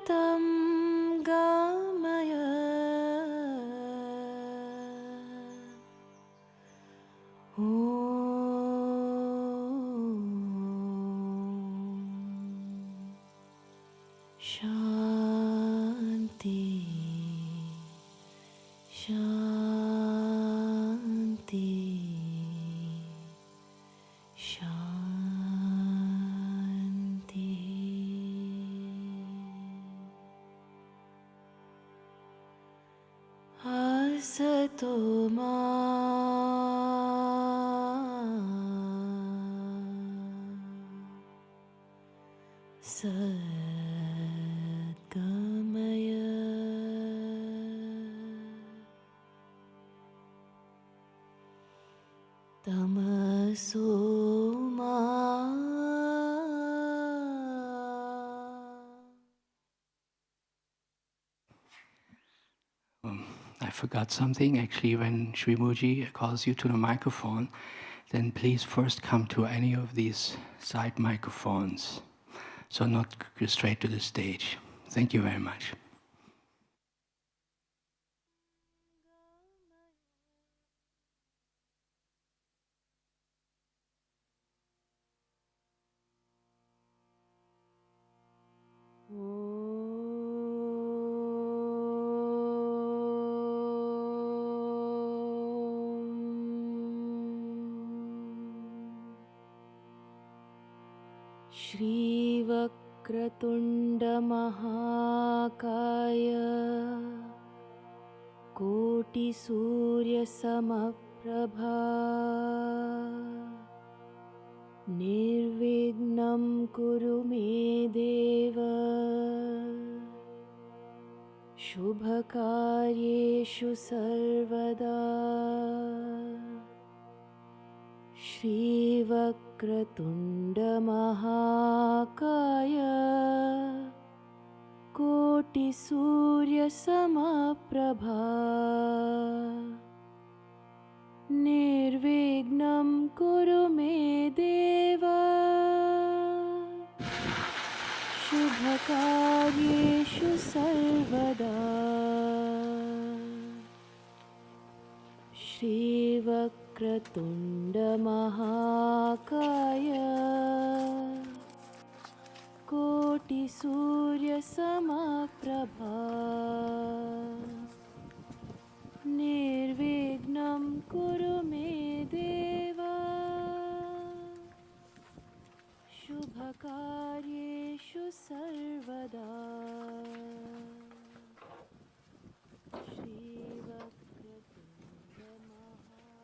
Amritam Gamaya Shanti Shanti Shanti. Asato ma Sadgamaya Tamaso ma I forgot something. Actually, when Sri Mooji calls you to the microphone, then please first come to any of these side microphones. So not go straight to the stage. Thank you very much. Shri Vakratunda Mahakaya Koti Surya Samaprabha Nirvignam Kuru Me Deva Shubhakaryeshu Sarvada Shri Vakratunda Mahakaya Koti Surya Samaprabha Nirvignam Kuru Me Deva Shubhakaryeshu Sarvada Shri Vakratunda Mahakaya Koti Surya Samaprabha Nirvignam Kuru Me Deva Shubhakaryeshu Sarvada Shri Vakratunda Mahakaya.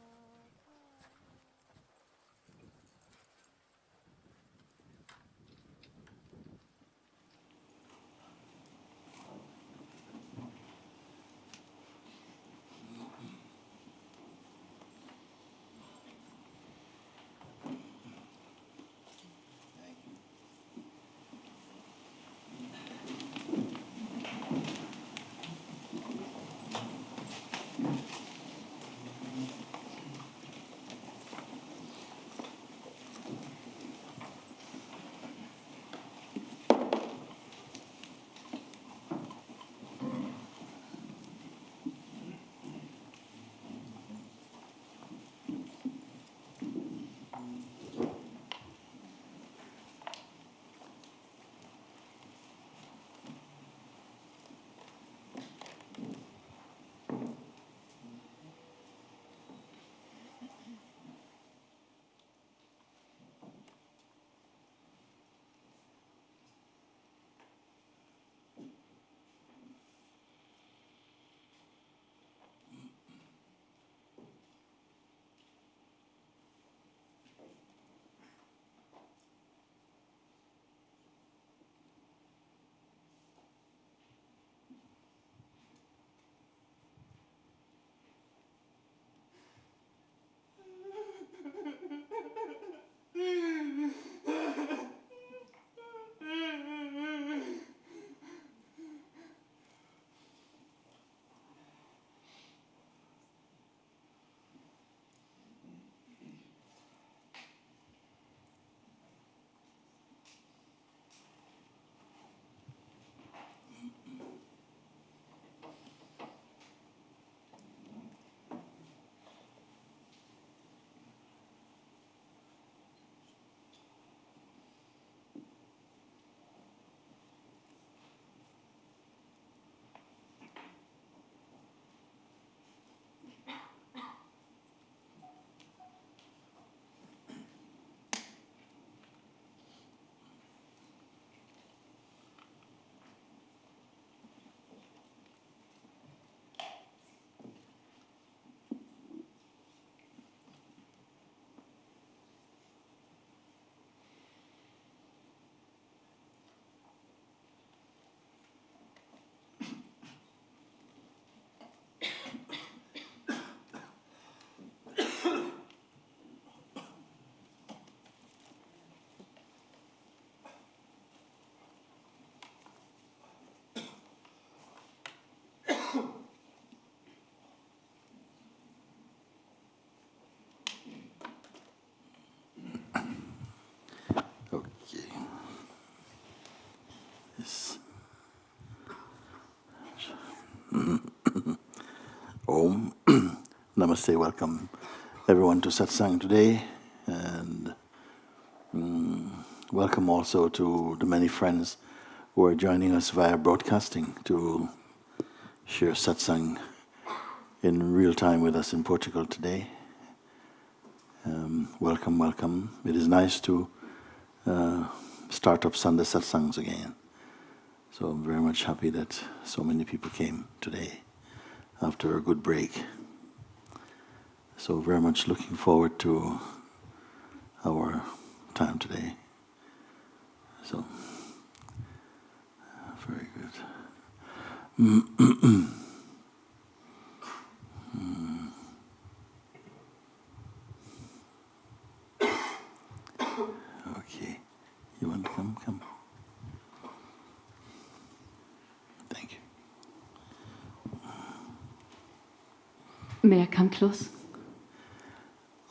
Yes. Om. Namaste, welcome everyone to Satsang today, and welcome also to the many friends who are joining us via broadcasting to share Satsang in real time with us in Portugal today. Welcome, welcome. It is nice to start up Sunday Satsangs again. So I'm very much happy that so many people came today after a good break. So very much looking forward to our time today. So, very good. Okay. You want to come? Come. Thank you. May I come close?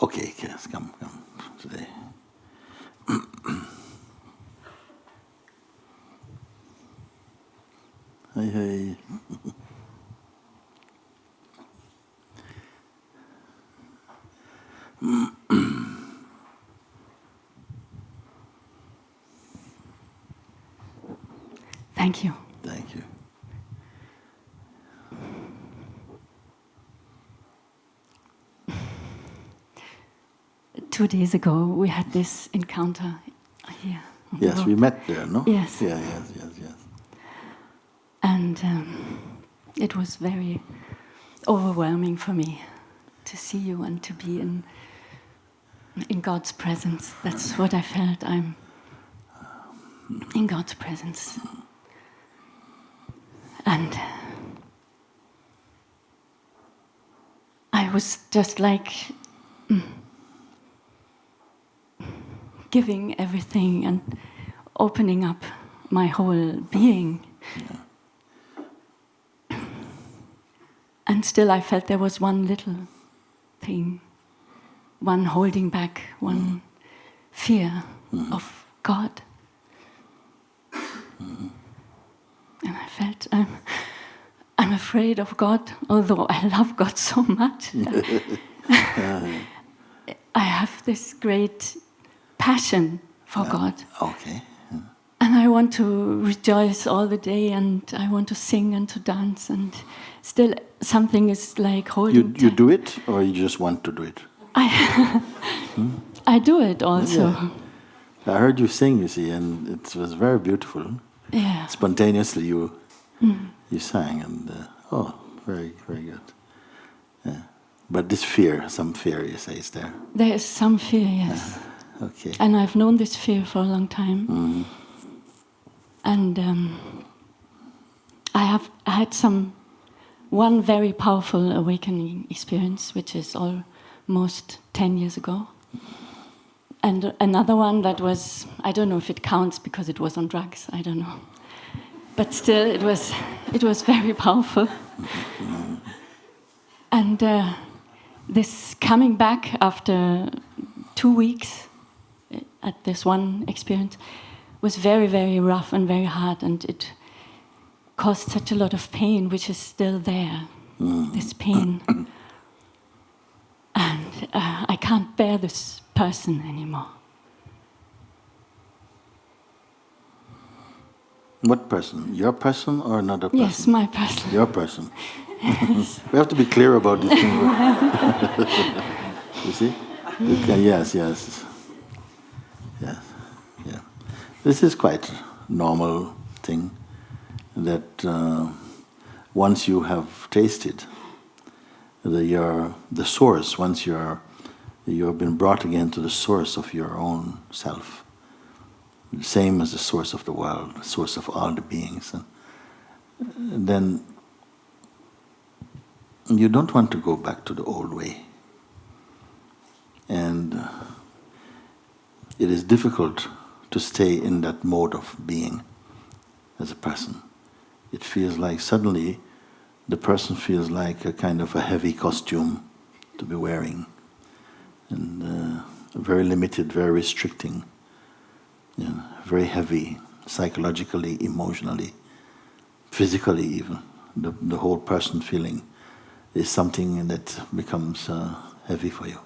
Okay, yes, come today. Hey, hey. Thank you. Thank you. 2 days ago, we had this encounter here. on the Yes, road. we met there, no? Yes. Yeah, yes. And it was very overwhelming for me to see you and to be in God's presence. That's what I felt. I'm in God's presence. And I was just like giving everything and opening up my whole being. And still I felt there was one little thing, one holding back, one fear of God. And I felt I'm afraid of God, although I love God so much. I have this great passion for God. Okay. And I want to rejoice all the day, and I want to sing and to dance, and still something is like holding. You do it, or you just want to do it? I do it also. Yeah. I heard you sing, you see, and it was very beautiful. Yeah. Spontaneously you sang, and very, very good. Yeah. But this fear, some fear, you say, is there? There is some fear, yes. Okay. And I've known this fear for a long time. And I had one very powerful awakening experience, which is almost 10 years ago. And another one that was, I don't know if it counts because it was on drugs, I don't know. But still, it was very powerful. And this coming back after 2 weeks at this one experience was very, very rough and very hard, and it caused such a lot of pain, which is still there, this pain. And I can't bear this person anymore. What person? Your person or another person? Yes, my person. Your person. We have to be clear about these things. You see? Yes. Yeah. This is quite a normal thing that once you have tasted the source, once you have been brought again to the source of your own self, the same as the source of the world, the source of all the beings, and then you don't want to go back to the old way. And it is difficult to stay in that mode of being as a person. It feels like suddenly the person feels like a kind of a heavy costume to be wearing, and very limited, very restricting, very heavy, psychologically, emotionally, physically even. The whole person feeling is something that becomes heavy for you.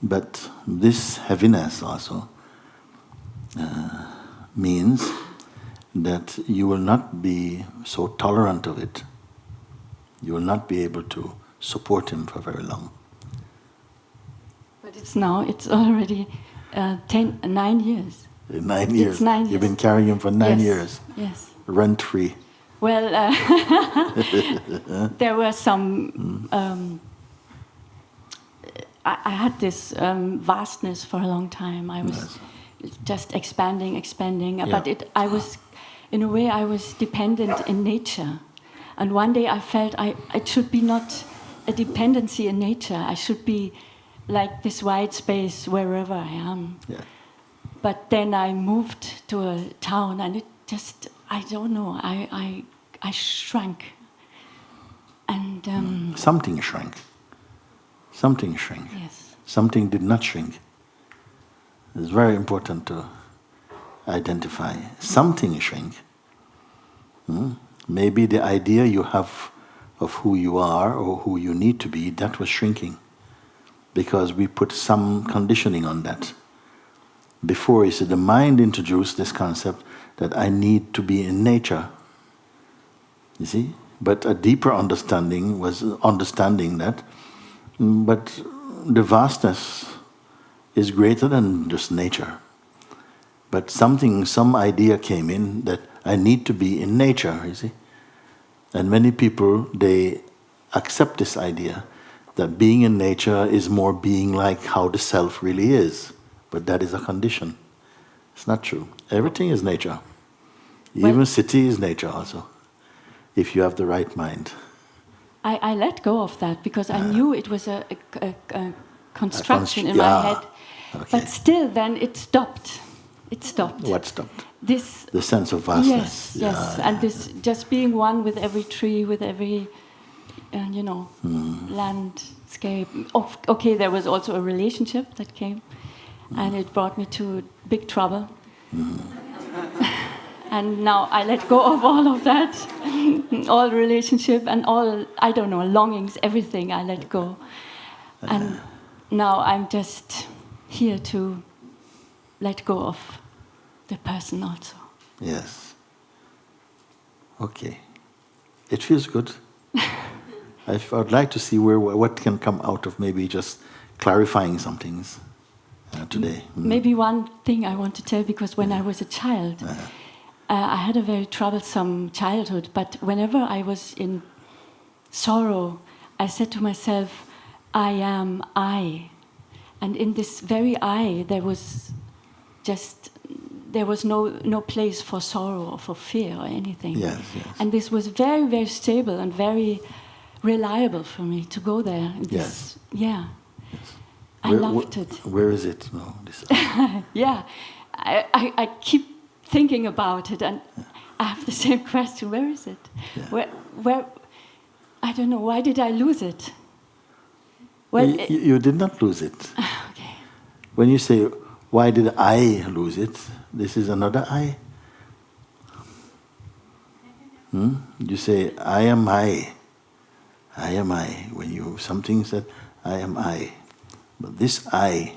But this heaviness also means that you will not be so tolerant of it. You will not be able to support him for very long. But it's already 9 years. 9 years. It's 9 years. You've been carrying him for 9 Yes, years. Yes. Rent-free. Well, there were some. I had this vastness for a long time. I was just expanding, but I was, in a way, I was dependent in nature. And one day I felt it should be not a dependency in nature. I should be like this wide space wherever I am. Yeah. But then I moved to a town, and it just, I don't know, I shrank. And something shrank. Something shrank. yes. Something did not shrink. It's very important to identify. Something shrank. Maybe the idea you have of who you are or who you need to be, that was shrinking. Because we put some conditioning on that. Before, you see, the mind introduced this concept that I need to be in nature. You see? But a deeper understanding was understanding that, but the vastness is greater than just nature. But some idea came in that I need to be in nature, you see? And many people, they accept this idea that being in nature is more being like how the self really is. But that is a condition. It's not true. Everything is nature. Even city is nature also, if you have the right mind. I let go of that because I knew it was a construction in my head. Okay. But still, then it stopped. It stopped. What stopped? The sense of vastness. Yes. And this just being one with every tree, with every, landscape. Okay, there was also a relationship that came, and it brought me to big trouble. And now I let go of all of that, all relationship and all, longings, everything I let go. And now I'm just here to let go of the person also. Yes. Okay. It feels good. I'd like to see what can come out of maybe just clarifying some things today. Maybe one thing I want to tell, because when I was a child, I had a very troublesome childhood, but whenever I was in sorrow, I said to myself, I am I. And in this very I, there was no place for sorrow or for fear or anything. Yes. And this was very, very stable and very reliable for me to go there. Yes. Yeah. I loved it. Where is it? No, this. Yeah. I keep thinking about it, and I have the same question. Where is it? Yeah. Where? I don't know. Why did I lose it? Well, you did not lose it. Okay. When you say, why did I lose it? This is another I. You say, I am I. I am I. When something said, I am I. But this I,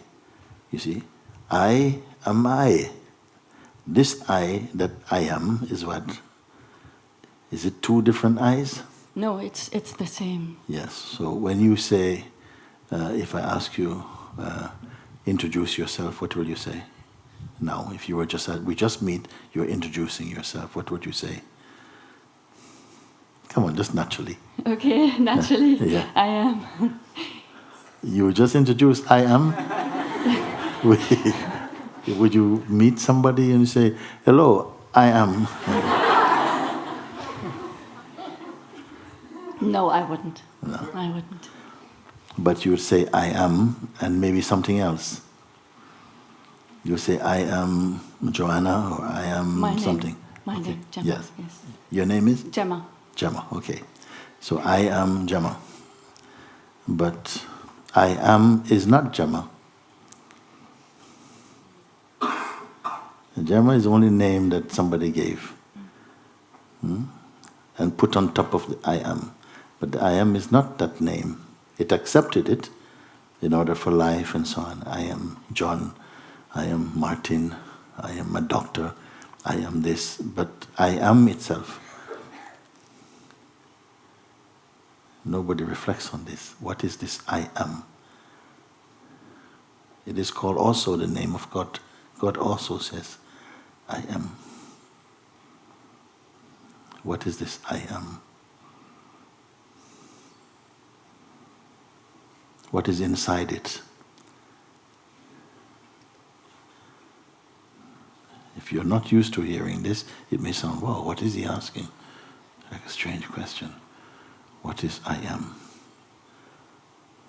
you see, I am I. This I that I am is what? Is it two different I's? No, it's the same. Yes. So when you say, if I ask you, introduce yourself, what will you say? Now, if you were we just meet, you're introducing yourself, what would you say? Come on, just naturally. Okay, naturally, Yeah. I am. You just introduce, I am. Would you meet somebody and say, hello, I am? No, I wouldn't. No. I wouldn't. But you would say, I am, and maybe something else. You say, I am Joanna, or I am something. My okay. name, Gemma. Yes. Yes. Your name is? Gemma. Gemma, okay. So I am Gemma. But I am is not Gemma. Dharma is the only name that somebody gave. And put on top of the I am. But the I am is not that name. It accepted it in order for life and so on. I am John, I am Martin, I am a doctor, I am this, but I am itself. Nobody reflects on this. What is this I am? It is called also the name of God. God also says, I am. What is this I am? What is inside it? If you're not used to hearing this, it may sound, wow, what is he asking? Like a strange question. What is I am?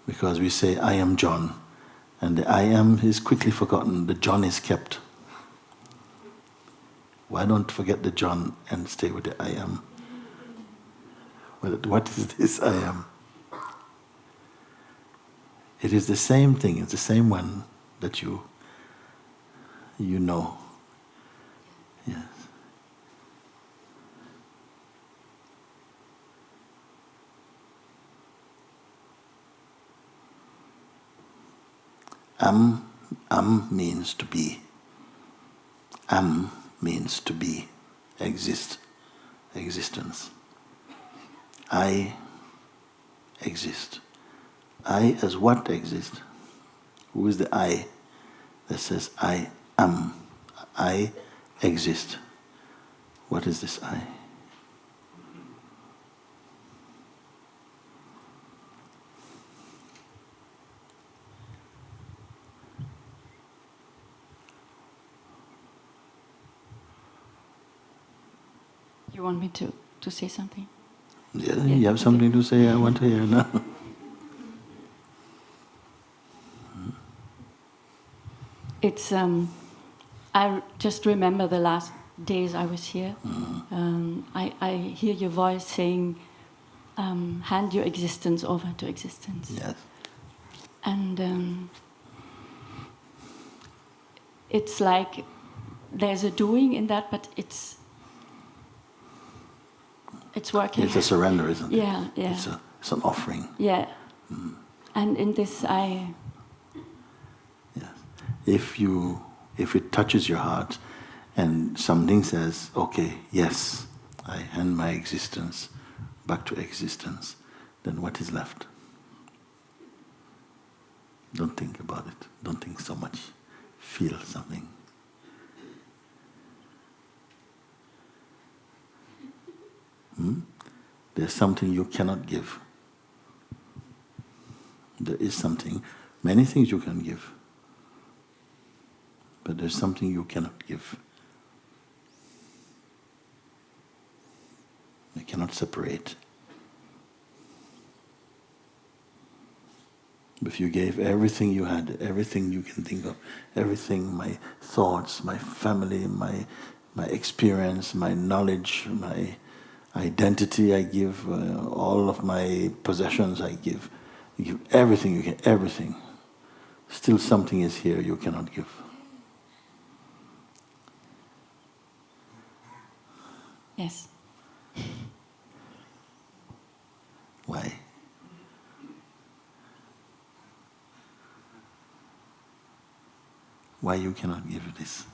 Because we say, I am John, and the I am is quickly forgotten, the John is kept. Why don't forget the John and stay with the I am? What is this I am? It is the same thing, it's the same one that you know. Yes. Am means to be. Am means to be, exist, existence. I exist. I as what exists? Who is the I that says I am? I exist. What is this I? You want me to say something? Yeah, you have something to say, I want to hear now. It's I just remember the last days I was here. I hear your voice saying, hand your existence over to existence. Yes. And it's like there's a doing in that, but it's working. It's a surrender, isn't it? Yeah. It's an offering. Yeah. And in this Yes. If it touches your heart and something says, okay, yes, I hand my existence back to existence, then what is left? Don't think about it. Don't think so much. Feel something. There's something you cannot give. There is something, many things you can give, but there's something you cannot give. You cannot separate. If you gave everything you had, everything you can think of, everything, my thoughts, my family, my experience, my knowledge, my identity I give, all of my possessions I give. You give everything, you get everything. Still something is here you cannot give. yes. Why? Why you cannot give this?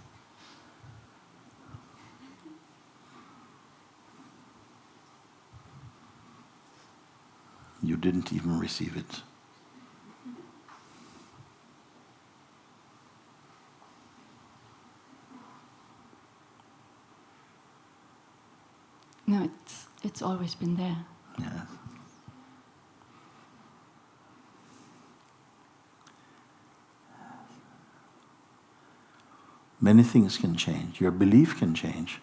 You didn't even receive it. No, it's always been there. Yes. Many things can change. Your belief can change.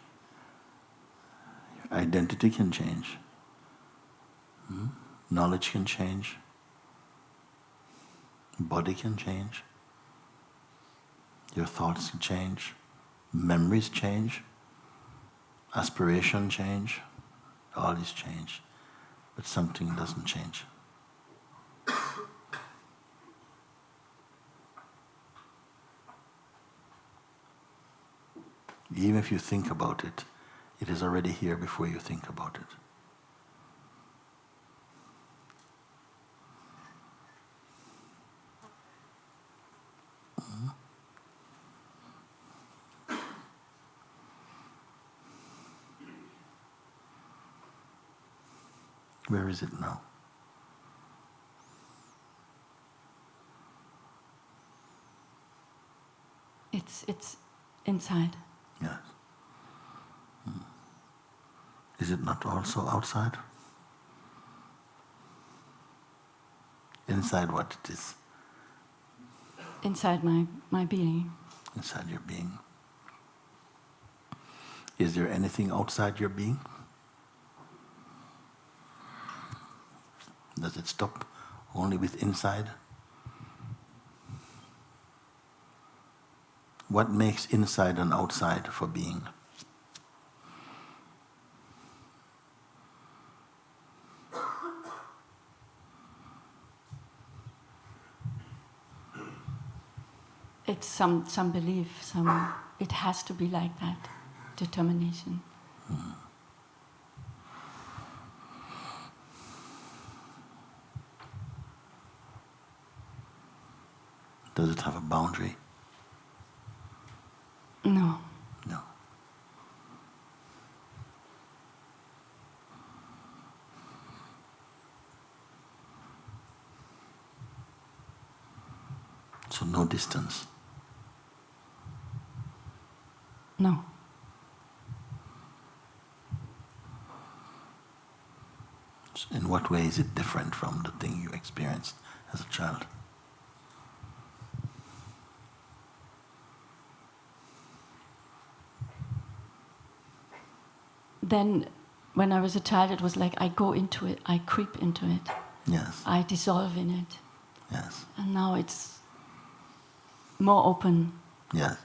Your identity can change. Knowledge can change. Body can change. Your thoughts can change. Memories change. Aspiration change. All is change. But something doesn't change. Even if you think about it, it is already here before you think about it. Where is it now? It's inside. Yes. Is it not also outside? Inside what it is? Inside my being. Inside your being. Is there anything outside your being? Does it stop only with inside? What makes inside and outside for being? It's some belief, it has to be like that, determination. Does it have a boundary? No. No. So no distance. No. In what way is it different from the thing you experienced as a child? Then, when I was a child, it was like I go into it, I creep into it, Yes. I dissolve in it. Yes. And now it's more open. Yes.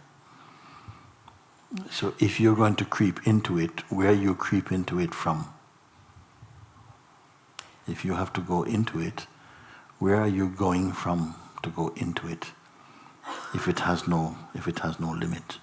So if you're going to creep into it, where you creep into it from? If you have to go into it, where are you going from to go into it? If it has no limit.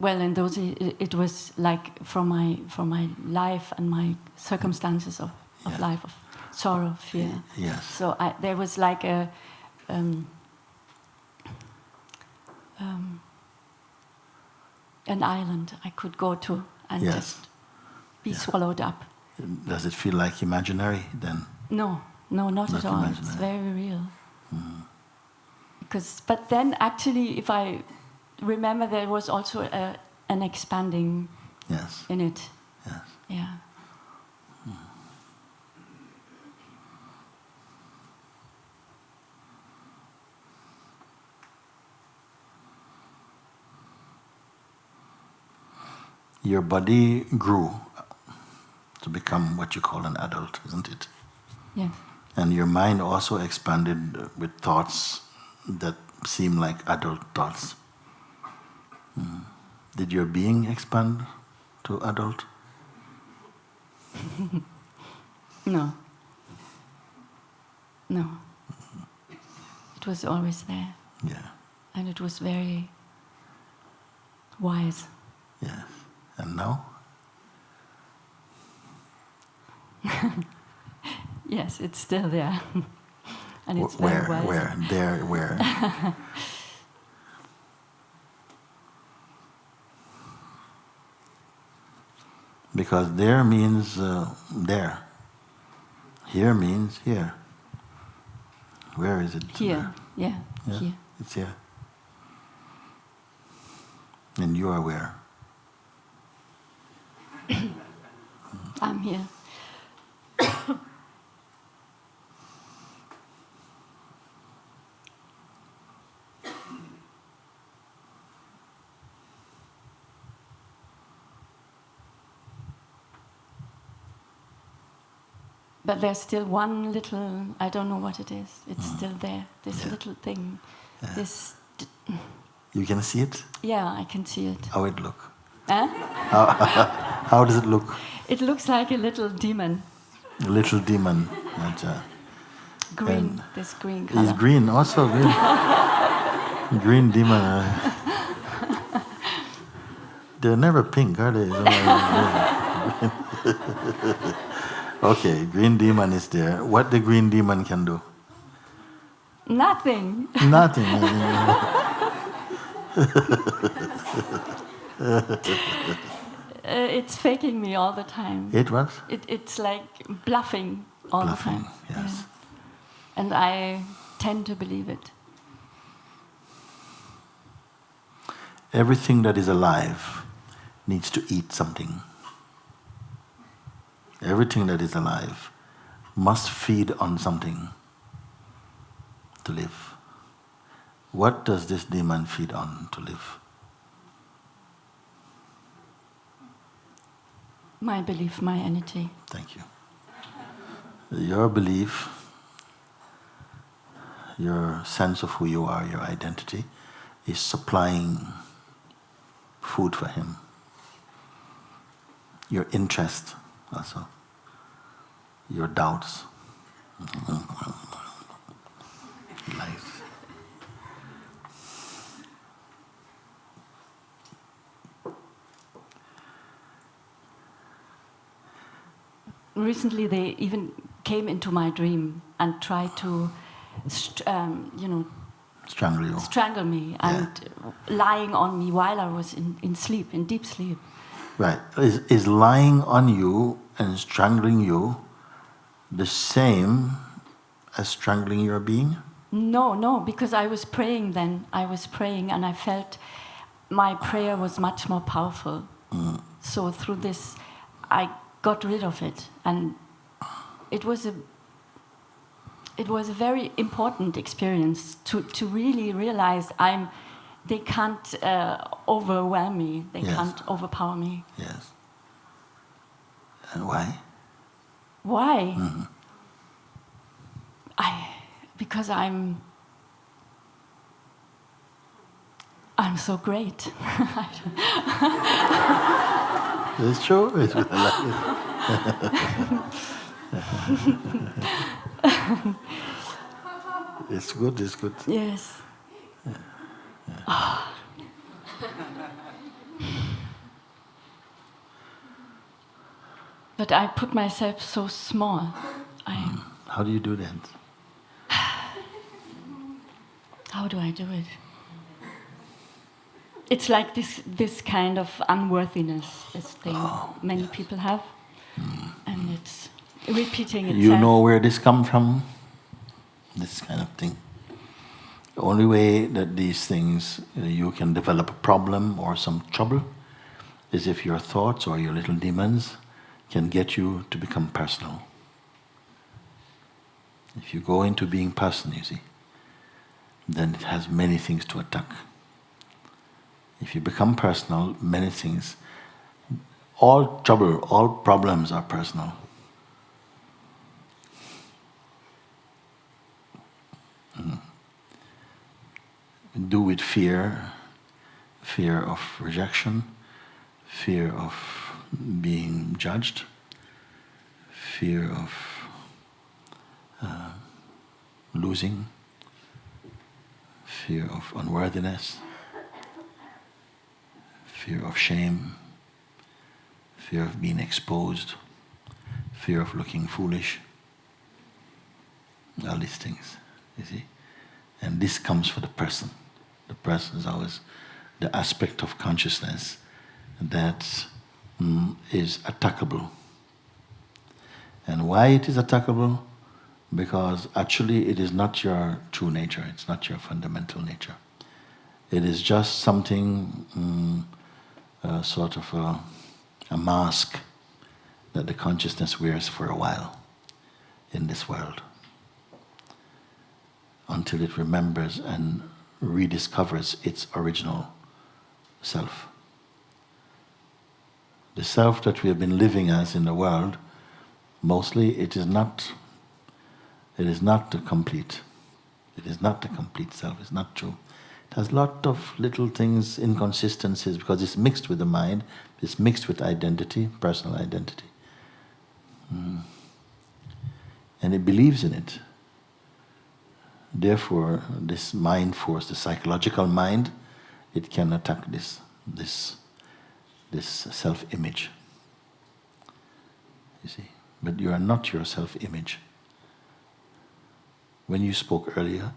Well, in those, it was like from my life and my circumstances of Yeah. life, of sorrow, fear. Yes. So there was like an island I could go to and Yes. just be swallowed up. Does it feel like imaginary then? No, not at all. It's imaginary. very real. But then actually, if I remember, there was also an expanding Yes. in it. Yes. Yeah. Your body grew to become what you call an adult, isn't it? Yeah. And your mind also expanded with thoughts that seem like adult thoughts. Did your being expand to adult? No. No. It was always there. Yeah. And it was very wise. Yes. And now? Yes, it's still there. And it's very wise. Where? There, where? Because there means there. Here means here. Where is it? Here. Yeah. Yeah, Here. it's here. And you are where? I'm here. But there's still one little, I don't know what it is. It's still there. This little thing. Yeah. This, You can see it? yeah, I can see it. How it look? Huh? How does it look? It looks like a little demon. A little demon. green, this green color. He's green, also green. Green demon. They're never pink, are they? Okay, green demon is there. What the green demon can do? Nothing. Nothing. It's faking me all the time. It what? It's like bluffing all the time. Yes. Yeah. And I tend to believe it. Everything that is alive needs to eat something. Everything that is alive must feed on something to live. What does this demon feed on to live? My belief, my energy. Thank you. Your belief, your sense of who you are, your identity, is supplying food for him. Your interest also. Your doubts. Life. Recently, they even came into my dream and tried to, Strangle you. strangle me and lying on me while I was in sleep, in deep sleep. Right. Is lying on you and strangling you the same as strangling your being? No, because I was praying then. I was praying and I felt my prayer was much more powerful. So through this, I got rid of it. And it was a very important experience to really realize they can't overwhelm me. They can't overpower me. Yes. And why? Why? Because I'm so great. It's true. It's It's good. It's good. Yes. But I put myself so small. How do you do that? How do I do it? It's like this kind of unworthiness, this thing many people have, and it's repeating itself. You know where this comes from? This kind of thing. The only way that these things, you can develop a problem or some trouble is if your thoughts or your little demons can get you to become personal. If you go into being personal, you see, then it has many things to attack. If you become personal, many things, all trouble, all problems are personal. Do with fear of rejection, fear of being judged, fear of losing, fear of unworthiness, fear of shame, fear of being exposed, fear of looking foolish, all these things, you see. And this comes for the person. The person is always the aspect of consciousness that is attackable. And why it is attackable? Because actually it is not your true nature, it's not your fundamental nature. It is just something, sort of a mask that the consciousness wears for a while in this world, until it remembers and rediscovers its original self. The self that we have been living as in the world, mostly it is not the complete. It is not the complete self, it's not true. It has a lot of little things, inconsistencies, because it's mixed with the mind, it's mixed with identity, personal identity. And it believes in it. Therefore, this mind force, the psychological mind, it can attack this self-image. You see, but you are not your self-image. When you spoke earlier,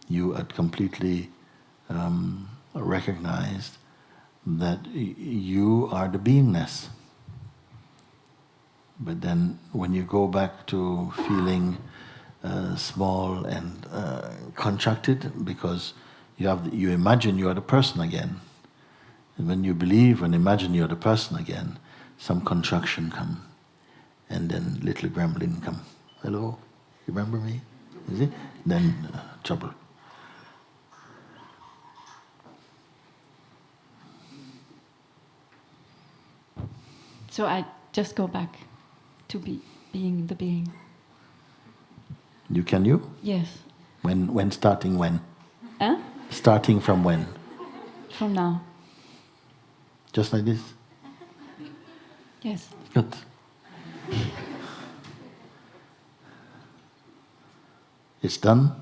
you had completely recognized that you are the beingness. But then when you go back to feeling small and contracted, because you imagine you are the person again. And when you believe and imagine you are the person again, some contraction come. And then little gremlin come. Hello, you remember me? Is it? Then trouble. So I just go back to being the being. You can you? Yes. When starting when? Huh? Starting from when? From now. Just like this? Yes. Good. It's done?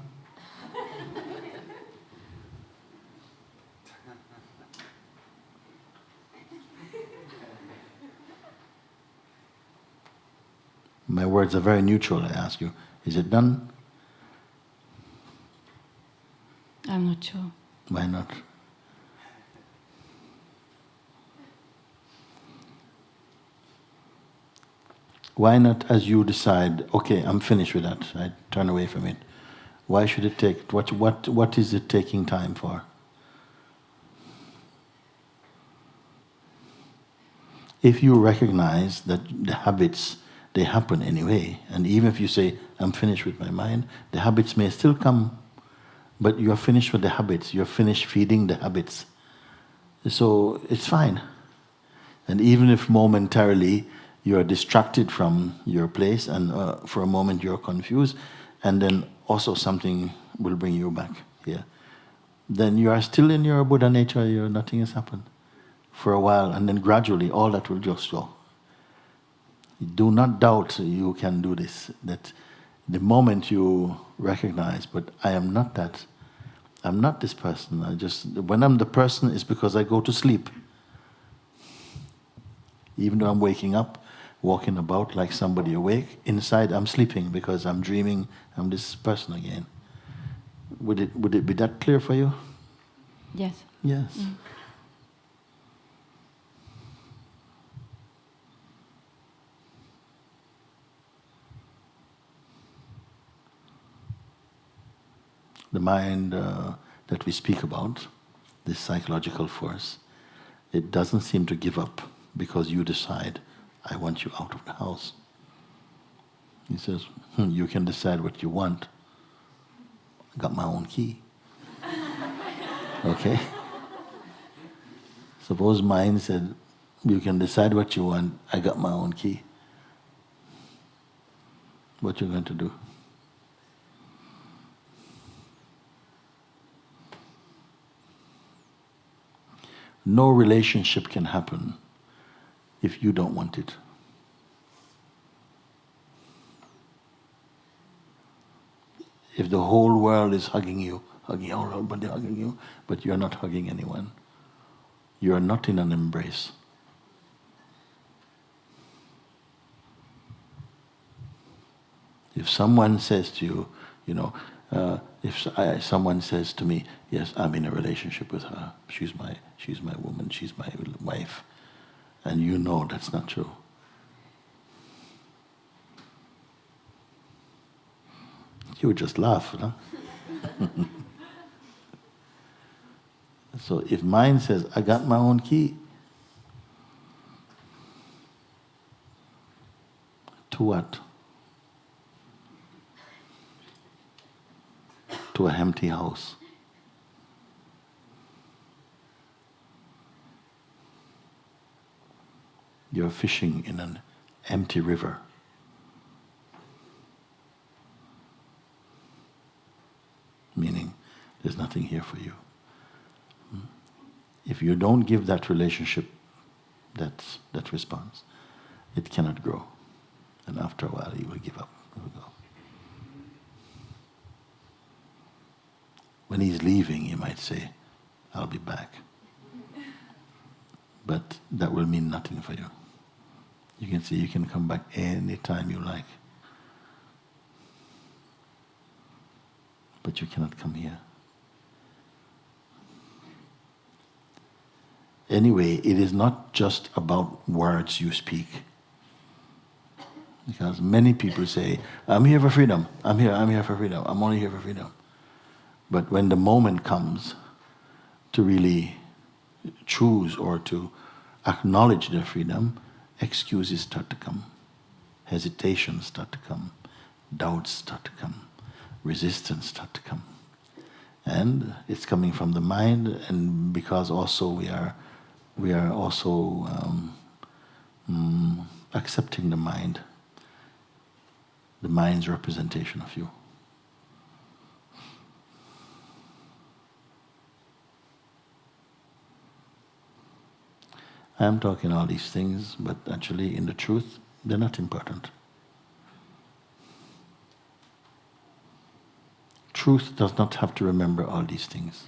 My words are very neutral, I ask you. Is it done? I'm not sure. Why not? Why not, as you decide, okay, I'm finished with that, I turn away from it. Why should it take, what is it taking time for? If you recognize that the habits, they happen anyway, and even if you say, I'm finished with my mind, the habits may still come, but you're finished with the habits, you're finished feeding the habits. So it's fine. And even if momentarily you're distracted from your place and for a moment you're confused, and then also something will bring you back here, then you are still in your Buddha nature, nothing has happened for a while, and then gradually all that will just go. Do not doubt you can do this, that the moment you recognize, but I am not that, I'm not this person, when I'm the person it's because I go to sleep. Even though I'm waking up, walking about like somebody awake, inside I'm sleeping because I'm dreaming I'm this person again. Would it be that clear for you? Yes. Yes. Mm. The mind that we speak about, this psychological force, it doesn't seem to give up because you decide, I want you out of the house. He says, you can decide what you want. I got my own key. Okay? Suppose mind said, you can decide what you want, I got my own key. What you going to do? No relationship can happen if you don't want it. If the whole world is hugging you, everybody hugging you, but you're not hugging anyone, you're not in an embrace. If someone says to you, someone says to me, yes, I'm in a relationship with her, she's my woman, she's my wife, and you know that's not true. You would just laugh, no? So if mind says, I got my own key, to what? To an empty house. You're fishing in an empty river. Meaning, there's nothing here for you. If you don't give that relationship that response, it cannot grow. And after a while, you will give up. You will go. When he's leaving, he might say, I'll be back. But that will mean nothing for you. You can say you can come back any time you like. But you cannot come here. Anyway, it is not just about words you speak. Because many people say, I'm here for freedom, I'm here for freedom, I'm only here for freedom. But when the moment comes to really choose or to acknowledge their freedom, excuses start to come, hesitations start to come, doubts start to come, resistance start to come. And it's coming from the mind, and because also we are also accepting the mind's representation of you. I am talking all these things, but actually in the truth, they're not important. Truth does not have to remember all these things.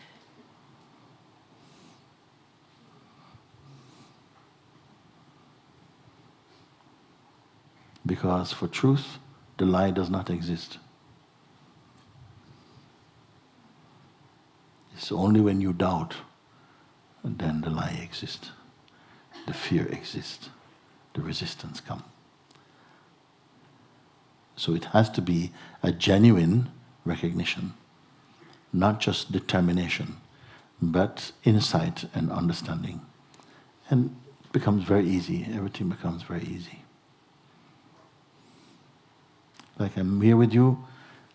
Because for truth, the lie does not exist. It's only when you doubt, then the lie exists. The fear exists. The resistance comes. So it has to be a genuine recognition, not just determination, but insight and understanding. And it becomes very easy. Everything becomes very easy. Like I'm here with you,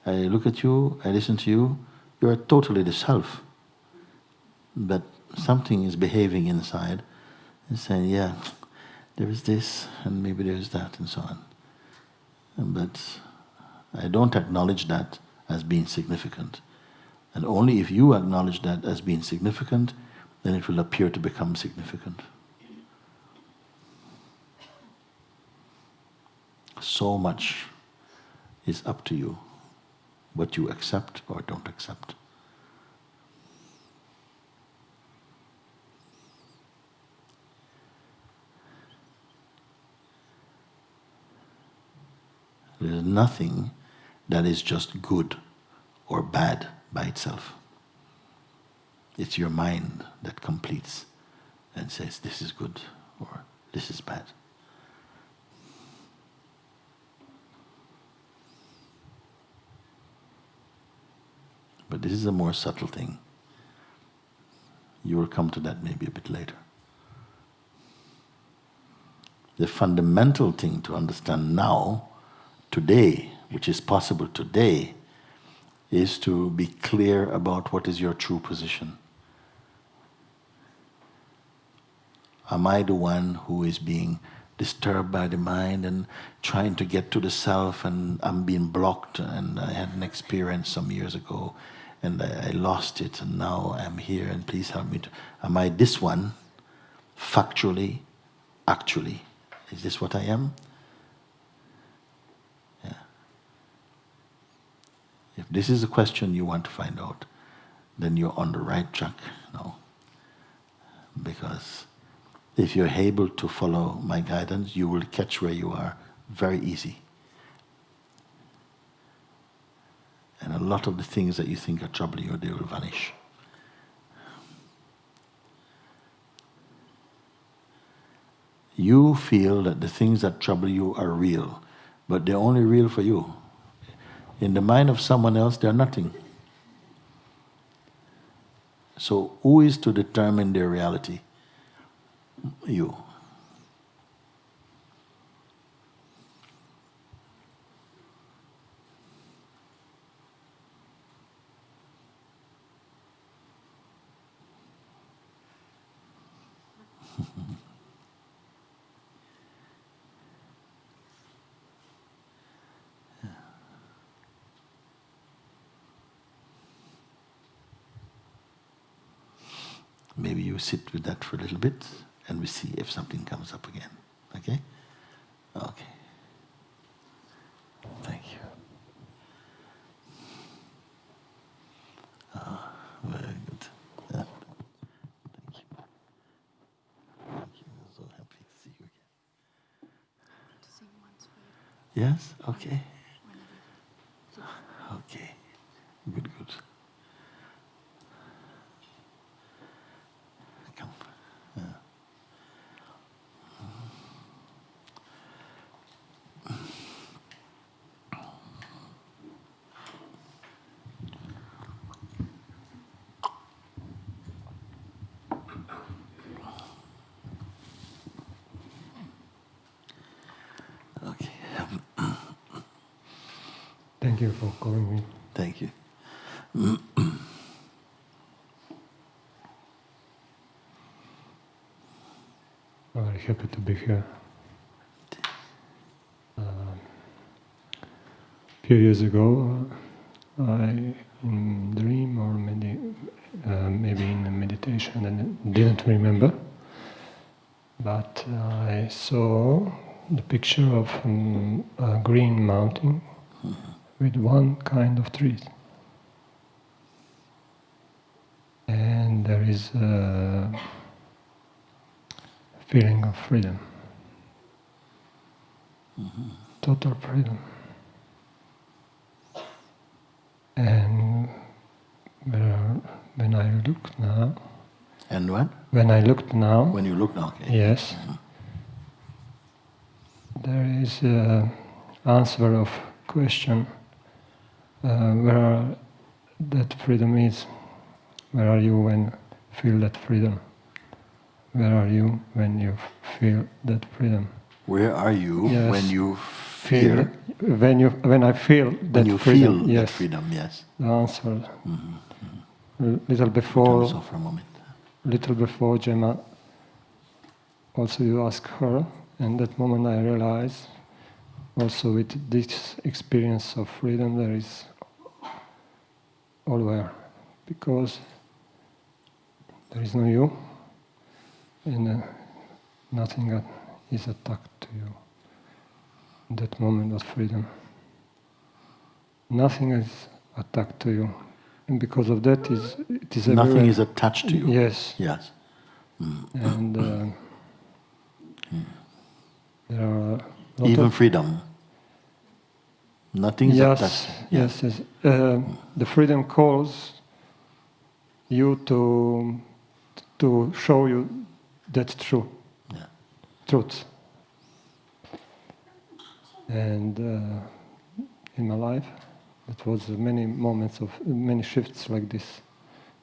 I look at you, I listen to you, you are totally the self. But something is behaving inside and saying, yeah, there is this, and maybe there is that, and so on. But I don't acknowledge that as being significant. And only if you acknowledge that as being significant, then it will appear to become significant. So much is up to you, what you accept or don't accept. There is nothing that is just good or bad by itself. It's your mind that completes and says this is good or this is bad. But this is a more subtle thing. You will come to that maybe a bit later. The fundamental thing to understand now, today, which is possible today, is to be clear about what is your true position. Am I the one who is being disturbed by the mind and trying to get to the self, and I'm being blocked, and I had an experience some years ago and I lost it, and now I'm here and please help me to... Am I this one, factually, actually? Is this what I am? Yeah. If this is a question you want to find out, then you're on the right track now. Because if you're able to follow my guidance, you will catch where you are very easy. And a lot of the things that you think are troubling you, they will vanish. You feel that the things that trouble you are real, but they're only real for you. In the mind of someone else, they're nothing. So who is to determine their reality? You. Maybe you sit with that for a little bit and we see if something comes up again. Okay? Okay. Thank you. Yes? Okay. Okay. Good, good. Come. Yeah. Okay. Thank you for calling me. Thank you. I'm very happy to be here. A few years ago, I in dream or maybe in a meditation, and didn't remember, but I saw the picture of a green mountain with one kind of trees. And there is a feeling of freedom. Total freedom. And when I look now... And what? When I looked now... When you look now, okay. Yes. There is an answer of question where that freedom is. Where are you when you feel that freedom? Where are you when you feel that freedom? Where are you Yes. when you fear? When I feel that When you freedom. feel Yes. that freedom, yes. The answer. Little Come before, so for a moment. little before Gemma, also you ask her, and that moment I realize, also with this experience of freedom, there is all where, because there is no you, and nothing is attacked to you. In that moment of freedom, nothing is attacked to you, and because of that, it is everywhere. Nothing is attached to you. Yes. Yes. And there are a lot Even of freedom. Nothing is attached. Yes, yes. The freedom calls you to show you that truth. And in my life, it was many moments of many shifts like this,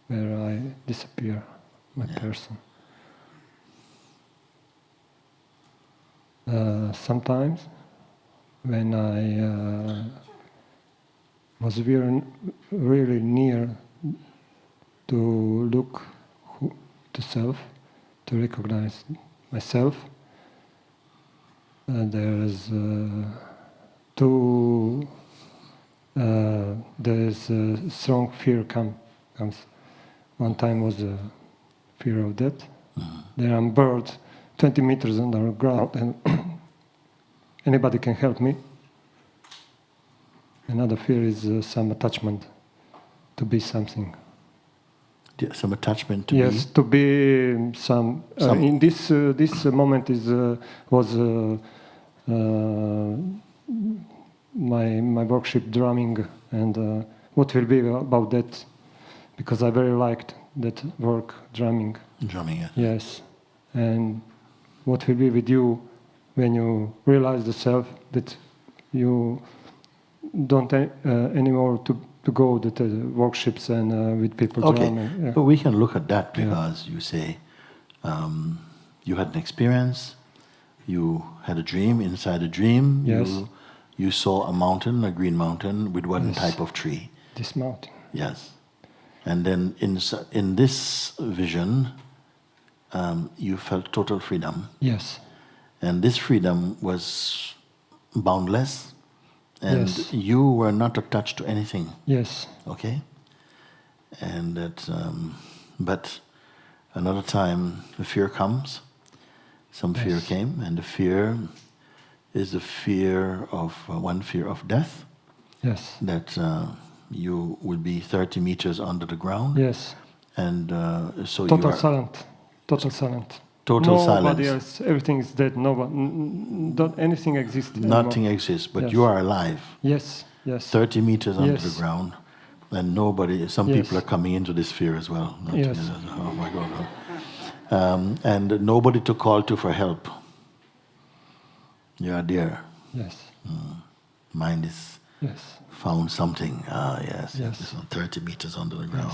where I disappear, my person. Sometimes, when I was really near to look to self, to recognize myself, there's strong fear comes. One time was the fear of death. There I'm buried 20 meters underground, and anybody can help me. Another fear is some attachment to be something. Some attachment to yes, be? to be some. In this moment was my workshop drumming, and what will be about that? Because I very liked that work, drumming. Drumming, yes. Yes, and what will be with you when you realize the self that you don't anymore to go to the workshops and with people drumming. Okay, but we can look at that because you say you had an experience, you had a dream. Inside a dream, you saw a mountain, a green mountain with one type of tree. This mountain. Yes, and then in this vision, you felt total freedom. Yes. And this freedom was boundless, and you were not attached to anything. Yes. Okay? And that, but another time the fear comes. Some fear came, and the fear is the fear of, one fear of death. Yes. That you will be 30 meters under the ground. Yes. And so total you are... silent. Total silent. Total nobody silence. else, everything is dead. Don't anything exists anymore. Nothing exists, but Yes. you are alive. Yes, yes. 30 meters under the Yes. ground, and nobody. Some Yes. people are coming into this sphere as well. Yes. Oh my God. And nobody to call to for help. You are there. Yes. Mind is Yes. found something. Yes. Yes. This one, 30 meters under the ground.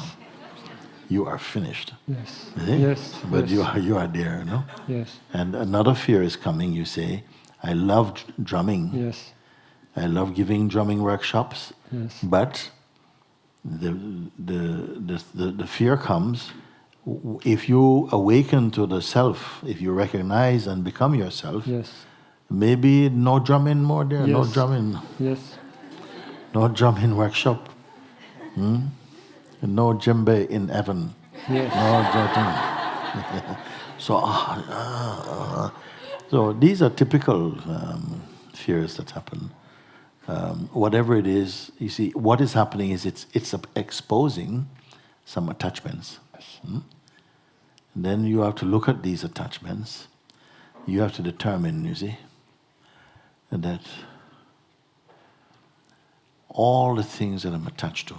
You are finished. Yes. Is it? Yes. But yes. you are there, no? Yes. And another fear is coming. You say, I love drumming. Yes. I love giving drumming workshops. Yes. But the fear comes if you awaken to the self, if you recognize and become yourself. Yes. Maybe no drumming more there. No Yes. drumming. Yes. No drumming workshop. No djembe in heaven. Yes. No drumming. So these are typical fears that happen. Whatever it is, you see, what is happening is it's exposing some attachments. And then you have to look at these attachments. You have to determine, you see, that all the things that I'm attached to,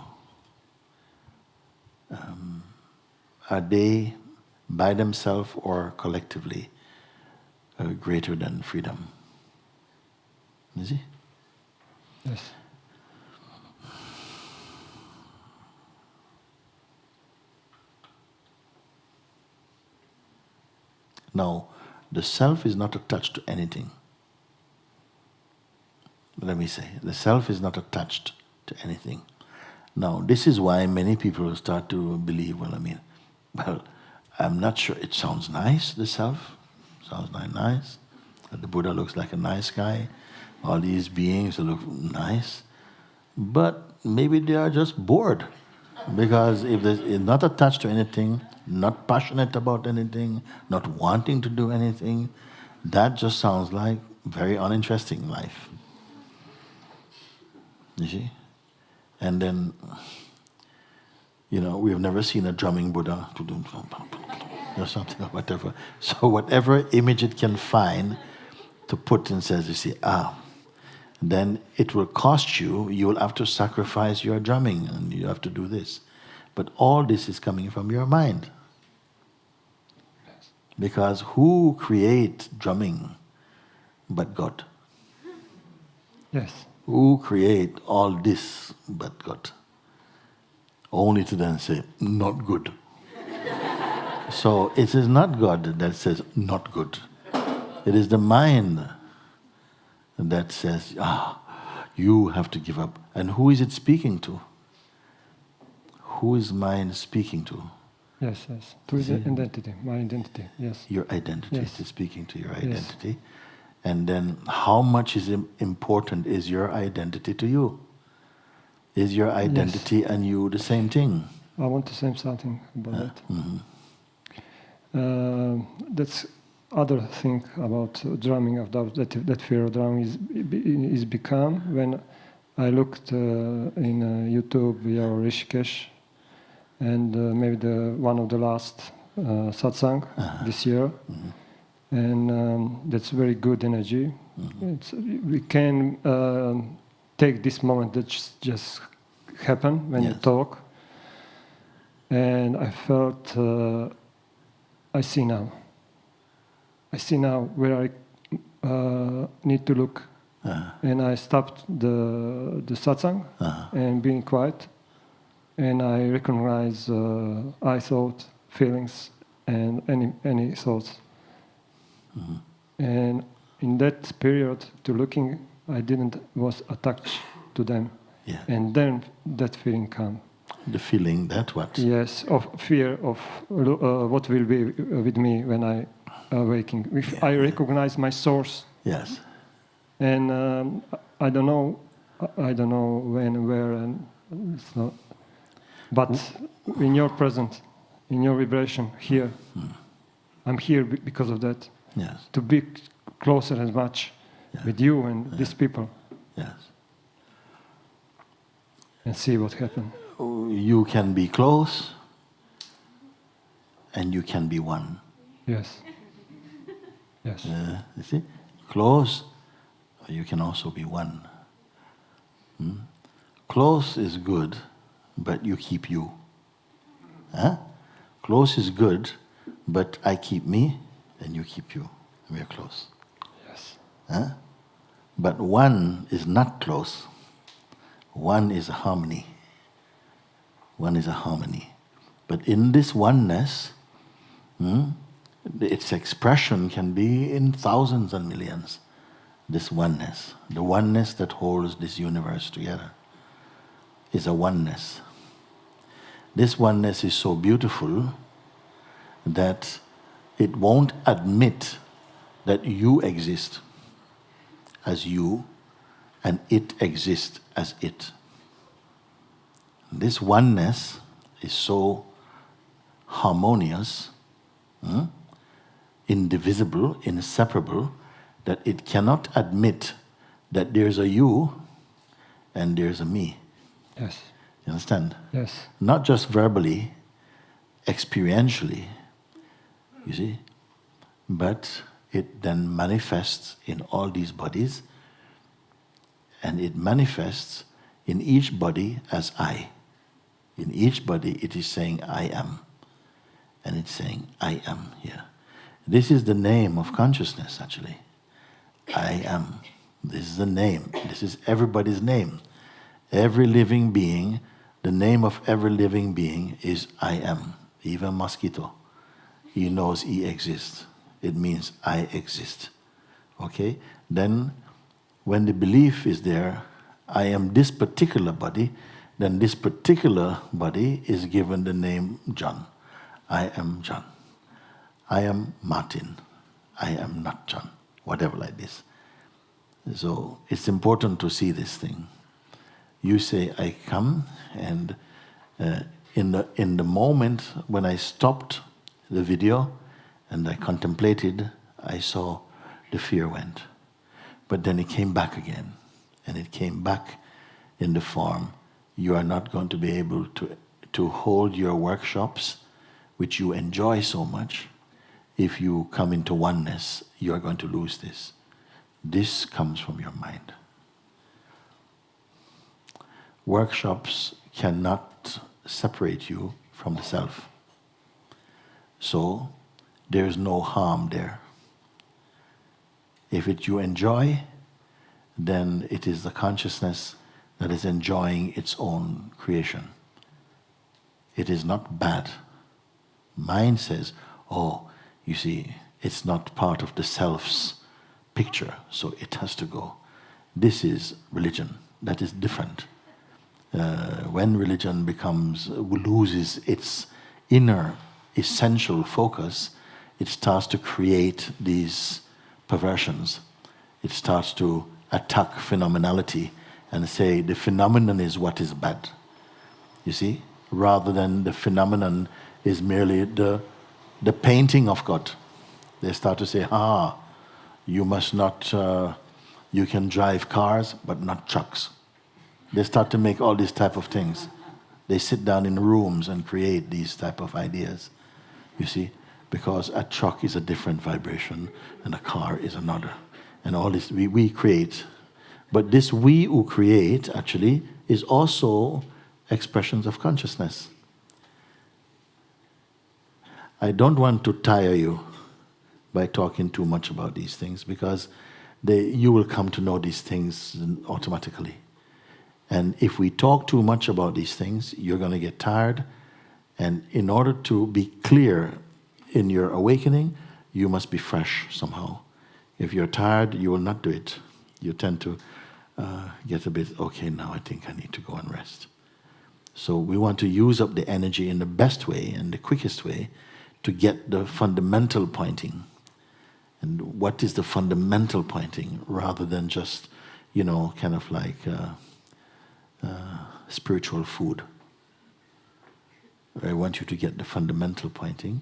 are they by themselves or collectively greater than freedom? You see? Yes. Now, the self is not attached to anything. Let me say, the self is not attached to anything. Now, this is why many people start to believe, I'm not sure, it sounds nice, the self, sounds nice. The Buddha looks like a nice guy. All these beings look nice. But maybe they are just bored. Because if they're not attached to anything, not passionate about anything, not wanting to do anything, that just sounds like very uninteresting life. You see? And then, we have never seen a drumming Buddha or something or whatever. So whatever image it can find to put and says, you see, then it will cost you. You will have to sacrifice your drumming and you have to do this. But all this is coming from your mind. Because who creates drumming but God? Yes. Who create all this but God? Only to then say, not good. So it is not God that says, not good. It is the mind that says, you have to give up. And who is it speaking to? Who is mind speaking to? Yes, yes. To the identity, my identity, yes. Your identity. Yes. It is speaking to your Yes. identity. And then how much is important is your identity to you? Is your identity and you the same thing? I want to say something about that. That's other thing about drumming of that fear of drumming is become when I looked in YouTube or Rishikesh and maybe one of the last Satsang this year, and that's very good energy. We can take this moment that just happen when you talk, and I felt I see now where I need to look, and I stopped the satsang and being quiet, and I recognize I thought, feelings, and any thoughts, and in that period to looking, I was attached to them, and then that feeling come. The feeling that what? Yes, of fear of what will be with me when I awaking. If I recognize my source. Yes. And I don't know when, where, and it's not. But in your presence, in your vibration here, I'm here because of that. Yes. To be closer as much with you and these people. Yes. And see what happens. You can be close and you can be one. Yes. Yes. You see? Close, you can also be one. Close is good, but you keep you. Huh? Close is good, but I keep me, and you keep you. We are close. Yes. Huh? But one is not close. One is a harmony. One is a harmony. But in this oneness, its expression can be in thousands and millions. This oneness, the oneness that holds this universe together, is a oneness. This oneness is so beautiful that it won't admit that you exist as you and it exists as it. This oneness is so harmonious, indivisible, inseparable, that it cannot admit that there's a you and there's a me. Yes. You understand? Yes. Not just verbally, experientially, you see, but it then manifests in all these bodies, and it manifests in each body as I. In each body it is saying I am, and it's saying I am here. This is the name of consciousness, actually. I am. This is the name. This is everybody's name. Every living being, the name of every living being is I am. Even a mosquito, he knows he exists. It means I exist. Okay? Then, when the belief is there, I am this particular body, then this particular body is given the name John. I am John. I am Martin. I am not John. Whatever like this. So it's important to see this thing. You say, I come, and in the moment when I stopped the video and I contemplated, I saw the fear went. But then it came back again, and it came back in the form, you are not going to be able to hold your workshops, which you enjoy so much. If you come into oneness, you are going to lose this. This comes from your mind. Workshops cannot separate you from the self. So there is no harm there. If you enjoy, then it is the consciousness that is enjoying its own creation. It is not bad. Mind says, oh, you see, it's not part of the self's picture, so it has to go. This is religion. That is different. When religion loses its inner essential focus, it starts to create these perversions. It starts to attack phenomenality and say the phenomenon is what is bad. You see? Rather than the phenomenon is merely the painting of God. They start to say, you must not, you can drive cars, but not trucks. They start to make all these type of things. They sit down in rooms and create these type of ideas, you see, because a truck is a different vibration and a car is another. And all this, we create. But this we who create, actually, is also expressions of consciousness. I don't want to tire you by talking too much about these things, because you will come to know these things automatically. And if we talk too much about these things, you're going to get tired. And in order to be clear in your awakening, you must be fresh somehow. If you're tired, you will not do it. You tend to get a bit, okay, now I think I need to go and rest. So we want to use up the energy in the best way and the quickest way to get the fundamental pointing. And what is the fundamental pointing, rather than just, kind of like spiritual food. I want you to get the fundamental pointing,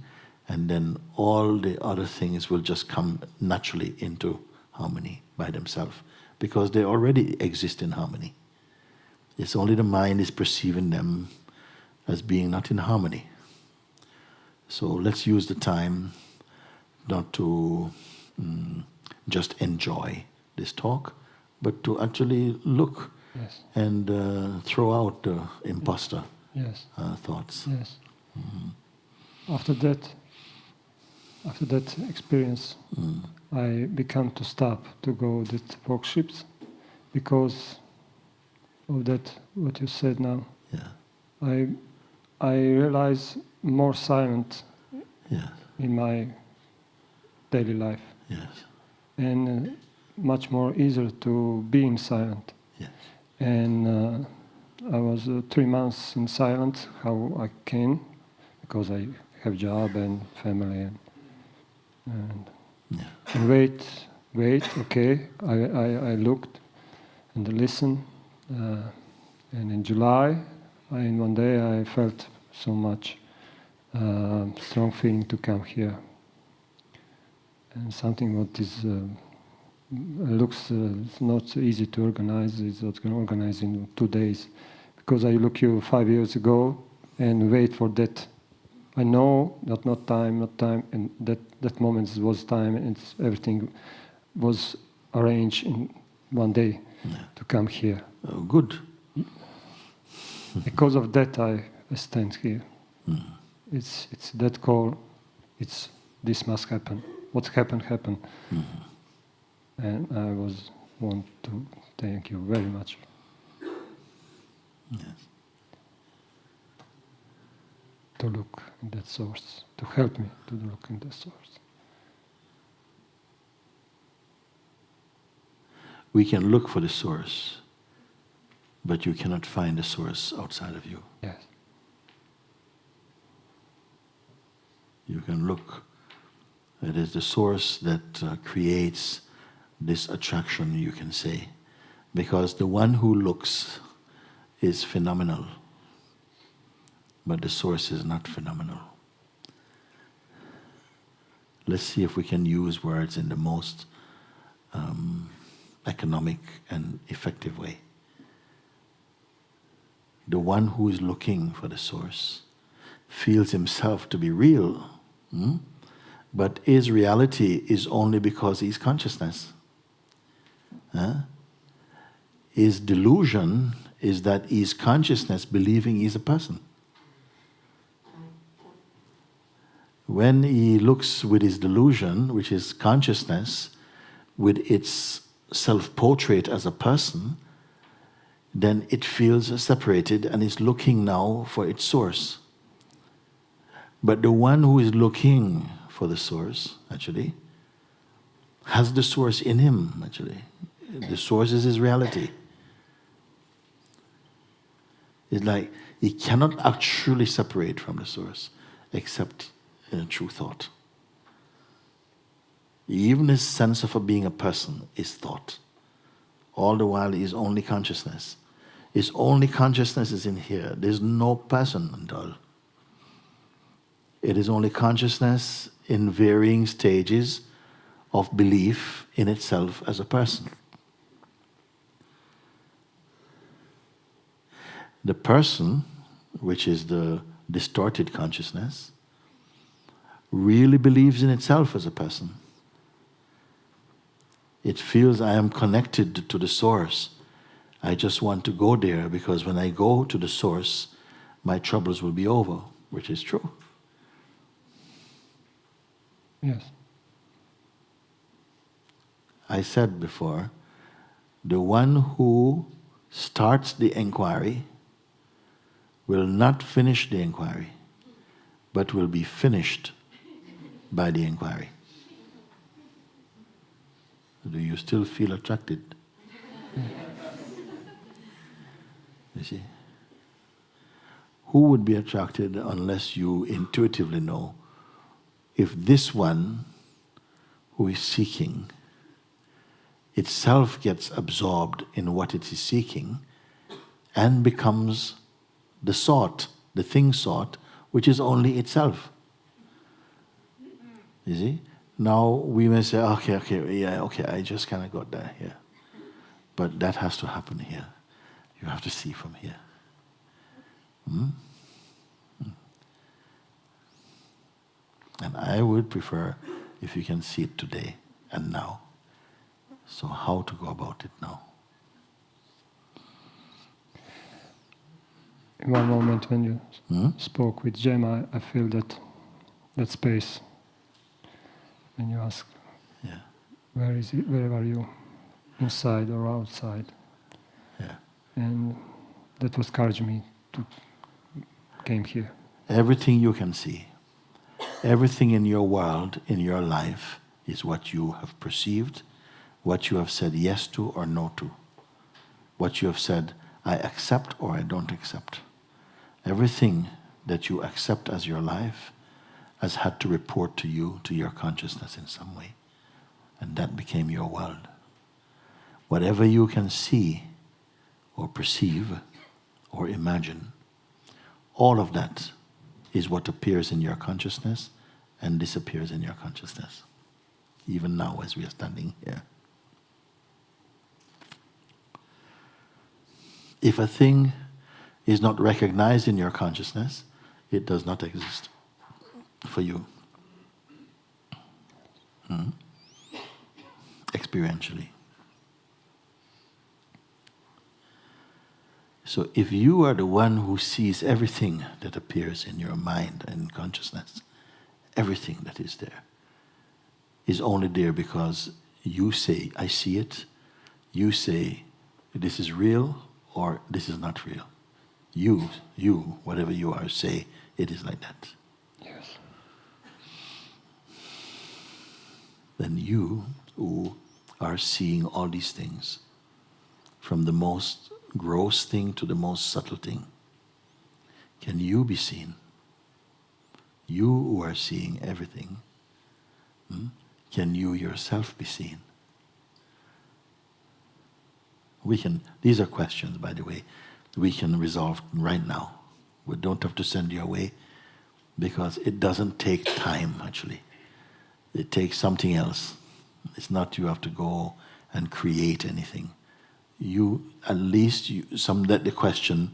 and then all the other things will just come naturally into harmony by themselves, because they already exist in harmony. It's only the mind is perceiving them as being not in harmony. So let's use the time not to just enjoy this talk, but to actually look Yes. and throw out the imposter Yes. thoughts. Yes. After that experience, I began to stop to go to workshops because of that. What you said now, Yeah. I realize more silent Yes. in my daily life, Yes. and much more easier to be in silent. Yes. And I was 3 months in silence, how I can, because I have job and family and Yeah. wait, okay. I looked and listened, and in July, in one day, I felt so much strong feeling to come here, and something what is looks not so easy to organize. It's not going to organize in 2 days, because I look you 5 years ago and wait for that. I know that not time, and that moment was time, and everything was arranged in one day to come here. Oh, good. Because of that, I stand here. It's that call. It's this must happen. What happened happened, and I want to thank you very much. Yes. To look in that source, to help me to look in the source. We can look for the source, but you cannot find the source outside of you. Yes. You can look. It is the source that creates this attraction, you can say, because the one who looks is phenomenal, but the source is not phenomenal. Let's see if we can use words in the most economic and effective way. The one who is looking for the source feels himself to be real, but his reality is only because he's consciousness. His delusion is that he's consciousness believing he's a person. When he looks with his delusion, which is consciousness, with its self-portrait as a person, then it feels separated and is looking now for its source. But the one who is looking for the source, actually, has the source in him, actually. The source is his reality. It's like he cannot actually separate from the source except in a true thought. Even his sense of being a person is thought. All the while he is only consciousness. His only consciousness is in here. There's no person at all. It is only consciousness in varying stages of belief in itself as a person. The person, which is the distorted consciousness, really believes in itself as a person. It feels I am connected to the source. I just want to go there because when I go to the source, my troubles will be over, which is true. Yes. I said before, the one who starts the inquiry will not finish the inquiry, but will be finished by the inquiry. Do you still feel attracted? You see? Who would be attracted unless you intuitively know if this one who is seeking itself gets absorbed in what it is seeking and becomes the sought, the thing sought, which is only itself. You see? Now we may say, okay, I just kind of got that here. But that has to happen here. You have to see from here. And I would prefer if you can see it today and now. So how to go about it now? In one moment when you spoke with Gemma, I feel that space. When you ask, Yeah. where is it? Where are you? Inside or outside? Yeah. And that was encouraged me to came here. Everything you can see, everything in your world, in your life, is what you have perceived, what you have said yes to or no to, what you have said, I accept or I don't accept. Everything that you accept as your life has had to report to you, to your consciousness in some way. And that became your world. Whatever you can see or perceive or imagine, all of that is what appears in your consciousness and disappears in your consciousness. Even now as we are standing here. If a thing is not recognized in your consciousness, it does not exist for you. Experientially. So if you are the one who sees everything that appears in your mind and consciousness, everything that is there, is only there because you say, I see it, you say, this is real, or this is not real. You, whatever you are, say, it is like that. Yes. Then you, who are seeing all these things, from the most gross thing to the most subtle thing, can you be seen? You who are seeing everything, can you yourself be seen? These are questions, by the way, we can resolve right now. We don't have to send you away because it doesn't take time, actually. It takes something else. It's not you have to go and create anything. Let the question,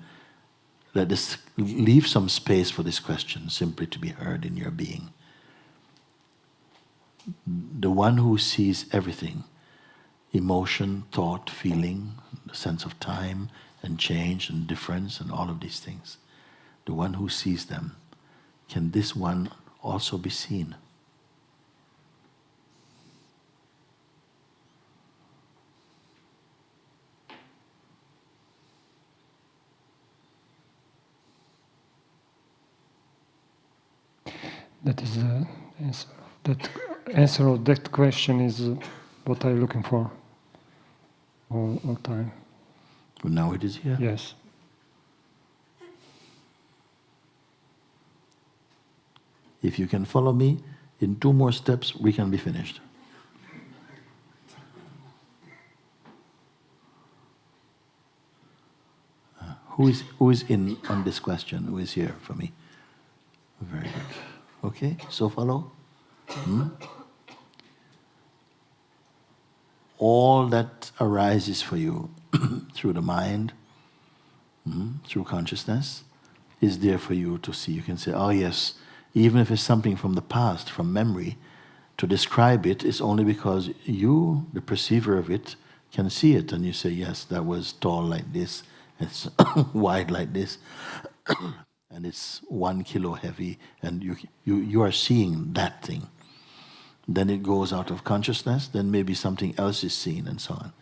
leave some space for this question simply to be heard in your being. The one who sees everything, emotion, thought, feeling, the sense of time and change and difference and all of these things, the one who sees them, can this one also be seen? That is the answer. That answer of that question is what I'm looking for all time. But now it is here. Yes. If you can follow me, in 2 more steps we can be finished. Who is in on this question? Who is here for me? Very good. Okay, so follow. All that arises for you through the mind, through consciousness, is there for you to see. You can say, oh yes, even if it's something from the past, from memory, to describe it is only because you, the perceiver of it, can see it. And you say, yes, that was tall like this, it's wide like this, and it's 1 kilo heavy, and you are seeing that thing. Then it goes out of consciousness, then maybe something else is seen, and so on.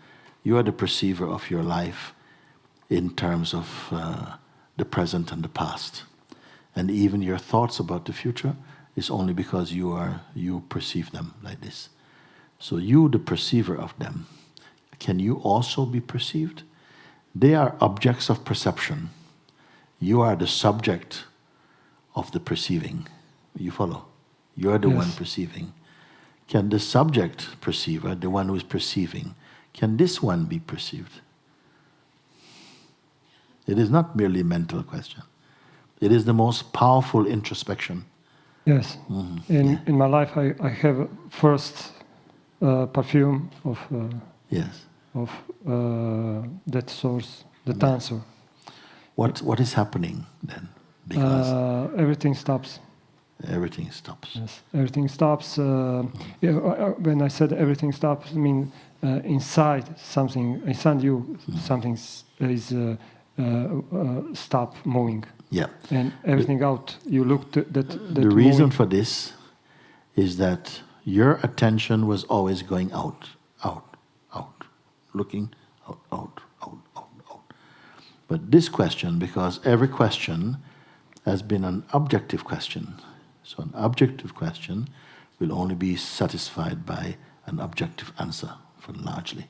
You are the perceiver of your life in terms of the present and the past. And even your thoughts about the future is only because you perceive them like this. So you, the perceiver of them, can you also be perceived? They are objects of perception. You are the subject of the perceiving. You follow? You are the one perceiving. Can the subject perceiver, the one who is perceiving, can this one be perceived? It is not merely a mental question. It is the most powerful introspection. Yes. In my life, I have first perfume of that source, that answer. What is happening then? Because everything stops. Everything stops. Yes, everything stops. When I said everything stops, I mean inside you, something is stop moving. Yeah. And everything out. You look that the reason moving. for this is that your attention was always going out, out, out, looking out, out, out, out, out. But this question, because every question has been an objective question, so an objective question will only be satisfied by an objective answer, for largely.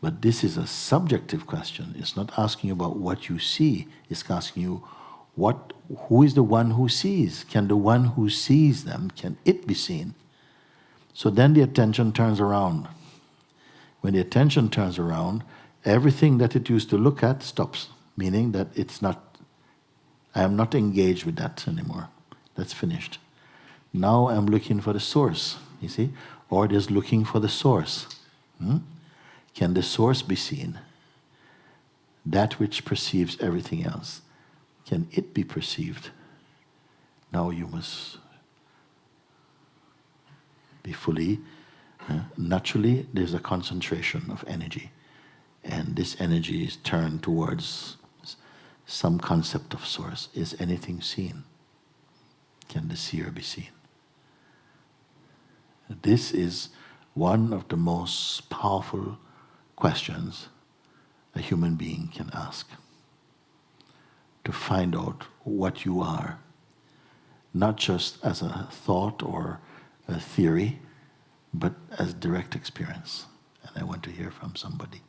But this is a subjective question. It's not asking about what you see. It's asking you, who is the one who sees? Can the one who sees them, can it be seen? So then the attention turns around. When the attention turns around, everything that it used to look at stops, meaning that I am not engaged with that anymore. That's finished. Now I'm looking for the source, you see? Or just looking for the source. Can the source be seen? That which perceives everything else. Can it be perceived? Now you must be fully. Naturally, there's a concentration of energy. And this energy is turned towards some concept of source. Is anything seen? Can the seer be seen? This is one of the most powerful questions a human being can ask. To find out what you are, not just as a thought or a theory, but as direct experience. And I want to hear from somebody.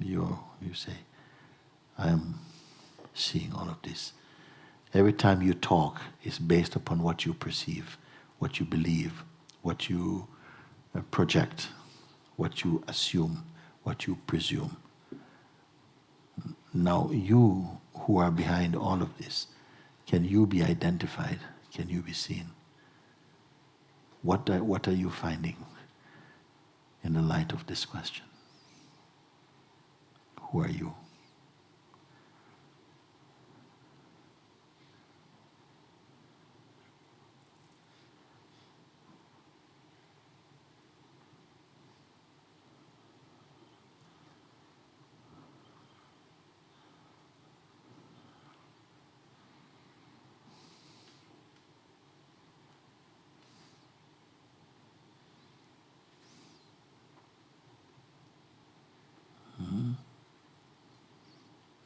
You say, I am seeing all of this. Every time you talk, it's based upon what you perceive, what you believe, what you project, what you assume, what you presume. Now you who are behind all of this, can you be identified? Can you be seen? What are you finding in the light of this question? Who are you?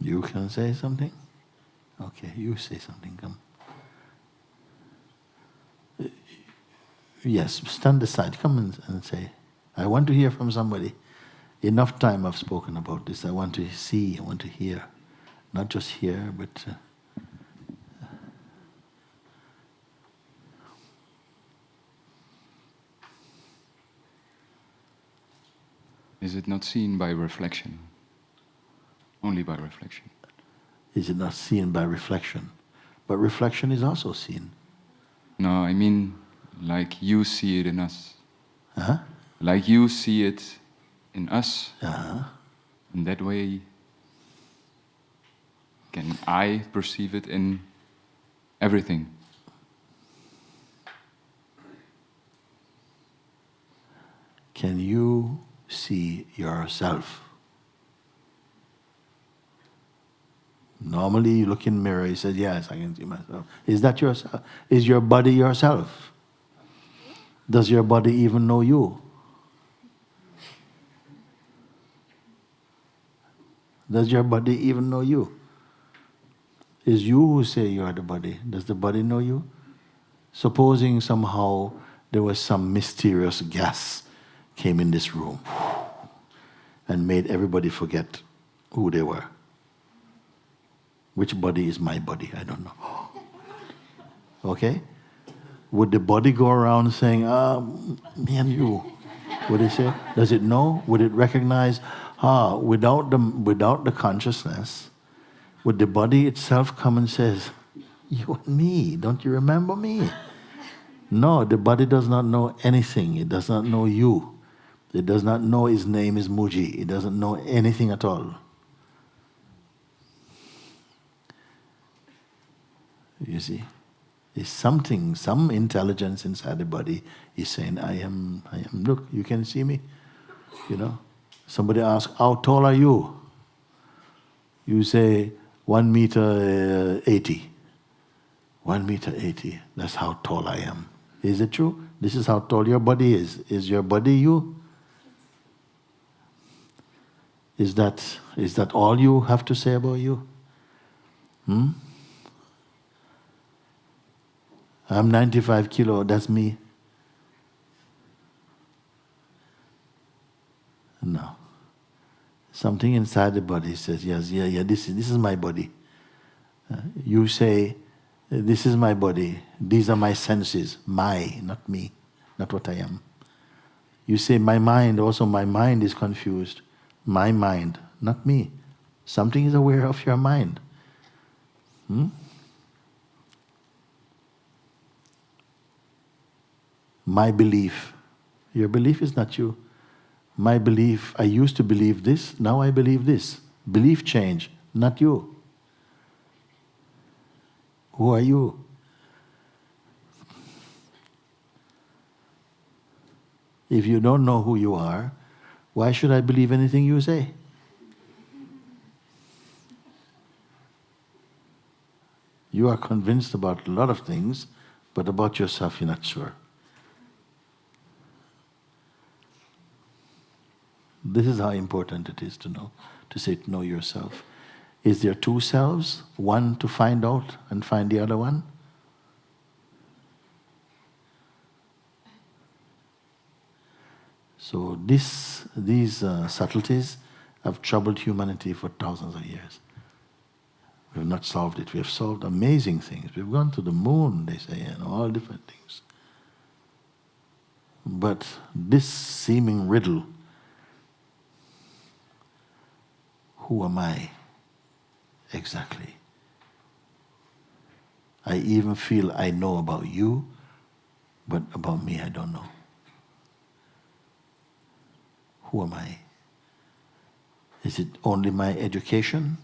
You can say something? Okay, you say something, come. Yes, stand aside, come and say, I want to hear from somebody. Enough time I've spoken about this. I want to see, I want to hear. Not just hear, but... Is it not seen by reflection? Only by reflection. Is it not seen by reflection? But reflection is also seen. No, I mean, like you see it in us. Uh-huh. Like you see it in us. Uh-huh. In that way, can I perceive it in everything? Can you see yourself? Normally you look in the mirror, you say, yes, I can see myself. Is that yourself? Is your body yourself? Does your body even know you? Does your body even know you? Is you who say you are the body? Does the body know you? Supposing somehow there was some mysterious gas came in this room and made everybody forget who they were. Which body is my body? I don't know. Okay? Would the body go around saying, me and you? Would it say? Does it know? Would it recognize? Without the consciousness, would the body itself come and says, you and me, don't you remember me? No, the body does not know anything. It does not know you. It does not know his name is Mooji. It doesn't know anything at all. You see? Is something, some intelligence inside the body is saying, I am, look, you can see me. You know? Somebody asks, how tall are you? You say, 1 meter 80. 1 meter 80, that's how tall I am. Is it true? This is how tall your body is. Is your body you? Is that all you have to say about you? I'm 95 kilo, that's me. No. Something inside the body says, yes, yeah, this is my body. You say, this is my body, these are my senses, not me, not what I am. You say, my mind, also my mind is confused. My mind, not me. Something is aware of your mind. My belief. Your belief is not you. My belief, I used to believe this, now I believe this. Belief change, not you. Who are you? If you don't know who you are, why should I believe anything you say? You are convinced about a lot of things, but about yourself you're not sure. This is how important it is to know, to know yourself. Is there two selves? One to find out and find the other one? So these subtleties have troubled humanity for thousands of years. We have not solved it. We have solved amazing things. We've gone to the moon, they say, and all different things. But this seeming riddle, who am I exactly? I even feel I know about you, but about me I don't know. Who am I? Is it only my education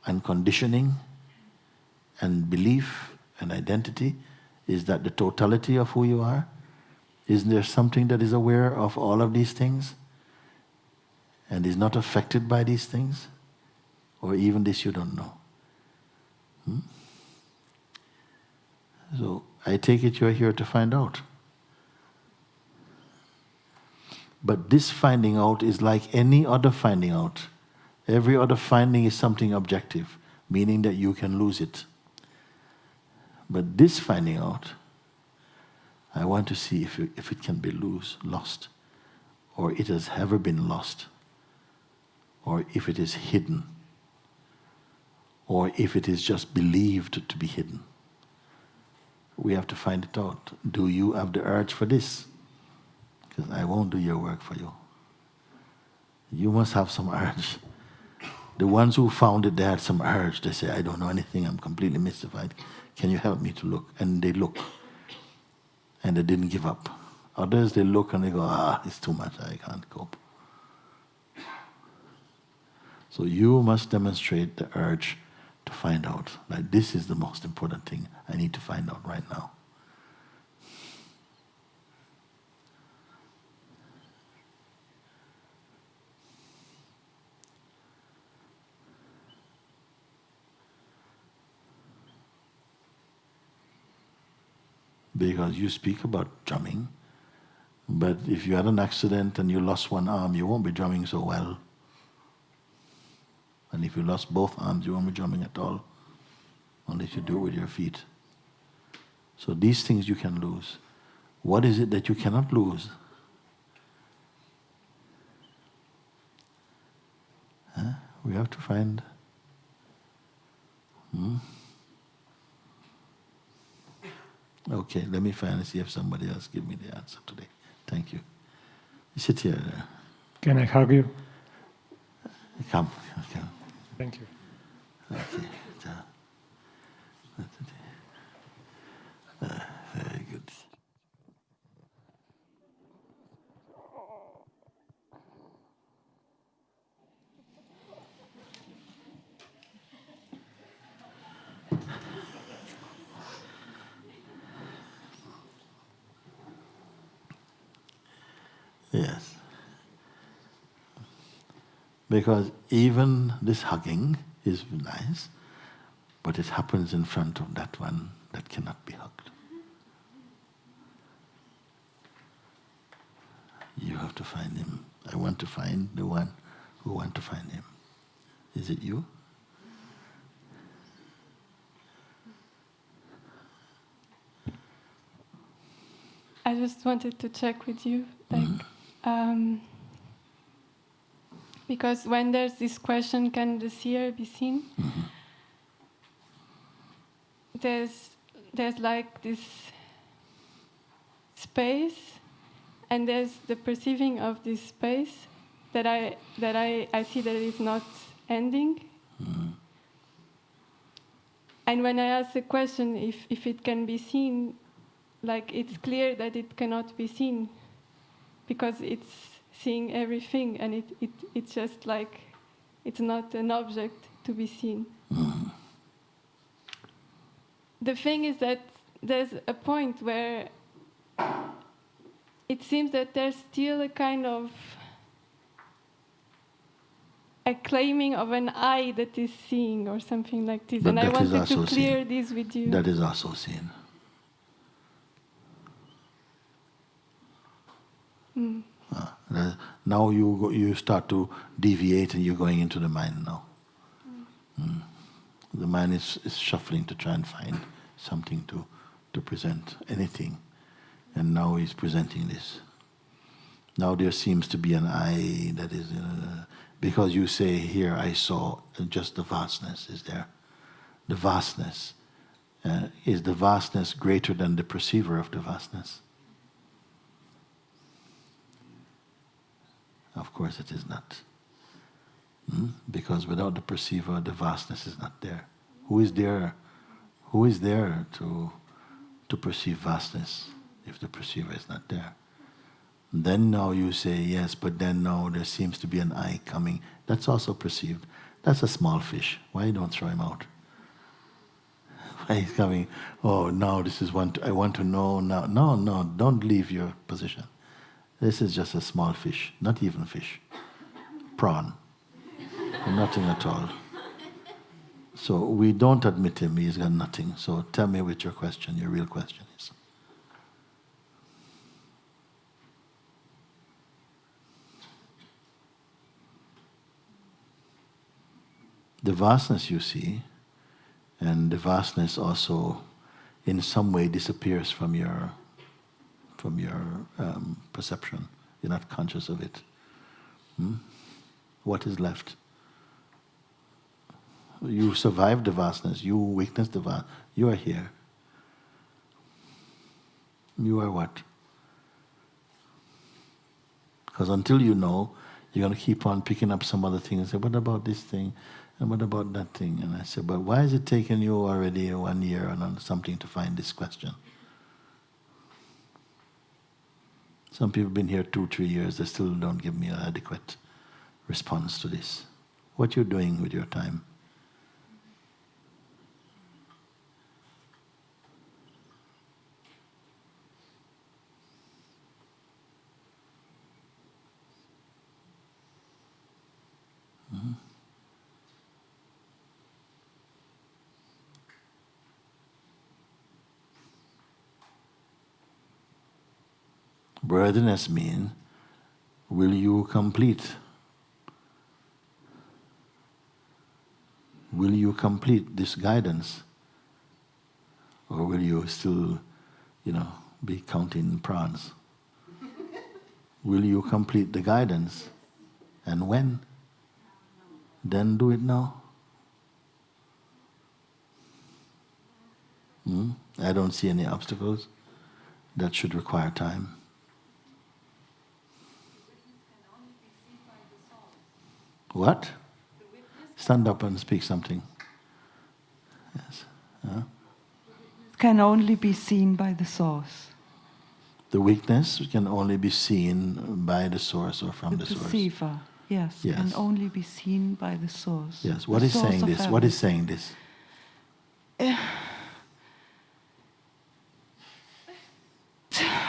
and conditioning and belief and identity? Is that the totality of who you are? Isn't there something that is aware of all of these things and is not affected by these things? Or even this you don't know? So I take it you're here to find out. But this finding out is like any other finding out. Every other finding is something objective, meaning that you can lose it. But this finding out, I want to see if it can be lost, or it has ever been lost, or if it is hidden, or if it is just believed to be hidden. We have to find it out. Do you have the urge for this? Because I won't do your work for you. You must have some urge. The ones who found it, they had some urge. They say, I don't know anything, I'm completely mystified. Can you help me to look? And they look. And they didn't give up. Others, they look and they go, it's too much, I can't cope. So you must demonstrate the urge to find out. Like, this is the most important thing I need to find out right now. Because you speak about drumming, but if you had an accident and you lost one arm, you won't be drumming so well. And if you lost both arms, you won't be drumming at all, unless you do it with your feet. So these things you can lose. What is it that you cannot lose? We have to find. Okay, let me find and see if somebody else give me the answer today. Thank you. You sit here. Can I hug you? Come. Thank you. Okay. Very good. Yes. Because even this hugging is nice, but it happens in front of that one that cannot be hugged. You have to find him. I want to find the one who wants to find him. Is it you? I just wanted to check with you, because when there's this question, can the seer be seen? There's like this space, and there's the perceiving of this space that I see that it is not ending. And when I ask the question if it can be seen, like it's clear that it cannot be seen, because it's seeing everything, and it's just like it's not an object to be seen. The thing is that there's a point where it seems that there's still a kind of a claiming of an I that is seeing or something like this. But and I that is wanted to also clear seen. this with you. That is also seen. Now you start to deviate and you're going into the mind now. The mind is shuffling to try and find something to present, anything. And now he's presenting this. Now there seems to be an I that is, because you say here I saw just the vastness is there. The vastness. Is the vastness greater than the perceiver of the vastness? Of course it is not. Because without the perceiver, the vastness is not there. Who is there? Who is there to perceive vastness if the perceiver is not there? Then now you say, yes, but then now there seems to be an I coming. That's also perceived. That's a small fish. Why don't throw him out? Why he's coming? Oh, now this is one. I want to know now. No, don't leave your position. This is just a small fish, not even fish. Prawn. Nothing at all. So we don't admit him, he's got nothing. So tell me what your question, your real question is. The vastness you see, and the vastness also in some way disappears from your perception. You're not conscious of it. What is left? You survived the vastness. You witnessed the vastness. You are here. You are what? Because until you know, you're going to keep on picking up some other thing and say, what about this thing? And what about that thing? And I said, but why is it taking you already 1 year or something to find this question? Some people have been here 2-3 years, they still don't give me an adequate response to this. What you're doing with your time? Worthiness means, will you complete? Will you complete this guidance? Or will you still, be counting prawns? Will you complete the guidance? And when? Then do it now. I don't see any obstacles. That should require time. What? Stand up and speak something. Yes. Can only be seen by the source. The weakness can only be seen by the source or from the source. The perceiver, yes, can only be seen by the source. Yes. What is saying this? What is saying this?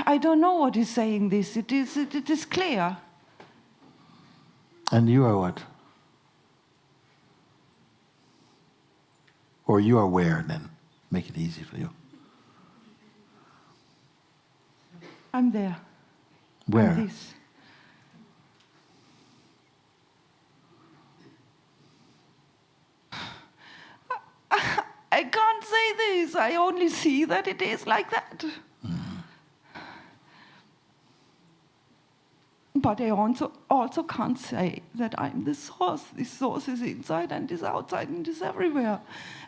I don't know what is saying this. It is clear. And you are what? Or you are where then? Make it easy for you. I'm there. Where? I'm this. I can't say this. I only see that it is like that. But I also can't say that I'm the source. This source is inside and is outside and is everywhere.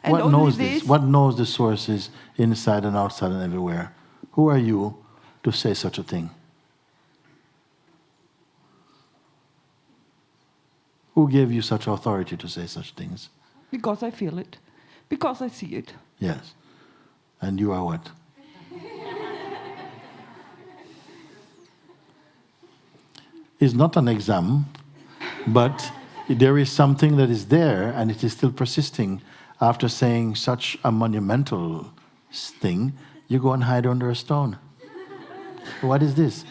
And What only knows this? What knows the source is inside and outside and everywhere? Who are you to say such a thing? Who gave you such authority to say such things? Because I feel it. Because I see it. Yes. And you are what? It's not an exam, but there is something that is there and it is still persisting. After saying such a monumental thing, you go and hide under a stone. What is this?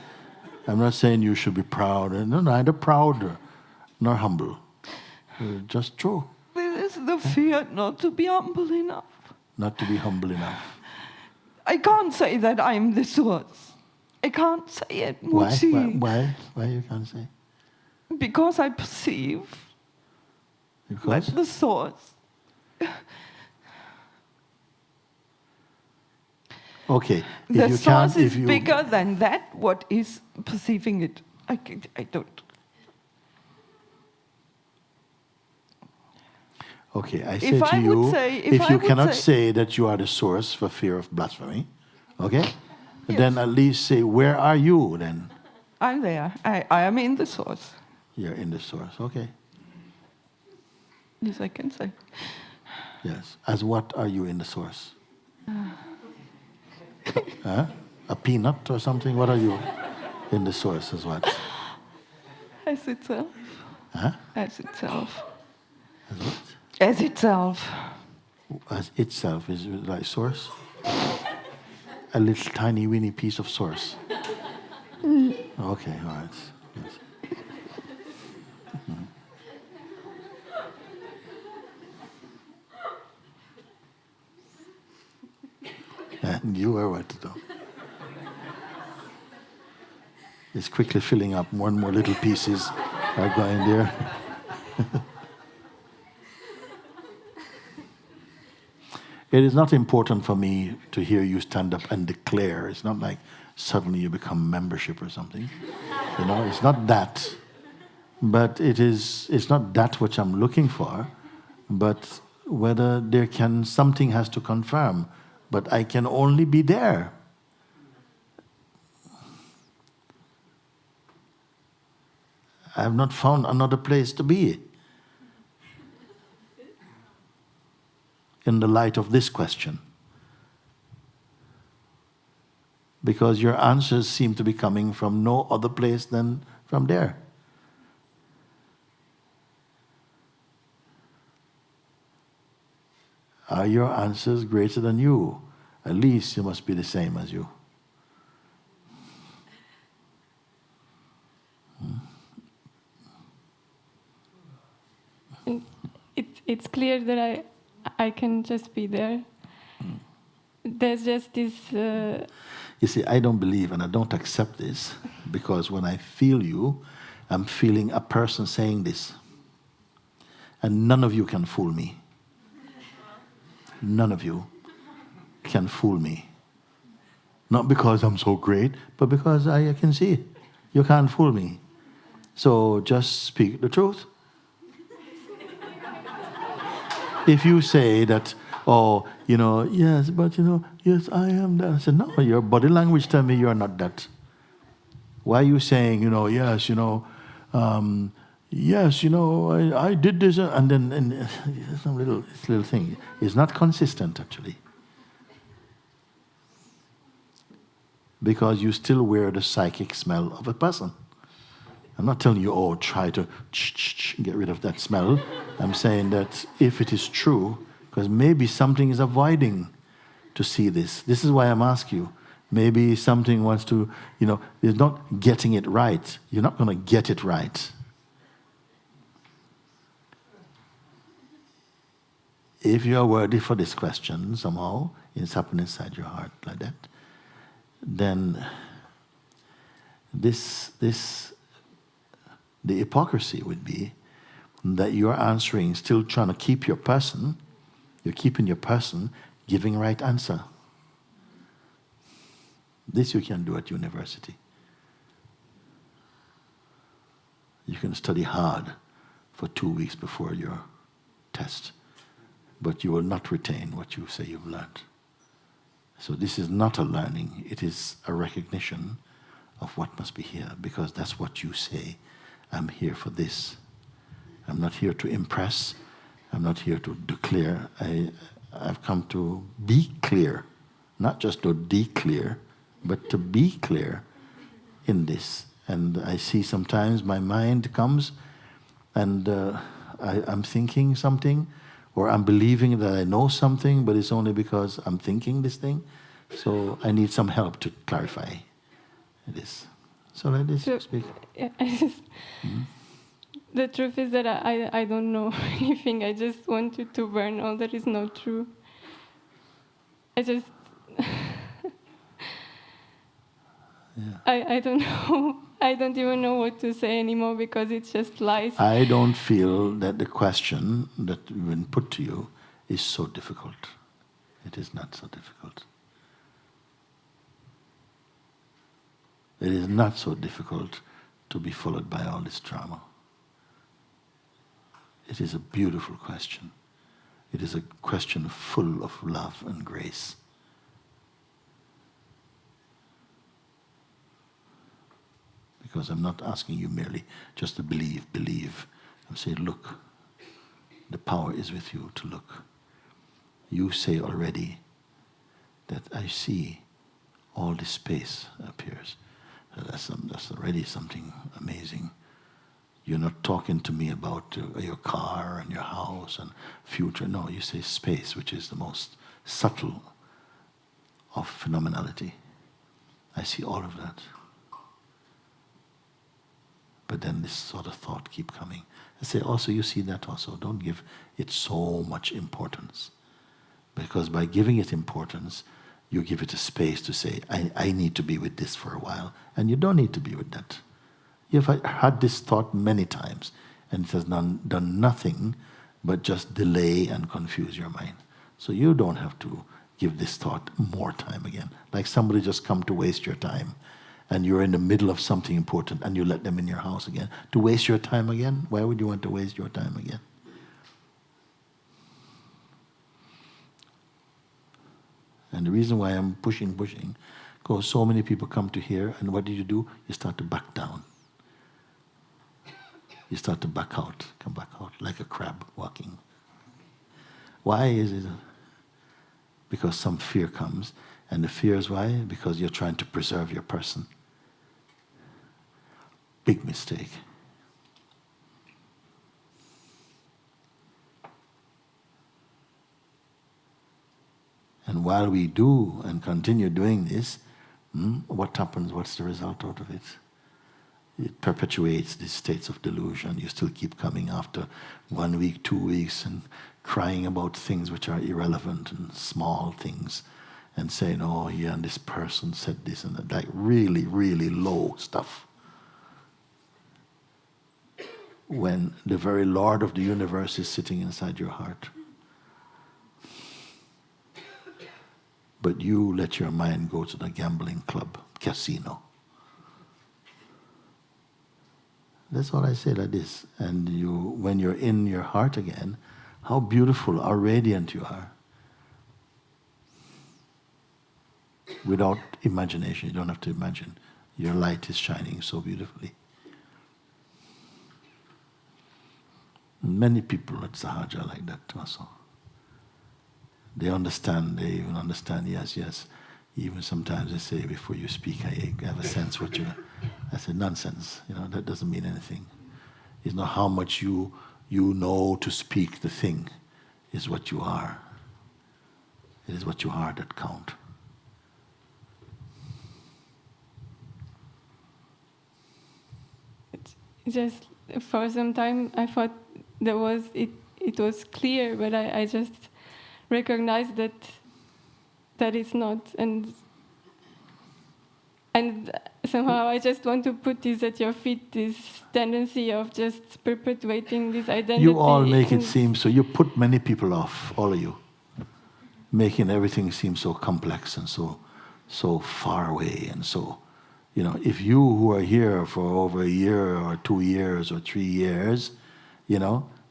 I'm not saying you should be proud. No, neither proud nor humble. Just true. This is the fear not to be humble enough. Not to be humble enough. I can't say that I'm the source. I can't say it, Mooji. Why you can't say? Because I perceive Because? that the source. Okay. The source is bigger than that, what is perceiving it. I don't. Okay, I say to you, if you cannot say that you are the source for fear of blasphemy, okay? Yes. Then at least say, where are you then? I'm there. I am in the source. You're in the source, okay. Yes, I can say. Yes. As what are you in the source? A peanut or something? What are you in the source as what? As itself. Huh? As itself. As what? As itself. As itself is like source? A little tiny weeny piece of source. Okay, all right. Yes. And you are what though? It's quickly filling up. More and more little pieces are going there. It is not important for me to hear you stand up and declare. It's not like suddenly you become membership or something. You know, it's not that. But it's not that which I'm looking for, but whether something has to confirm, but I can only be there. I have not found another place to be. In the light of this question. Because your answers seem to be coming from no other place than from there. Are your answers greater than you? At least you must be the same as you. It's clear that I can just be there. There's just this... You see, I don't believe and I don't accept this because when I feel you, I'm feeling a person saying this. And none of you can fool me. None of you can fool me. Not because I'm so great, but because I can see it. You can't fool me. So just speak the truth. If you say that, oh, you know, yes, but you know, yes, I am that. I said, no, your body language tells me you're not that. Why are you saying, you know, yes, you know, I did this, and then some little thing. It's not consistent, actually. Because you still wear the psychic smell of a person. I'm not telling you, oh, try to get rid of that smell. I'm saying that if it is true, because maybe something is avoiding to see this. This is why I'm asking you. Maybe something wants to, it's not getting it right. You're not going to get it right. If you are worthy for this question somehow, it's happened inside your heart like that, then the hypocrisy would be that you're answering, still trying to keep your person, you're keeping your person giving right answer. This you can do at university. You can study hard for 2 weeks before your test, but you will not retain what you say you've learned. So this is not a learning, it is a recognition of what must be here, because that's what you say. I'm here for this. I'm not here to impress. I'm not here to declare. I've come to be clear, not just to declare, but to be clear in this. And I see sometimes my mind comes and I'm thinking something, or I'm believing that I know something, but it's only because I'm thinking this thing. So I need some help to clarify this. So like this, So, speak. The truth is that I don't know anything. I just wanted to burn all that is not true. I just... I don't know. I don't even know what to say anymore because it's just lies. I don't feel that the question that been put to you is so difficult. It is not so difficult. It is not so difficult to be followed by all this drama. It is a beautiful question. It is a question full of love and grace. Because I'm not asking you merely just to believe. I'm saying, look, the power is with you to look. You say already that I see all this space appears. That's already something amazing. You're not talking to me about your car and your house and future. No, you say space, which is the most subtle of phenomenality. I see all of that. But then this sort of thought keep coming. I say also, you see that also. Don't give it so much importance. Because by giving it importance, you give it a space to say, I need to be with this for a while. And you don't need to be with that. You've had this thought many times, and it has done nothing but just delay and confuse your mind. So you don't have to give this thought more time again. Like somebody just come to waste your time, and you're in the middle of something important, and you let them in your house again. To waste your time again? Why would you want to waste your time again? And the reason why I'm pushing, because so many people come to here, and what do? You start to back down. You start to back out, come back out, like a crab walking. Why is it? Because some fear comes, and the fear is why? Because you're trying to preserve your person. Big mistake. And while we do and continue doing this, what happens? What's the result out of it? It perpetuates these states of delusion. You still keep coming after 1 week, 2 weeks, and crying about things which are irrelevant and small things, and saying, oh, yeah, and this person said this, and that, like really, really low stuff. When the very Lord of the universe is sitting inside your heart. But you let your mind go to the gambling club, casino. That's what I say like this. And when you're in your heart again, how beautiful, how radiant you are. Without imagination, you don't have to imagine. Your light is shining so beautifully. Many people at Sahaja are like that also. They understand, they even understand, yes. Even sometimes they say, before you speak, I have a sense what you... I said, nonsense, that doesn't mean anything. It's not how much you know to speak the thing, it's what you are. It is what you are that count. just for some time I thought it was clear, but I just recognized that it's not, and somehow I just want to put this at your feet, this tendency of just perpetuating this identity. You all make it seem so. You put many people off, all of you, making everything seem so complex and so far away and so, if you who are here for over a year or 2 years or 3 years,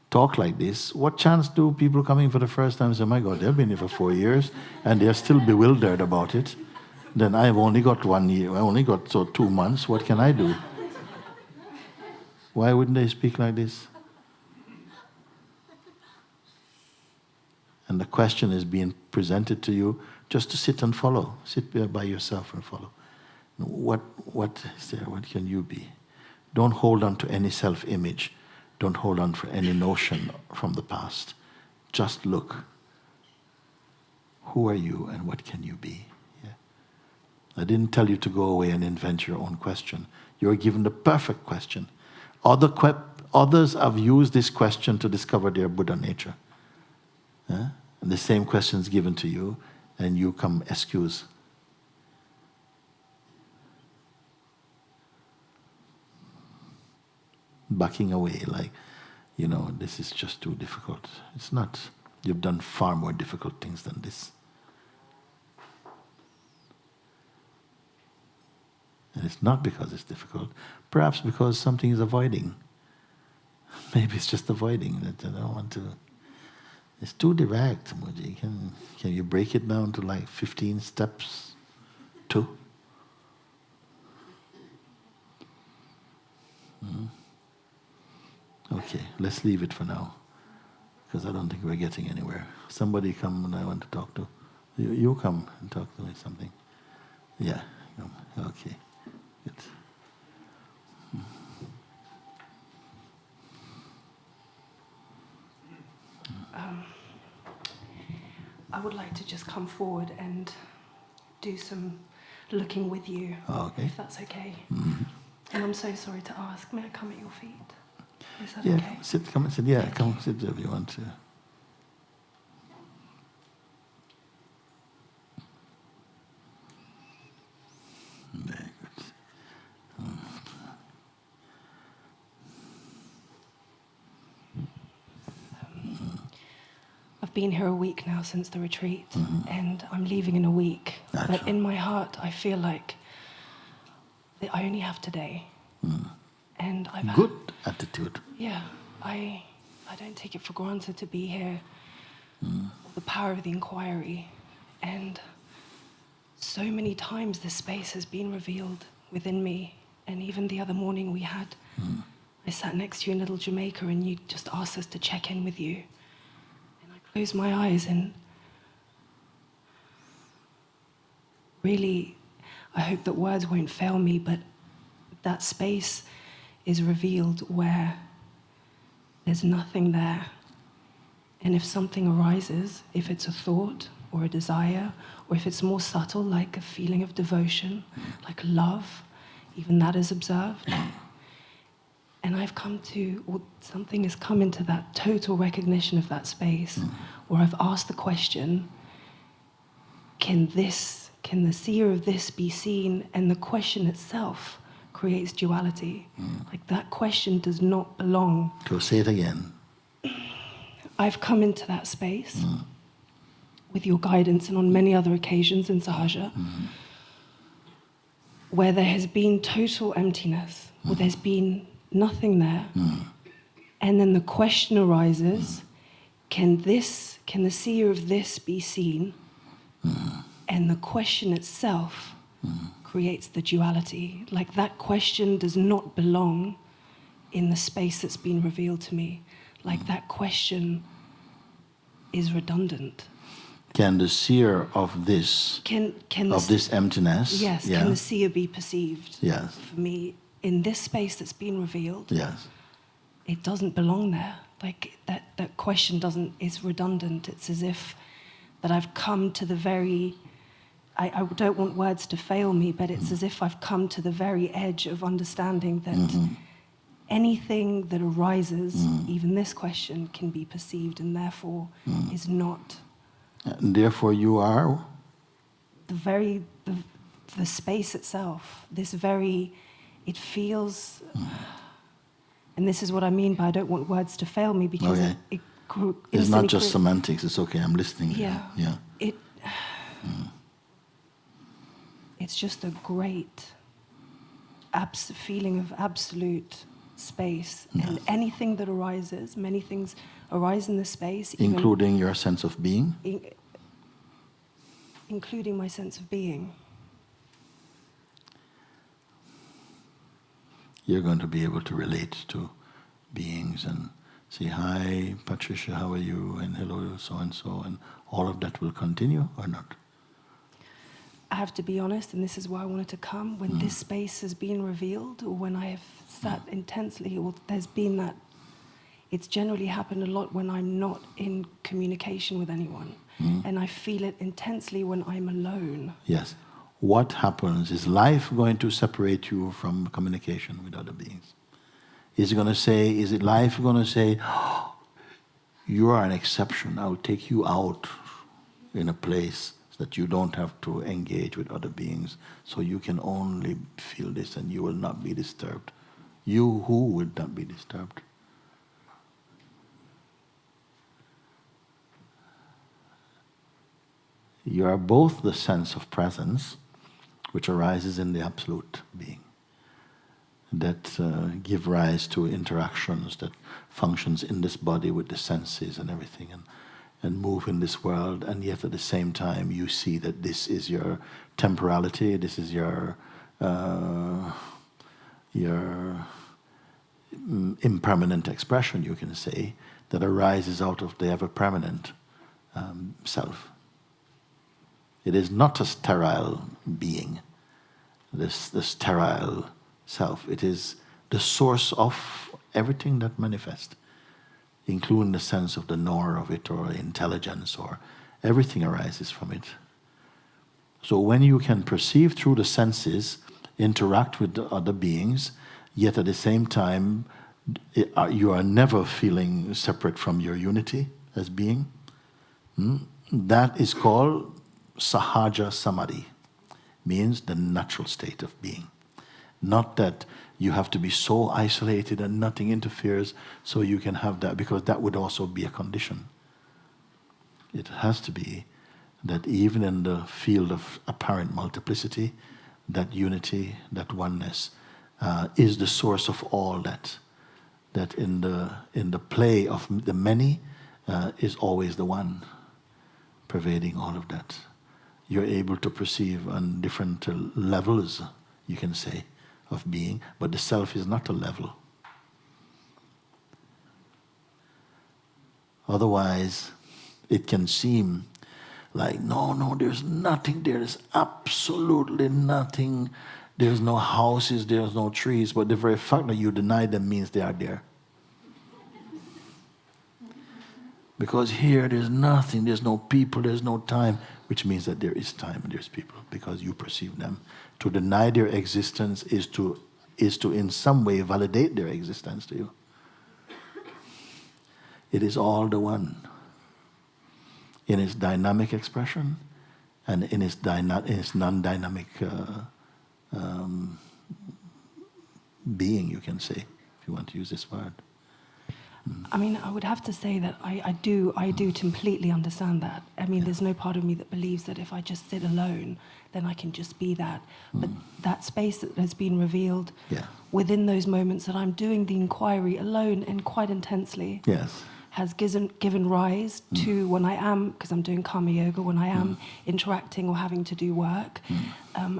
talk like this, what chance do people coming for the first time say, my God, they've been here for 4 years and they're still bewildered about it? Then I've only got 1 year, I only got 2 months, what can I do? Why wouldn't they speak like this? And the question is being presented to you just to sit and follow. Sit there by yourself and follow. What is there? What can you be? Don't hold on to any self-image. Don't hold on for any notion from the past. Just look. Who are you and what can you be? Yeah. I didn't tell you to go away and invent your own question. You're given the perfect question. Others have used this question to discover their Buddha nature. Yeah? And the same question is given to you, and you come excuse. Backing away like, this is just too difficult. It's not. You've done far more difficult things than this. And it's not because it's difficult. Perhaps because something is avoiding. Maybe it's just avoiding that I don't want to. It's too direct, Mooji. Can you break it down to like 15 steps? 2? Okay, let's leave it for now, because I don't think we're getting anywhere. Somebody come and I want to talk to. You come and talk to me something. Yeah, come. Okay, good. I would like to just come forward and do some looking with you, if that's okay. Mm-hmm. And I'm so sorry to ask, may I come at your feet? Is that okay? Come and sit. Yeah, come sit if you want to. Very good. I've been here a week now since the retreat, and I'm leaving in a week. Natural. But in my heart, I feel like that I only have today. And I've good attitude. Yeah, I don't take it for granted to be here. The power of the inquiry, and so many times this space has been revealed within me. And even the other morning I sat next to you in Little Jamaica, and you just asked us to check in with you. And I closed my eyes, and really, I hope that words won't fail me, but that space is revealed where there's nothing there. And if something arises, if it's a thought or a desire, or if it's more subtle, like a feeling of devotion, like love, even that is observed. And I've come to, or something has come into that total recognition of that space, where I've asked the question, can the seer of this be seen? And the question itself creates duality. Like that question does not belong. So say it again. I've come into that space with your guidance and on many other occasions in Sahaja, where there has been total emptiness, where there's been nothing there. And then the question arises, can the seer of this be seen? And the question itself creates the duality. Like that question does not belong in the space that's been revealed to me. Like that question is redundant. Can the seer of this this emptiness? Yes. Yeah. Can the seer be perceived? Yes. For me, in this space that's been revealed. Yes. It doesn't belong there. Like that question is redundant. It's as if that I've come to the very. I don't want words to fail me, but it's as if I've come to the very edge of understanding that anything that arises, even this question, can be perceived and therefore is not. And therefore you are? The space itself, it feels, and this is what I mean by I don't want words to fail me, because it's not just semantics, it's okay, I'm listening. Yeah. It's just a great feeling of absolute space. Yes. And anything that arises, many things arise in the space. Including your sense of being? Including my sense of being. You're going to be able to relate to beings and say, hi, Patricia, how are you? And hello, so-and-so. And all of that will continue or not? I have to be honest, and this is why I wanted to come, when this space has been revealed, or when I have sat intensely, or there's been that, it's generally happened a lot when I'm not in communication with anyone. And I feel it intensely when I'm alone. Yes. What happens? Is life going to separate you from communication with other beings? Is life going to say, oh, you are an exception, I'll take you out in a place that you don't have to engage with other beings, so you can only feel this and you will not be disturbed. You who will not be disturbed? You are both the sense of presence, which arises in the absolute being, that give rise to interactions that functions in this body with the senses and everything, and move in this world, and yet at the same time you see that this is your temporality, this is your impermanent expression, you can say, that arises out of the ever-permanent self. It is not a sterile being, this sterile self. It is the source of everything that manifests, including the sense of the knower of it, or intelligence, or everything arises from it. So when you can perceive through the senses, interact with the other beings, yet at the same time you are never feeling separate from your unity as being, that is called Sahaja Samadhi, means the natural state of being. Not that you have to be so isolated and nothing interferes so you can have that, because that would also be a condition. It has to be that even in the field of apparent multiplicity, that unity, that oneness, is the source of all that. That in the play of the many is always the one, pervading all of that. You're able to perceive on different levels, you can say, of being, but the self is not a level. Otherwise, it can seem like, no, there's nothing, there is absolutely nothing. There's no houses, there's no trees, but the very fact that you deny them means they are there. Because here there's nothing, there's no people, there's no time, which means that there is time and there's people, because you perceive them. To deny their existence is to in some way validate their existence to you. It is all the one, in its dynamic expression and in its non-dynamic being, you can say, if you want to use this word. I mean, I would have to say that I do completely understand that. I mean, there's no part of me that believes that if I just sit alone, then I can just be that. But that space that has been revealed within those moments that I'm doing the inquiry alone and quite intensely has given rise to when I am, because I'm doing karma yoga, when I am interacting or having to do work.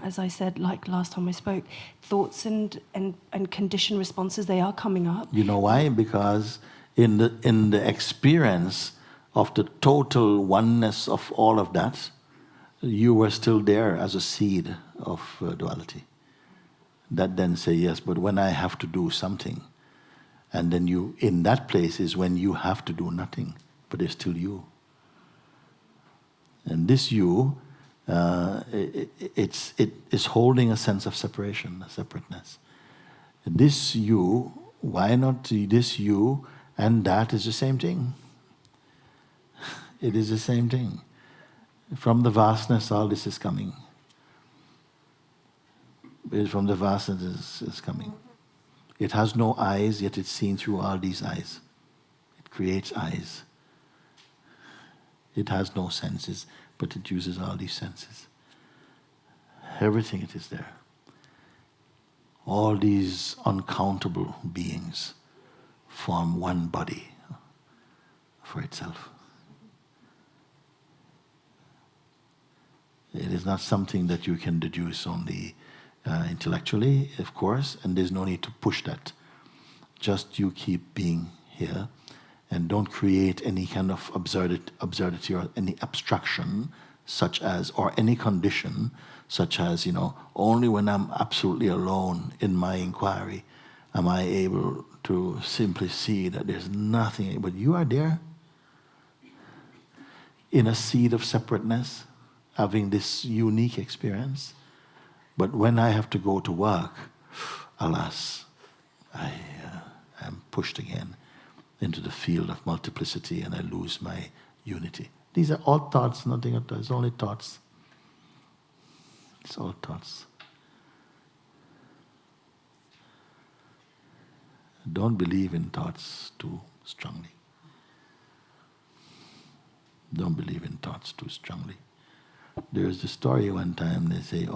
As I said, like last time I spoke, thoughts and conditioned responses, they are coming up. You know why? Because in the experience of the total oneness of all of that, you were still there as a seed of duality. That then say, yes, but when I have to do something, and then you, in that place is when you have to do nothing, but there's still you. And this you, it is holding a sense of separation, a separateness. This you, why not this you and that is the same thing? It is the same thing. From the vastness, all this is coming. From the vastness is coming. It has no eyes, yet it's seen through all these eyes. It creates eyes. It has no senses, but it uses all these senses. Everything it is there. All these uncountable beings form one body for itself. It is not something that you can deduce only intellectually, of course, and there's no need to push that. Just you keep being here and don't create any kind of absurdity or any abstraction such as, or any condition such as, only when I'm absolutely alone in my inquiry am I able to simply see that there's nothing, but you are there in a seed of separateness, having this unique experience. But when I have to go to work, alas, I am pushed again into the field of multiplicity and I lose my unity. These are all thoughts, nothing at all. It's only thoughts. It's all thoughts. Don't believe in thoughts too strongly. Don't believe in thoughts too strongly. There's the story one time, they say,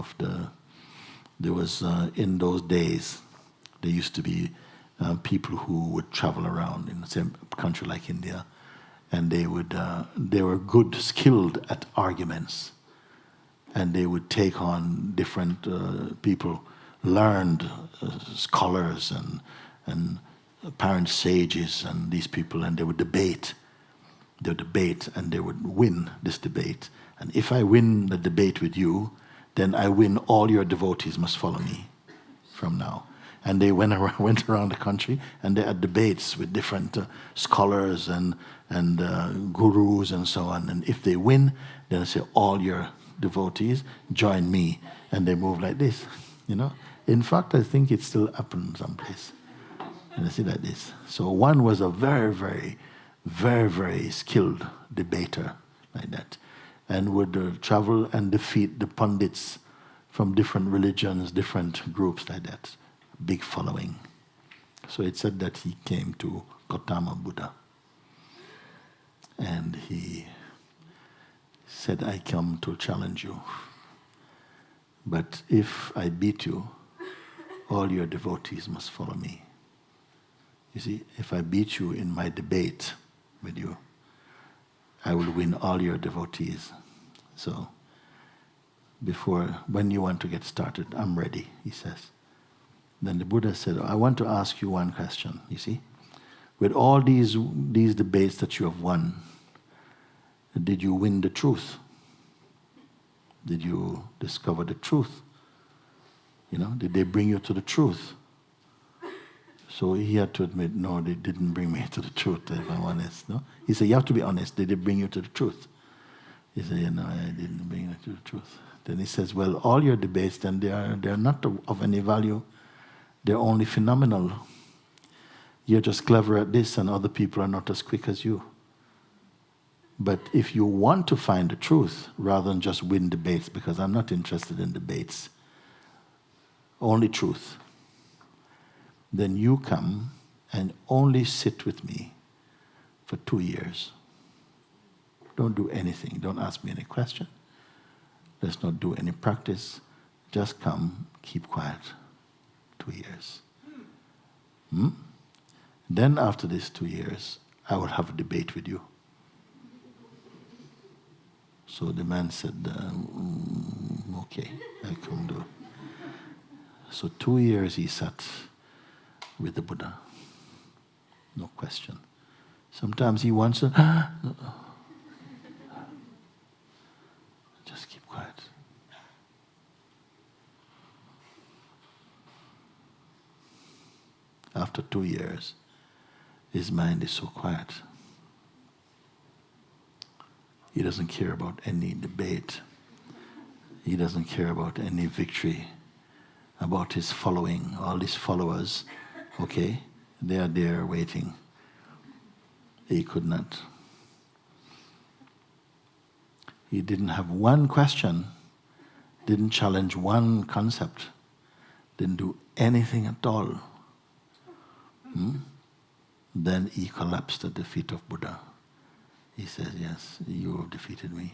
there was, in those days, there used to be people who would travel around in the same country like India, and they were good, skilled at arguments, and they would take on different people, learned scholars and apparent sages and these people, and they would debate. They would debate, and they would win this debate. And if I win the debate with you, then I win, all your devotees must follow me from now. And they went around the country, and they had debates with different scholars and gurus and so on. And if they win, then I say, all your devotees join me. And they move like this, In fact, I think it still happens someplace. And I see like this. So one was a very, very, very, very skilled debater like that, and would travel and defeat the pundits from different religions, different groups like that. Big following. So it said that he came to Gautama Buddha. And he said, I come to challenge you. But if I beat you, all your devotees must follow me. You see, if I beat you in my debate with you, I will win all your devotees. So, when you want to get started, I'm ready, he says. Then the Buddha said, I want to ask you one question, you see. With all these debates that you have won, did you win the truth? Did you discover the truth? Did they bring you to the truth? So he had to admit, no, they didn't bring me to the truth, if I'm honest. No? He said, you have to be honest, did they bring you to the truth? He said, no, I didn't bring you to the truth. Then he says, well, all your debates, then they are not of any value. They're only phenomenal. You're just clever at this, and other people are not as quick as you. But if you want to find the truth, rather than just win debates, because I'm not interested in debates, only truth, then you come and only sit with me for 2 years. Don't do anything. Don't ask me any question. Let's not do any practice. Just come, keep quiet. 2 years. Then after these 2 years, I will have a debate with you. So the man said, okay, I come do. So 2 years he sat with the Buddha. No question. Sometimes he wants to, just keep quiet. After 2 years, his mind is so quiet. He doesn't care about any debate. He doesn't care about any victory, about his following, all his followers, okay? They are there waiting. He could not. He didn't have one question, didn't challenge one concept, didn't do anything at all. Then he collapsed at the feet of Buddha. He says, yes, you have defeated me.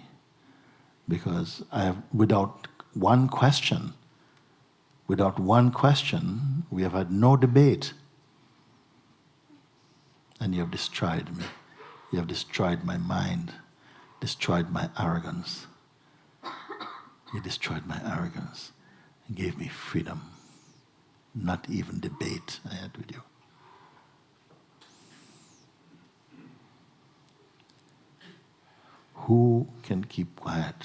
Because I have, without one question, we have had no debate. And you have destroyed me. You have destroyed my mind, destroyed my arrogance. You destroyed my arrogance and gave me freedom. Not even debate I had with you. Who can keep quiet?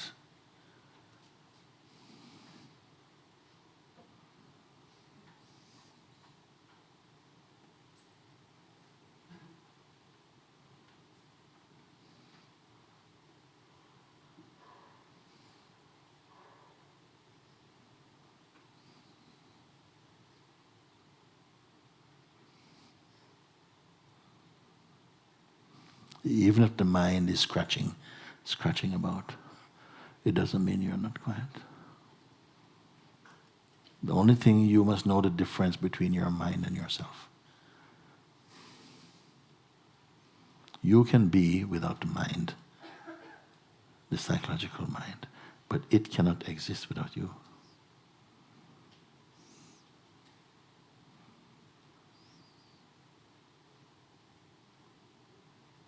Even if the mind is scratching about, it doesn't mean you're not quiet. The only thing you must know the difference between your mind and yourself. You can be without the mind, the psychological mind, but it cannot exist without you.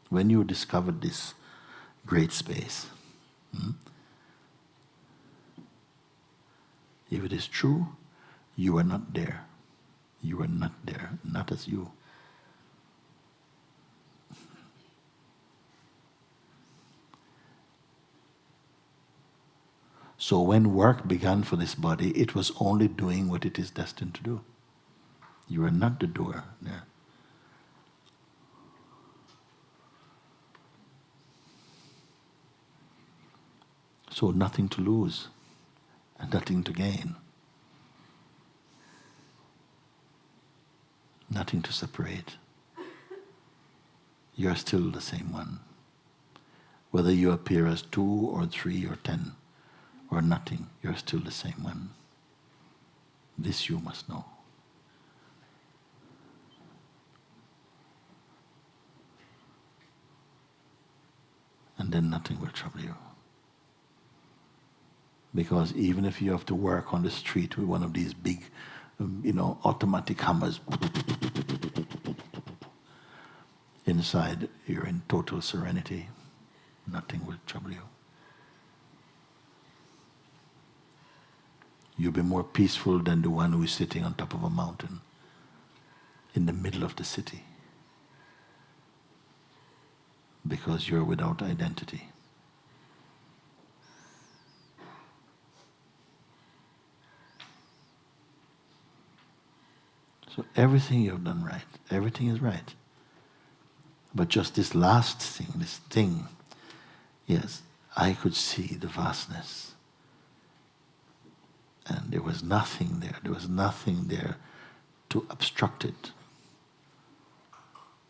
When you discovered this great space, if it is true, you are not there. You are not there, not as you. So when work began for this body, it was only doing what it is destined to do. You are not the doer there. So nothing to lose and nothing to gain. Nothing to separate. You are still the same one. Whether you appear as 2 or 3 or 10 or nothing, you're still the same one. This you must know. And then nothing will trouble you. Because even if you have to work on the street with one of these big, automatic hammers, inside you're in total serenity. Nothing will trouble you. You'll be more peaceful than the one who is sitting on top of a mountain in the middle of the city. Because you're without identity. So everything you've done right, everything is right. But just this last thing, yes, I could see the vastness. And there was nothing there to obstruct it.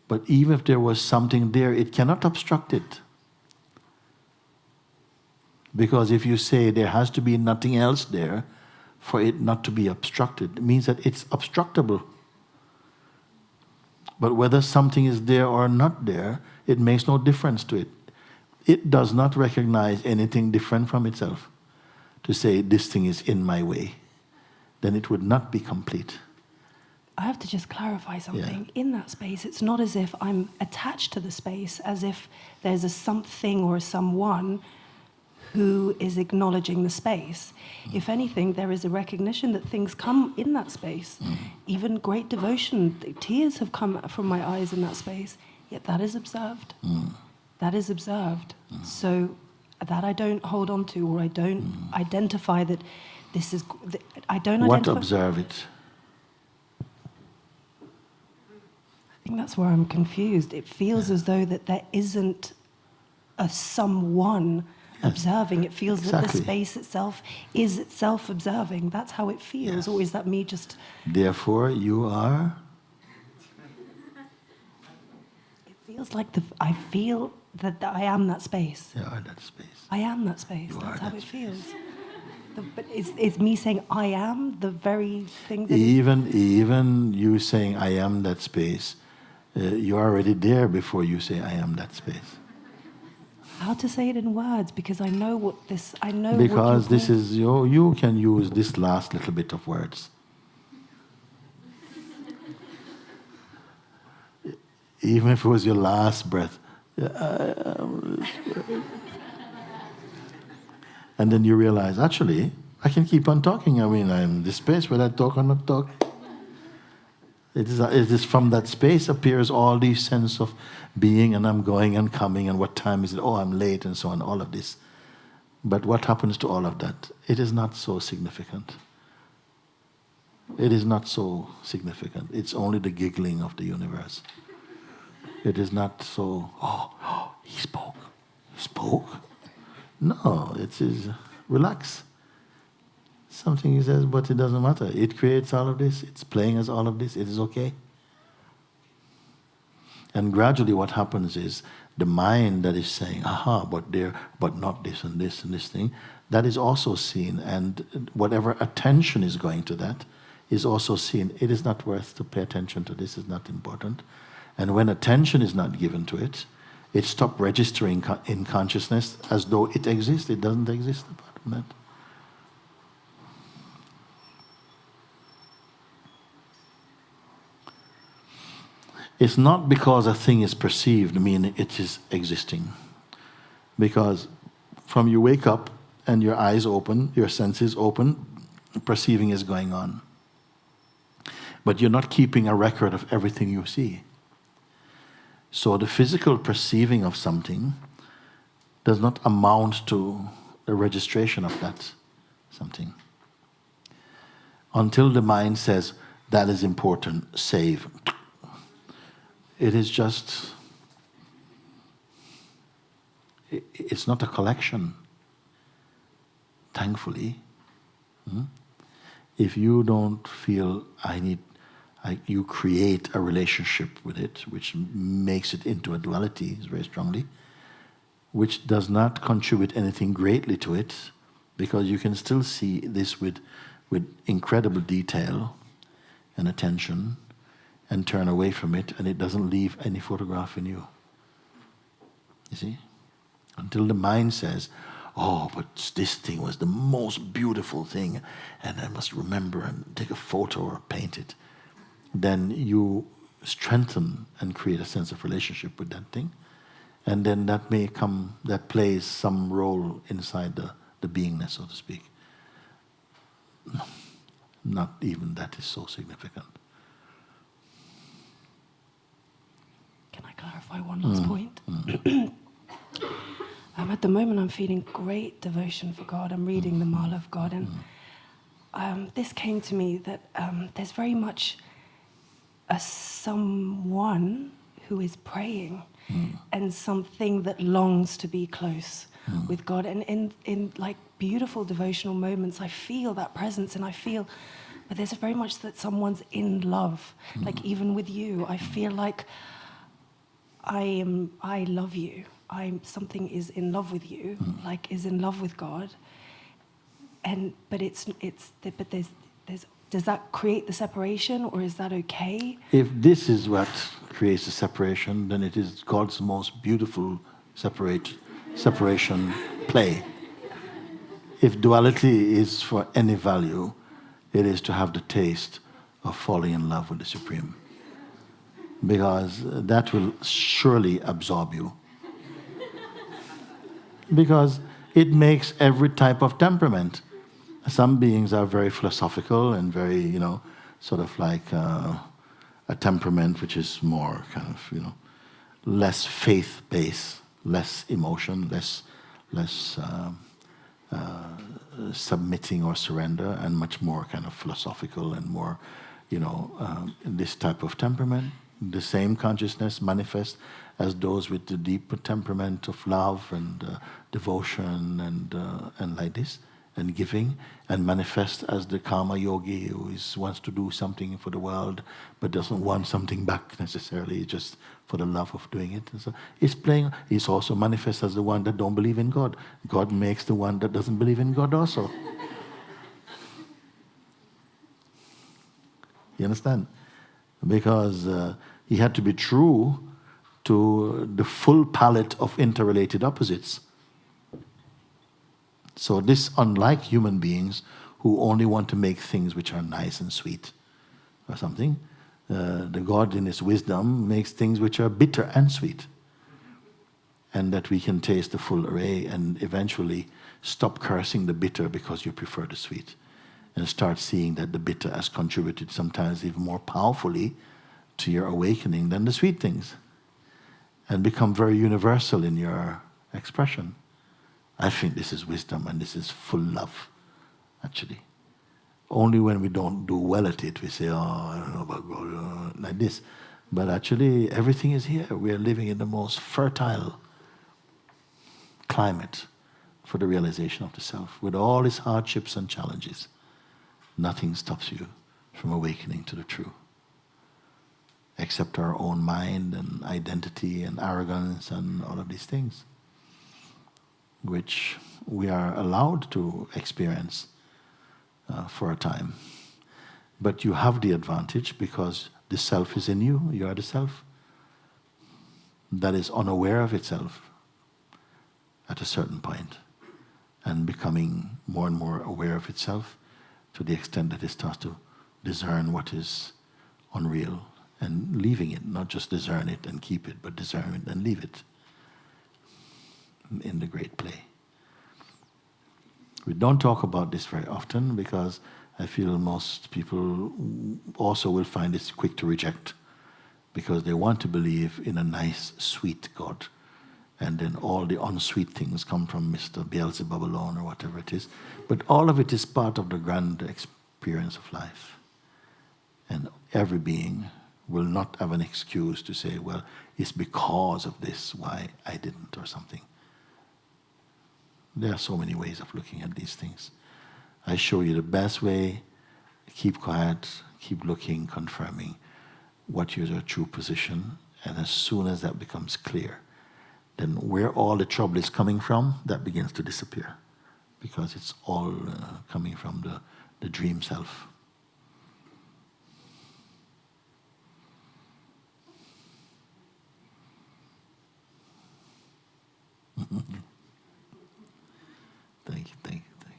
But even if there was something there, it cannot obstruct it. Because if you say there has to be nothing else there for it not to be obstructed, it means that it's obstructable. But whether something is there or not there, it makes no difference to it. It does not recognize anything different from itself. To say this thing is in my way, then it would not be complete. I have to just clarify something. Yeah. In that space, it's not as if I'm attached to the space, as if there's a something or a someone who is acknowledging the space. If anything, there is a recognition that things come in that space. Even great devotion, tears have come from my eyes in that space, yet that is observed. That is observed. So that I don't hold on to, or I don't identify that this is... I don't identify... What observe it? I think that's where I'm confused. It feels as though that there isn't a someone observing. It feels that the space itself is itself observing. That's how it feels. Or is that me just... Therefore, you are feels like I feel that I am that space. You are that space. I am that space. You That's are how that it space. feels. But it's me saying I am the very thing that is. Even you saying I am that space, you're already there before you say I am that space. How to say it in words? Because I know what this. I know Because what this is you can use this last little bit of words. Even if it was your last breath. And then you realize, actually, I can keep on talking. I mean, I'm in this space where I talk or not talk. It is from that space appears all these sense of being, and I'm going and coming, and what time is it? Oh, I'm late, and so on, all of this. But what happens to all of that? It is not so significant. It is not so significant. It's only the giggling of the universe. It is not so, oh, he spoke. He spoke? No, it is, relax. Something he says, but it doesn't matter. It creates all of this. It's playing as all of this. It is okay. And gradually what happens is the mind that is saying, aha, but not this and this and this thing, that is also seen. And whatever attention is going to that is also seen. It is not worth to pay attention to this. It's not important. And when attention is not given to it, it stops registering in consciousness as though it exists. It doesn't exist apart from that. It's not because a thing is perceived, meaning it is existing. Because from you wake up and your eyes open, your senses open, perceiving is going on. But you're not keeping a record of everything you see. So the physical perceiving of something does not amount to the registration of that something. Until the mind says, that is important, save. It is just, it's not a collection, thankfully. If you don't feel you create a relationship with it, which makes it into a duality very strongly, which does not contribute anything greatly to it, because you can still see this with incredible detail and attention, and turn away from it, and it doesn't leave any photograph in you. You see? Until the mind says, oh, but this thing was the most beautiful thing, and I must remember and take a photo or paint it. Then you strengthen and create a sense of relationship with that thing. And then that plays some role inside the beingness, so to speak. Not even that is so significant. Can I clarify one last point? At the moment, I'm feeling great devotion for God. I'm reading the Mala of God, and this came to me that there's very much a someone who is praying and something that longs to be close with God. And in like beautiful devotional moments, I feel that presence, and but there's very much that someone's in love. Like even with you, I feel like I love you. Something is in love with you, like is in love with God. But does that create the separation, or is that okay? If this is what creates the separation, then it is God's most beautiful separation play. If duality is for any value, it is to have the taste of falling in love with the Supreme. Because that will surely absorb you. Because it makes every type of temperament. Some beings are very philosophical and very, sort of like a temperament which is more kind of, less faith-based, less emotion, less submitting or surrender, and much more kind of philosophical and more, this type of temperament. The same consciousness manifests as those with the deeper temperament of love and devotion and like this. and giving, and manifest as the karma yogi who wants to do something for the world but doesn't want something back necessarily, just for the love of doing it. And so he's also manifest as the one that don't believe in God. God makes the one that doesn't believe in God also. You understand? Because he had to be true to the full palette of interrelated opposites. So this, unlike human beings who only want to make things which are nice and sweet or something, the God in his wisdom makes things which are bitter and sweet. And that we can taste the full array and eventually stop cursing the bitter because you prefer the sweet. And start seeing that the bitter has contributed sometimes even more powerfully to your awakening than the sweet things. And become very universal in your expression. I think this is wisdom and this is full love, actually. Only when we don't do well at it, we say, oh, I don't know about God, like this. But actually, everything is here. We are living in the most fertile climate for the realization of the self. With all its hardships and challenges, nothing stops you from awakening to the true. Except our own mind and identity and arrogance and all of these things, which we are allowed to experience for a time. But you have the advantage because the self is in you. You are the self that is unaware of itself at a certain point and becoming more and more aware of itself to the extent that it starts to discern what is unreal and leaving it, not just discern it and keep it, but discern it and leave it in the great play. We don't talk about this very often because I feel most people also will find it quick to reject because they want to believe in a nice, sweet God. And then all the unsweet things come from Mr. Beelzebub alone or whatever it is. But all of it is part of the grand experience of life. And every being will not have an excuse to say, well, it's because of this why I didn't or something. There are so many ways of looking at these things. I show you the best way. Keep quiet, keep looking, confirming what is your true position. And as soon as that becomes clear, then where all the trouble is coming from, that begins to disappear. Because it's all coming from the dream self. Thank you, thank you, thank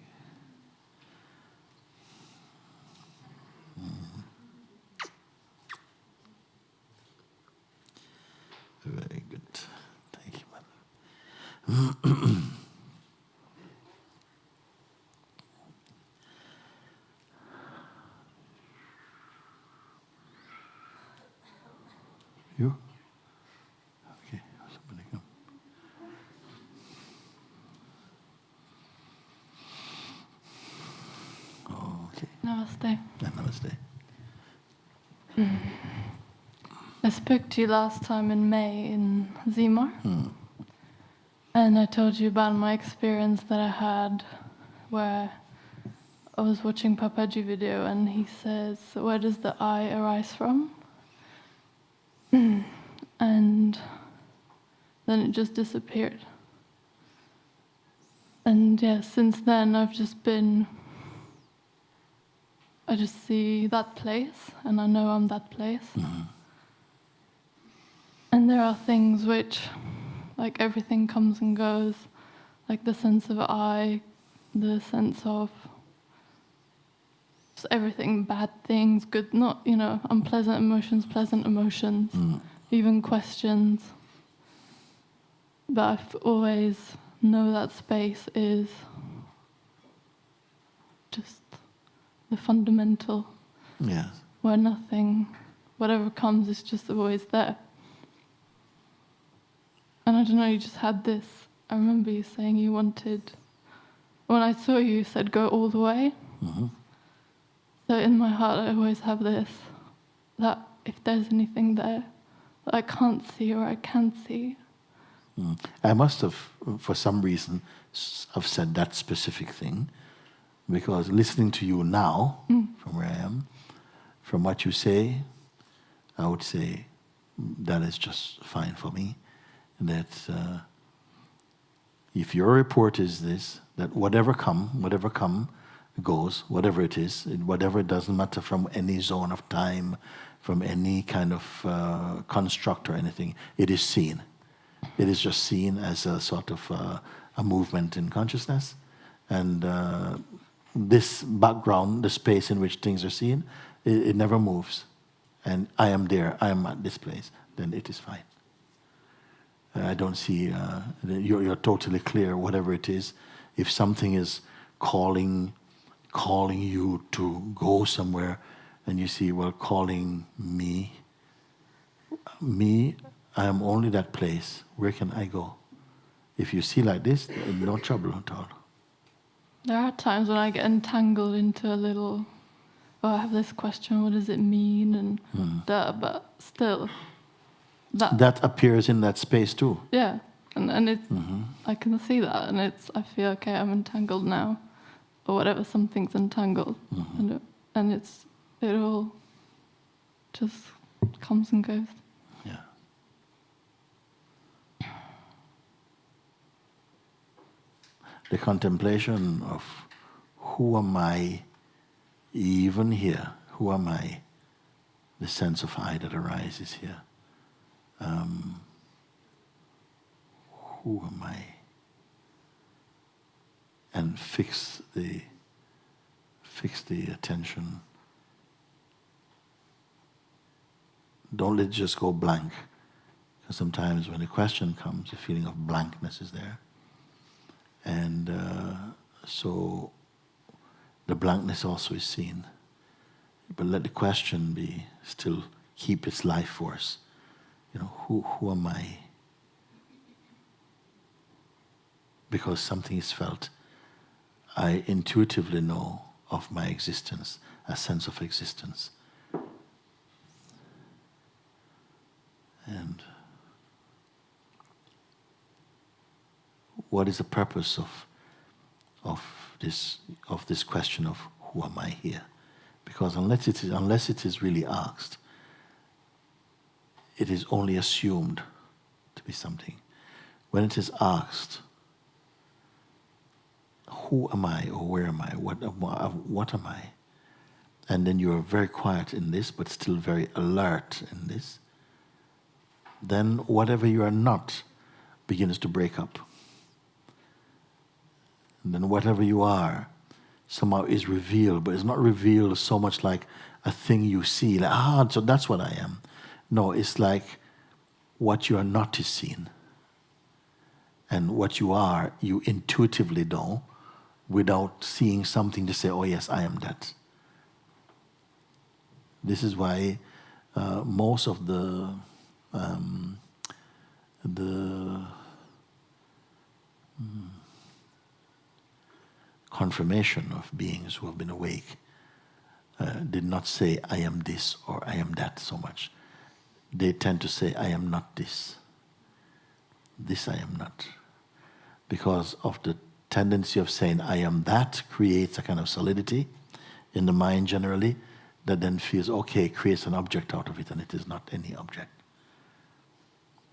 you. Very good. Thank you, Mother. You? Okay, somebody come. Okay. Namaste. Yeah, namaste. I spoke to you last time in May in Zimar. And I told you about my experience that I had where I was watching Papaji video and he says, where does the I arise from? And then it just disappeared. And yeah, since then I just see that place and I know I'm that place. And there are things which, like everything comes and goes, like the sense of I, the sense of just everything, bad things, good, not, unpleasant emotions, pleasant emotions, even questions. But I've always know that space is just the fundamental, where nothing, whatever comes is just always there. And I don't know, you just had this, I remember you saying you wanted, when I saw you, you said go all the way. So in my heart I always have this, that if there's anything there that I can't see or I can see. I must have, for some reason, have said that specific thing, Because listening to you now, from where I am, from what you say, I would say that is just fine for me. That if your report is this, that whatever come goes, whatever it is, whatever, it doesn't matter from any zone of time, from any kind of construct or anything, it is seen. It is just seen as a sort of a movement in consciousness. And this background, the space in which things are seen, it never moves. And I am there, I am at this place, then it is fine. I don't see, you're totally clear, whatever it is. If something is calling you to go somewhere, and you see, well, calling me, I am only that place. Where can I go? If you see like this, no trouble at all. There are times when I get entangled into a little, I have this question, what does it mean? And that, but still. That appears in that space too. Yeah, and it's, I can see that, and I feel, okay, I'm entangled now, or whatever, something's entangled. And it all just comes and goes. Yeah. The contemplation of who am I even here? Who am I? The sense of I that arises here. Who am I? And fix the attention. Don't let it just go blank. Because sometimes when a question comes, a feeling of blankness is there. And so the blankness also is seen. But let the question be still, keep its life force. You know, who am I? Because something is felt. I intuitively know of my existence, a sense of existence. And what is the purpose of this question of who am I here? Because unless it is really asked, it is only assumed to be something. When it is asked, who am I, or where am I, what am I? And then you are very quiet in this, but still very alert in this, then whatever you are not begins to break up. And then whatever you are somehow is revealed, but it's not revealed so much like a thing you see, like, so that's what I am. No, it's like what you are not is seen. And what you are, you intuitively know, without seeing something to say, oh yes, I am that. This is why most of the confirmation of beings who have been awake did not say, I am this or I am that so much. They tend to say, I am not this. This I am not. Because of the tendency of saying, I am that, creates a kind of solidity in the mind generally, that then feels, okay, creates an object out of it, and it is not any object.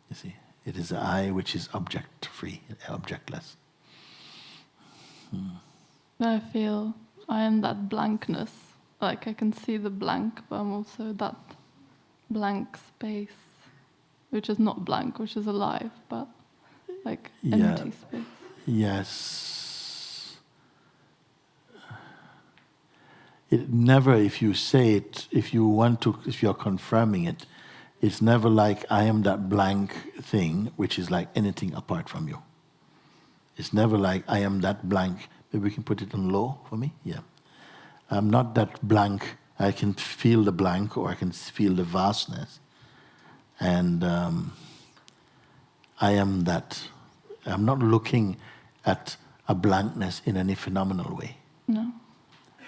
You see, it is the I which is object-free, objectless. I feel I am that blankness. Like I can see the blank, but I'm also that blank space, which is not blank, which is alive, but like empty space. Yes. It never, if you say it, if you're confirming it, it's never like I am that blank thing, which is like anything apart from you. It's never like I am that blank. Maybe we can put it on low for me? Yeah. I'm not that blank. I can feel the blank, or I can feel the vastness. And I am that. I'm not looking at a blankness in any phenomenal way. No.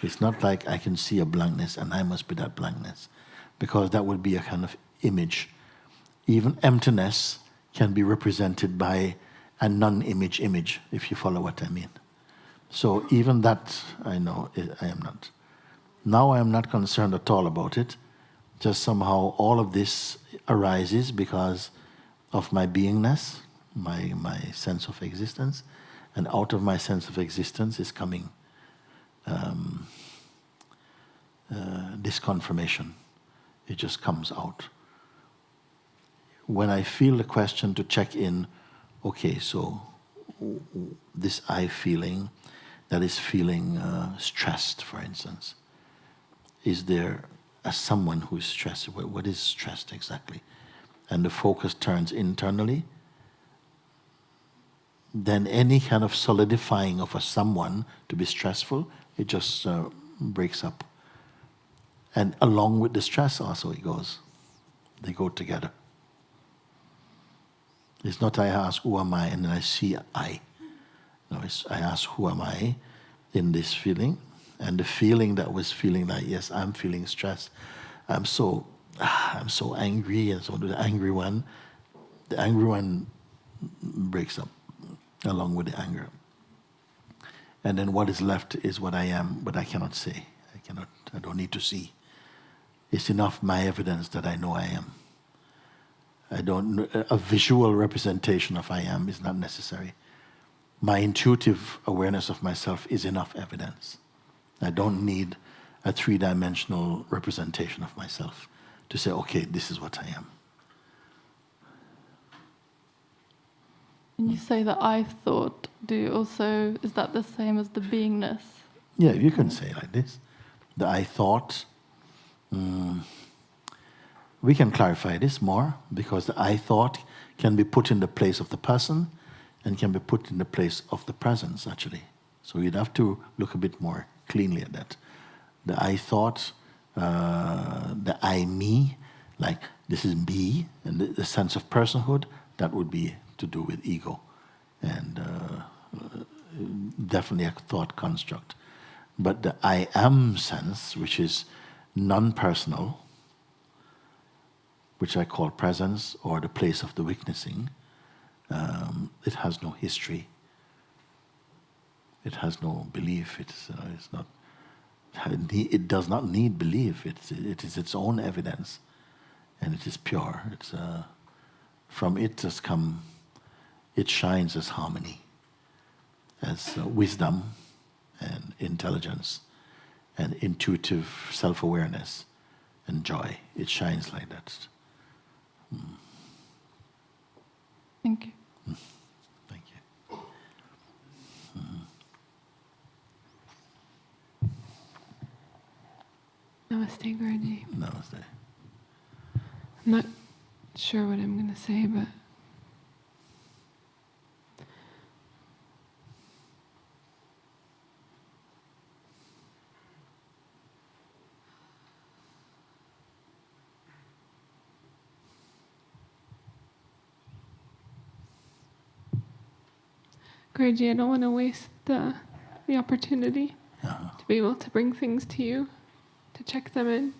It's not like I can see a blankness and I must be that blankness, because that would be a kind of image. Even emptiness can be represented by a non-image image, if you follow what I mean. So even that I know I am not. Now I am not concerned at all about it. Just somehow all of this arises because of my beingness, my sense of existence, and out of my sense of existence is coming this confirmation. It just comes out. When I feel the question to check in, okay, so this I feeling, that is feeling stressed, for instance, is there someone who is stressed? What is stressed exactly? And the focus turns internally, then any kind of solidifying of a someone to be stressful, it just breaks up. And along with the stress also it goes. They go together. It's not I ask who am I and then I see I. No, it's I ask who am I in this feeling, and the feeling that was feeling like, yes, I'm feeling stressed. I'm so angry, and so the angry one breaks up along with the anger. And then what is left is what I am, but I cannot say. I don't need to see. It's enough my evidence that I know I am. A visual representation of I am is not necessary. My intuitive awareness of myself is enough evidence. I don't need a three-dimensional representation of myself to say, okay, this is what I am. When you say the I thought, is that the same as the beingness? Yeah, you can say it like this. The I thought, we can clarify this more, because the I thought can be put in the place of the person and can be put in the place of the presence, actually. So you'd have to look a bit more cleanly at that. The I thought, the I me, like this is me, and the sense of personhood, that would be to do with ego, and definitely a thought construct. But the I am sense, which is non-personal, which I call presence or the place of the witnessing, it has no history. It has no belief. It's not. It does not need belief. It is its own evidence, and it is pure. It's from it has come. It shines as harmony, as wisdom, and intelligence, and intuitive self-awareness, and joy. It shines like that. Thank you. Thank you. Namaste, Guruji. Namaste. I'm not sure what I'm going to say, but Guruji, I don't want to waste the opportunity to be able to bring things to you, to check them in.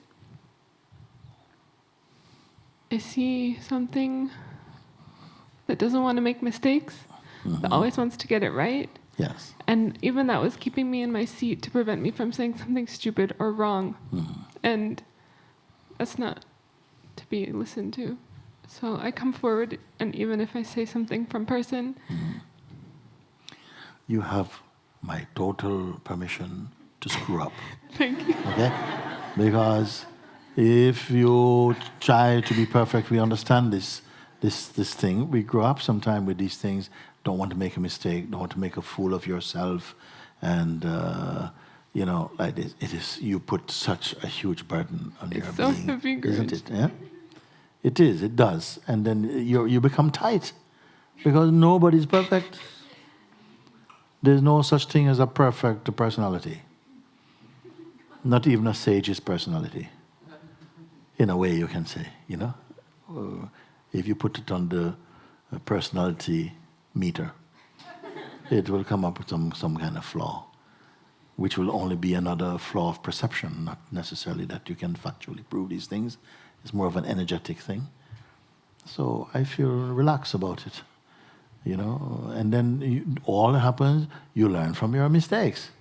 I see something that doesn't want to make mistakes, that always wants to get it right. Yes. And even that was keeping me in my seat to prevent me from saying something stupid or wrong. And that's not to be listened to. So I come forward, and even if I say something from person, you have my total permission to screw up. Thank you. Okay? Because if you try to be perfect, we understand this thing. We grow up sometime with these things. Don't want to make a mistake. Don't want to make a fool of yourself, and like this. It is. You put such a huge burden on your so being, heavy, isn't it? Yeah. It is. It does, and then you become tight, because nobody's perfect. There's no such thing as a perfect personality. Not even a sage's personality. In a way, you can say, if you put it on the personality meter, it will come up with some kind of flaw, which will only be another flaw of perception, not necessarily that you can factually prove these things. It's more of an energetic thing. So I feel relaxed about it. you know, and then all that happens, you learn from your mistakes.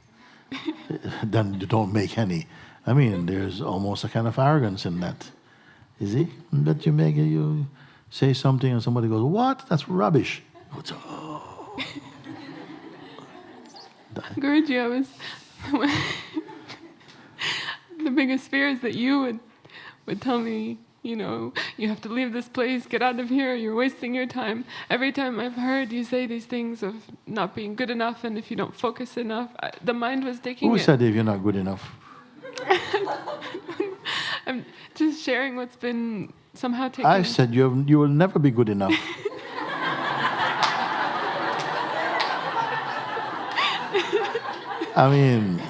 Then you don't make any. I mean, there's almost a kind of arrogance in that. You see? That you say something and somebody goes, "What? That's rubbish." It's, oh. Guruji, I was the biggest fear is that you would tell me, you know, you have to leave this place, get out of here, you're wasting your time. Every time I've heard you say these things of not being good enough and if you don't focus enough, the mind was taking Who it. said if you're not good enough? I'm just sharing what's been somehow taken. I said you will never be good enough. I mean,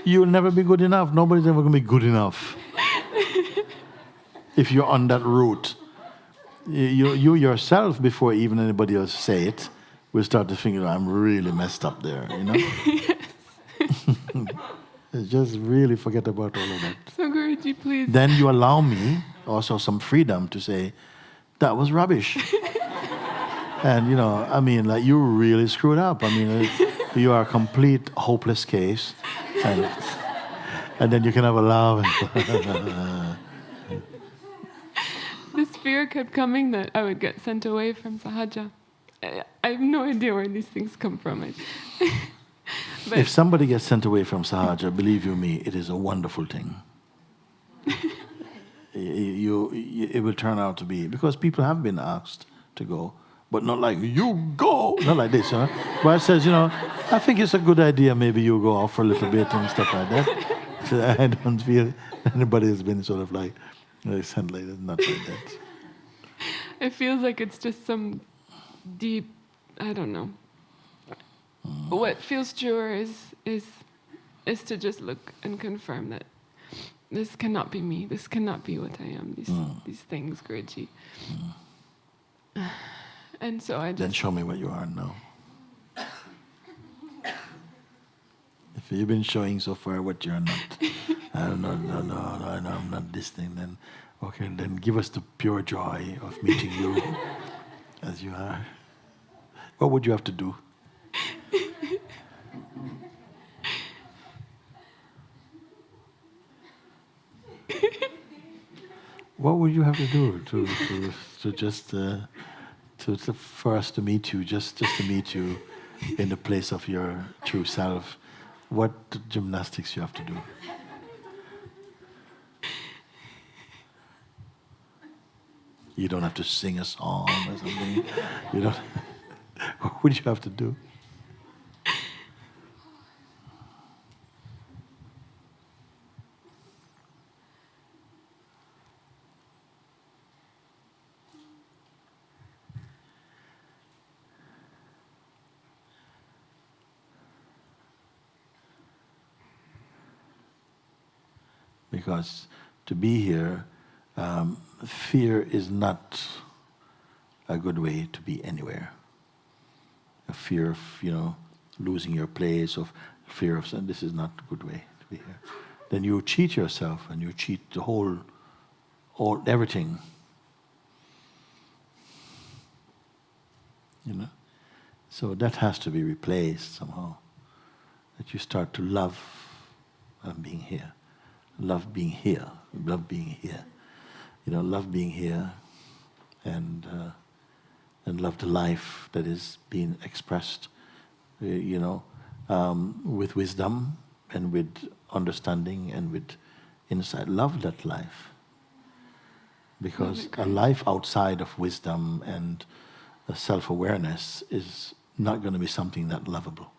you'll never be good enough. Nobody's ever going to be good enough. If you're on that route, you yourself, before even anybody else say it, will start to think, I'm really messed up there, you know? Just really forget about all of that. So Guruji, please. Then you allow me also some freedom to say, that was rubbish. And, you know, I mean, like, you really screwed up. I mean, you are a complete hopeless case. And then you can have a laugh. This fear kept coming that I would get sent away from Sahaja. I have no idea where these things come from. But if somebody gets sent away from Sahaja, believe you me, it is a wonderful thing. It will turn out to be, because people have been asked to go, but not like, you go, not like this, huh? But it says, you know, I think it's a good idea, maybe you go off for a little bit and stuff like that. So I don't feel anybody has been sort of like sent like that, not like that. It feels like it's just some deep, I don't know. What feels truer is to just look and confirm that this cannot be me. This cannot be what I am. These things, Guruji. And so I just... Then show me what you are now. If you've been showing so far what you're not, no, I'm not this thing, then okay, then give us the pure joy of meeting you as you are. What would you have to do? What would you have to do to just for us to meet you, just to meet you in the place of your true self? What gymnastics you have to do? You don't have to sing a song or something. You don't. What would you have to do? Because to be here, fear is not a good way to be anywhere. A fear of, you know, losing your place, of fear of, this is not a good way to be here. Then you cheat yourself and you cheat the everything. You know? So that has to be replaced somehow. That you start to love being here. Love being here. Love being here. You know, love being here and love the life that is being expressed, you know, with wisdom and with understanding and with insight. Love that life. Because a life outside of wisdom and self-awareness is not going to be something that lovable.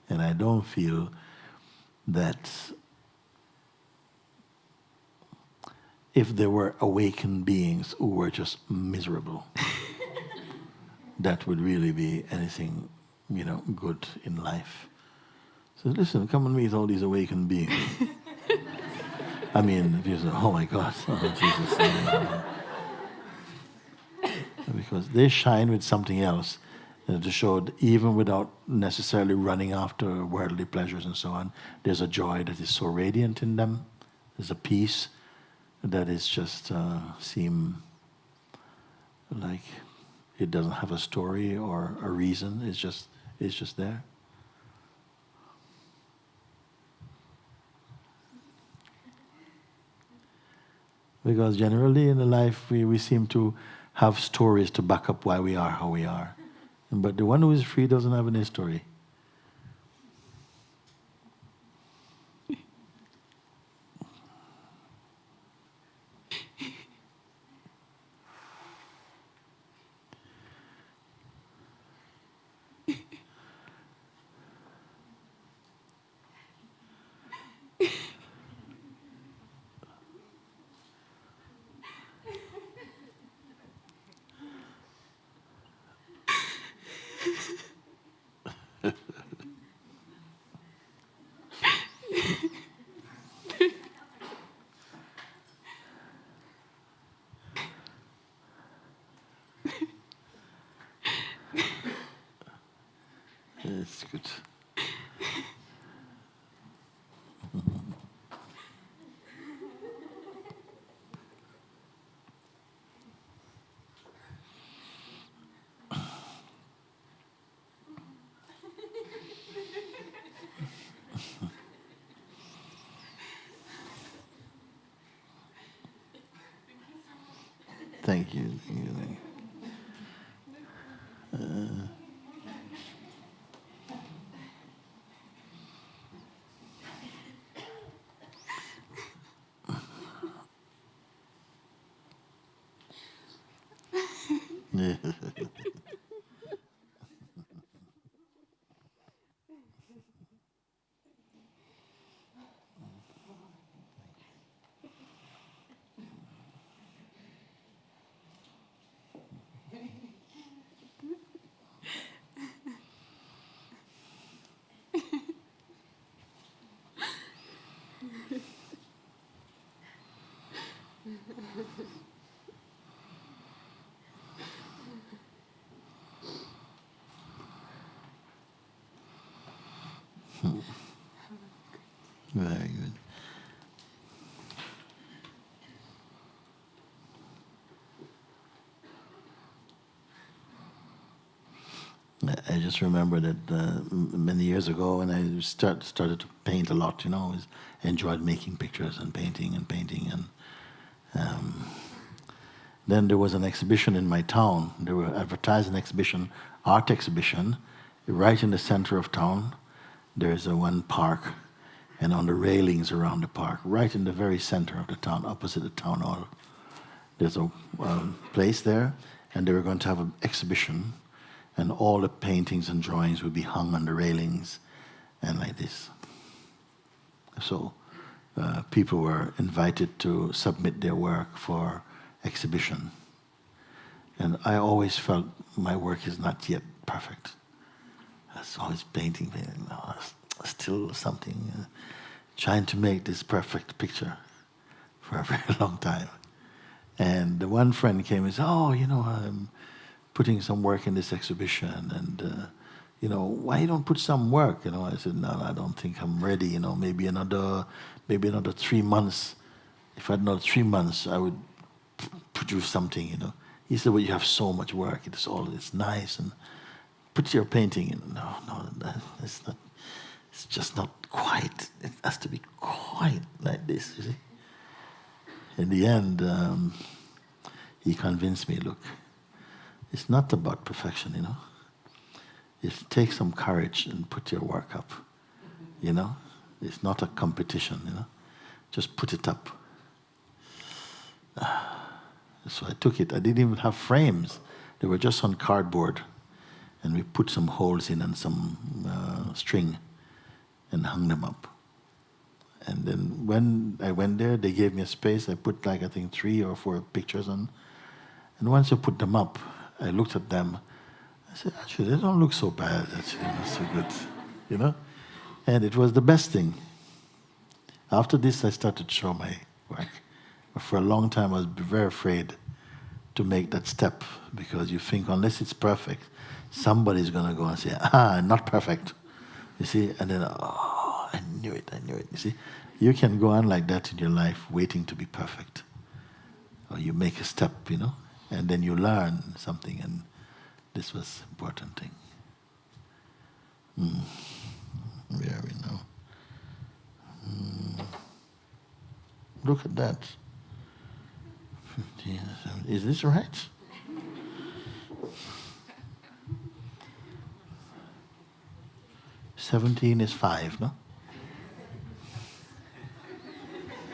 And I don't feel that if there were awakened beings who were just miserable, that would really be anything, you know, good in life. So listen, come and meet all these awakened beings. I mean, if you say, oh my God, oh Jesus. Because they shine with something else. To show that even without necessarily running after worldly pleasures and so on, there's a joy that is so radiant in them. There's a peace that is just seem like it doesn't have a story or a reason. It's just there. Because generally in the life we seem to have stories to back up why we are how we are. But the one who is free doesn't have any story. It's good. Thank you. Yeah. Very good. I just remember that many years ago when I started to paint a lot, I enjoyed making pictures and painting. And then there was an exhibition in my town. They were advertising an exhibition, art exhibition, right in the center of town. There's one park, and on the railings around the park, right in the very center of the town, opposite the town hall, there's a place there, and they were going to have an exhibition, and all the paintings and drawings would be hung on the railings, and like this. So people were invited to submit their work for exhibition. And I always felt my work is not yet perfect. I was always painting. No, still something, trying to make this perfect picture for a very long time. And the one friend came and said, I'm putting some work in this exhibition, and why you don't put some work? I said, no, I don't think I'm ready. Maybe another 3 months. If I had another 3 months, I would produce something. He said, well, you have so much work. It's nice, and put your painting in. No, it's not. It's just not quite. It has to be quite like this. You see. In the end, he convinced me. Look, it's not about perfection. It takes some courage and put your work up. It's not a competition. Just put it up. So I took it. I didn't even have frames. They were just on cardboard. And we put some holes in and some string and hung them up. And then when I went there, they gave me a space. I put I think 3 or 4 pictures on. And once I put them up, I looked at them. I said, actually, they don't look so bad. Actually, not so good, And it was the best thing. After this, I started to show my work. But for a long time, I was very afraid to make that step, because you think unless it's perfect, somebody's going to go and say, not perfect. You see, and then, I knew it. You see, you can go on like that in your life, waiting to be perfect. Or you make a step, and then you learn something, and this was important thing. Where are we now? Look at that. 15, 17. Is this right? "17 is 5, no?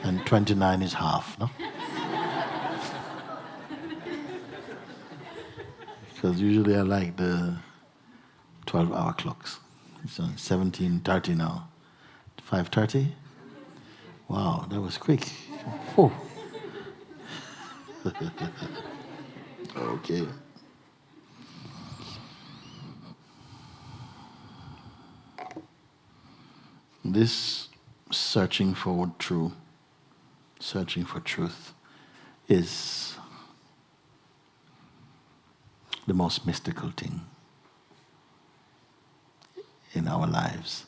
And 29 is half, no? Because usually I like the 12-hour clocks. So 17:30 now. 5:30? Wow, that was quick. Oh. Okay. This searching for truth is the most mystical thing in our lives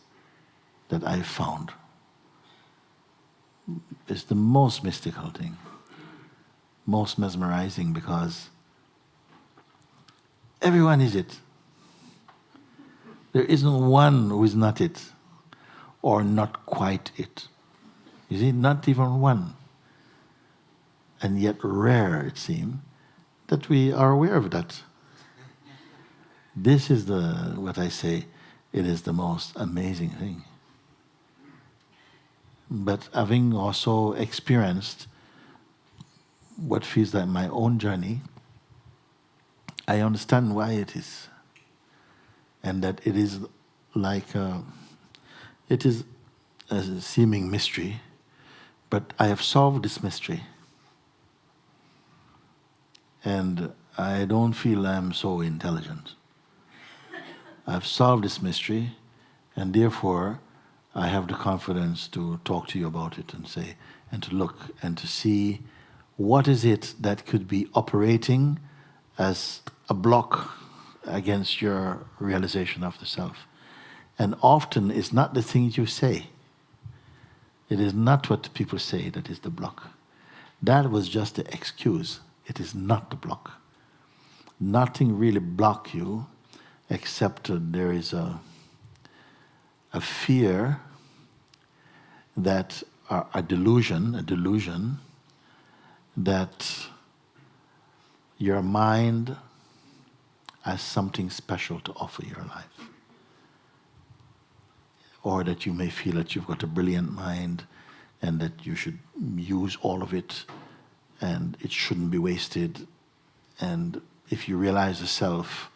that I've found. It's the most mystical thing, most mesmerizing, because everyone is it. There isn't one who is not it, or not quite it. You see, not even one. And yet rare, it seems, that we are aware of that. This is what I say, it is the most amazing thing. But having also experienced what feels like my own journey, I understand why it is. And that it is like, it is a seeming mystery, but I have solved this mystery. And I don't feel I'm so intelligent. I've solved this mystery, and therefore I have the confidence to talk to you about it and say, and to look and to see what is it that could be operating as a block against your realization of the self. And often it's not the things you say. It is not what people say that is the block. That was just the excuse. It is not the block. Nothing really blocks you except there is a fear that a delusion that your mind has something special to offer your life. Or that you may feel that you've got a brilliant mind and that you should use all of it and it shouldn't be wasted. And if you realize the self,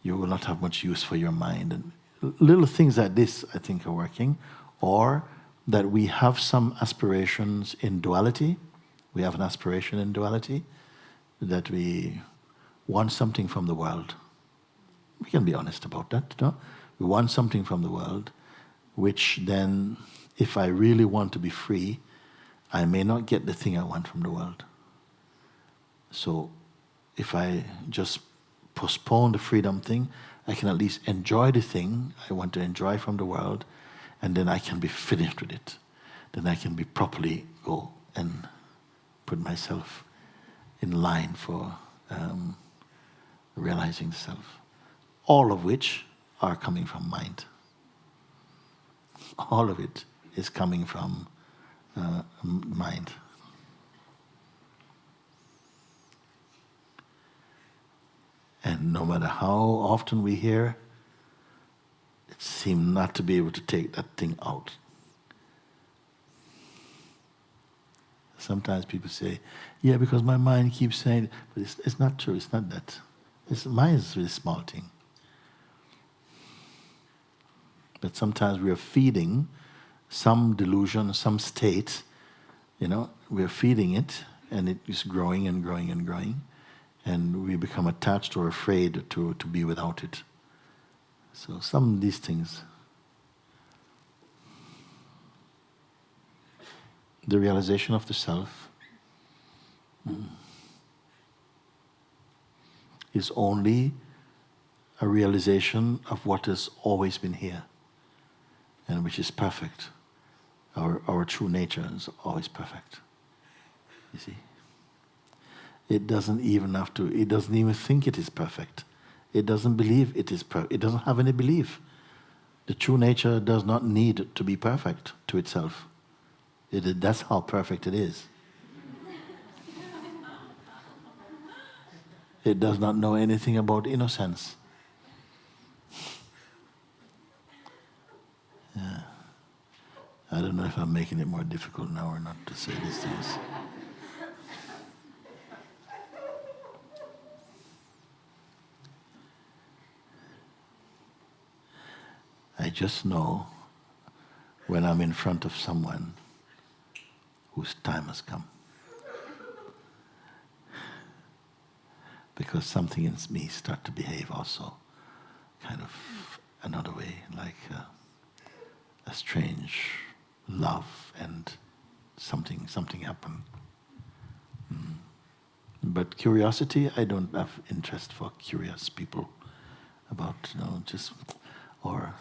you will not have much use for your mind. And little things like this, I think, are working. Or that we have some aspirations in duality. We have an aspiration in duality that we want something from the world. We can be honest about that, no? We want something from the world, which then, if I really want to be free, I may not get the thing I want from the world. So if I just postpone the freedom thing, I can at least enjoy the thing I want to enjoy from the world, and then I can be finished with it. Then I can be properly go and put myself in line for realizing the self. All of which are coming from mind. All of it is coming from mind. And no matter how often we hear, it seems not to be able to take that thing out. Sometimes people say, yeah, because my mind keeps saying, but it's not true, it's not that. Mind is a really small thing. But sometimes we are feeding some delusion, some state, we are feeding it, and it is growing and growing and growing, and we become attached or afraid to be without it. So some of these things, the realization of the self, is only a realization of what has always been here, and which is perfect. Our true nature is always perfect. You see? It doesn't even think it is perfect. It doesn't believe it is perfect. It doesn't have any belief. The true nature does not need to be perfect to itself. That's how perfect it is. It does not know anything about innocence. Yeah. I don't know if I'm making it more difficult now or not to say these things. I just know when I'm in front of someone whose time has come. Because something in me starts to behave also kind of another way, like a strange love and something happened. But curiosity, I don't have interest for curious people about, or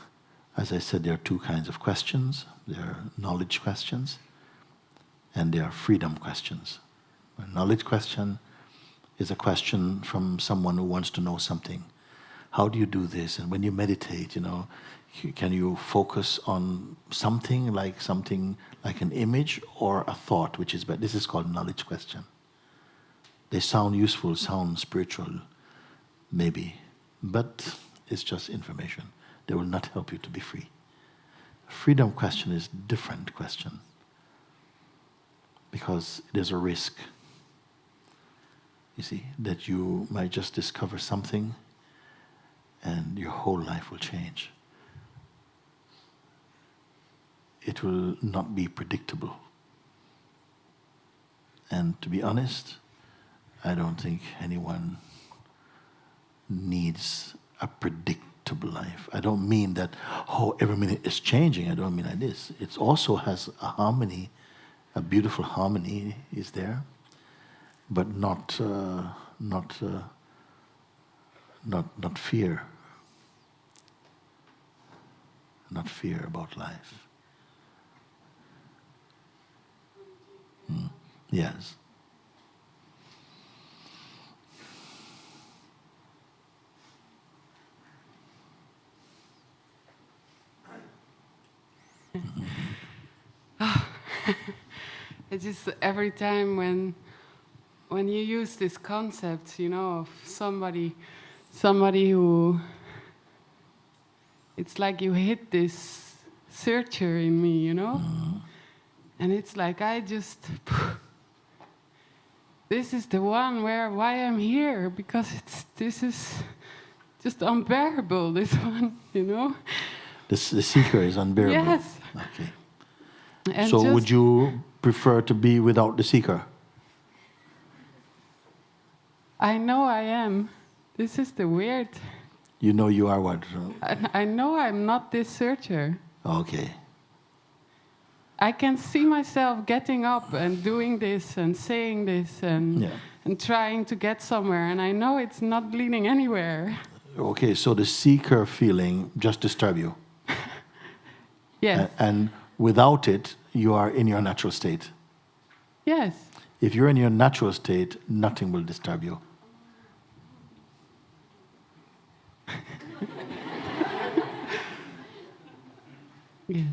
as I said, there are two kinds of questions. There are knowledge questions and there are freedom questions. A knowledge question is a question from someone who wants to know something. How do you do this? And when you meditate, can you focus on something like an image or a thought, which is better? This is called knowledge question. They sound useful, sound spiritual, maybe, but it's just information. They will not help you to be free. Freedom question is a different question because there's a risk, you see, that you might just discover something and your whole life will change. It will not be predictable. And to be honest, I don't think anyone needs a predictable life. I don't mean that, every minute is changing. I don't mean like this. It also has a harmony, a beautiful harmony is there, but not fear. Not fear about life. Yes. It's just every time when you use this concept, of somebody who, it's like you hit this searcher in me, and it's like this is the one why I'm here, because this is just unbearable, this one, The seeker is unbearable. Yes. Okay. And so would you prefer to be without the seeker? I know I am. This is the weird. You know you are what? I know I'm not this searcher. Okay. I can see myself getting up and doing this and saying this and trying to get somewhere, and I know it's not leading anywhere. Okay, so the seeker feeling just disturbs you. Yes. And without it, you are in your natural state. Yes. If you're in your natural state, nothing will disturb you. Yes.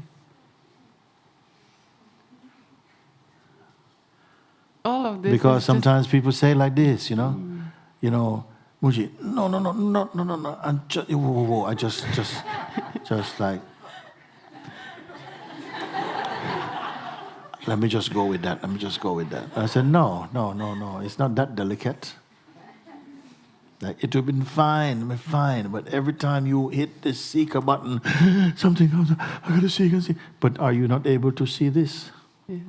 All of this. Because sometimes people say like this, Mooji, no. I just like, let me just go with that. I said, no. It's not that delicate. Like, it would have been fine. But every time you hit the seeker button, something comes up. I gotta see. But are you not able to see this? Yes.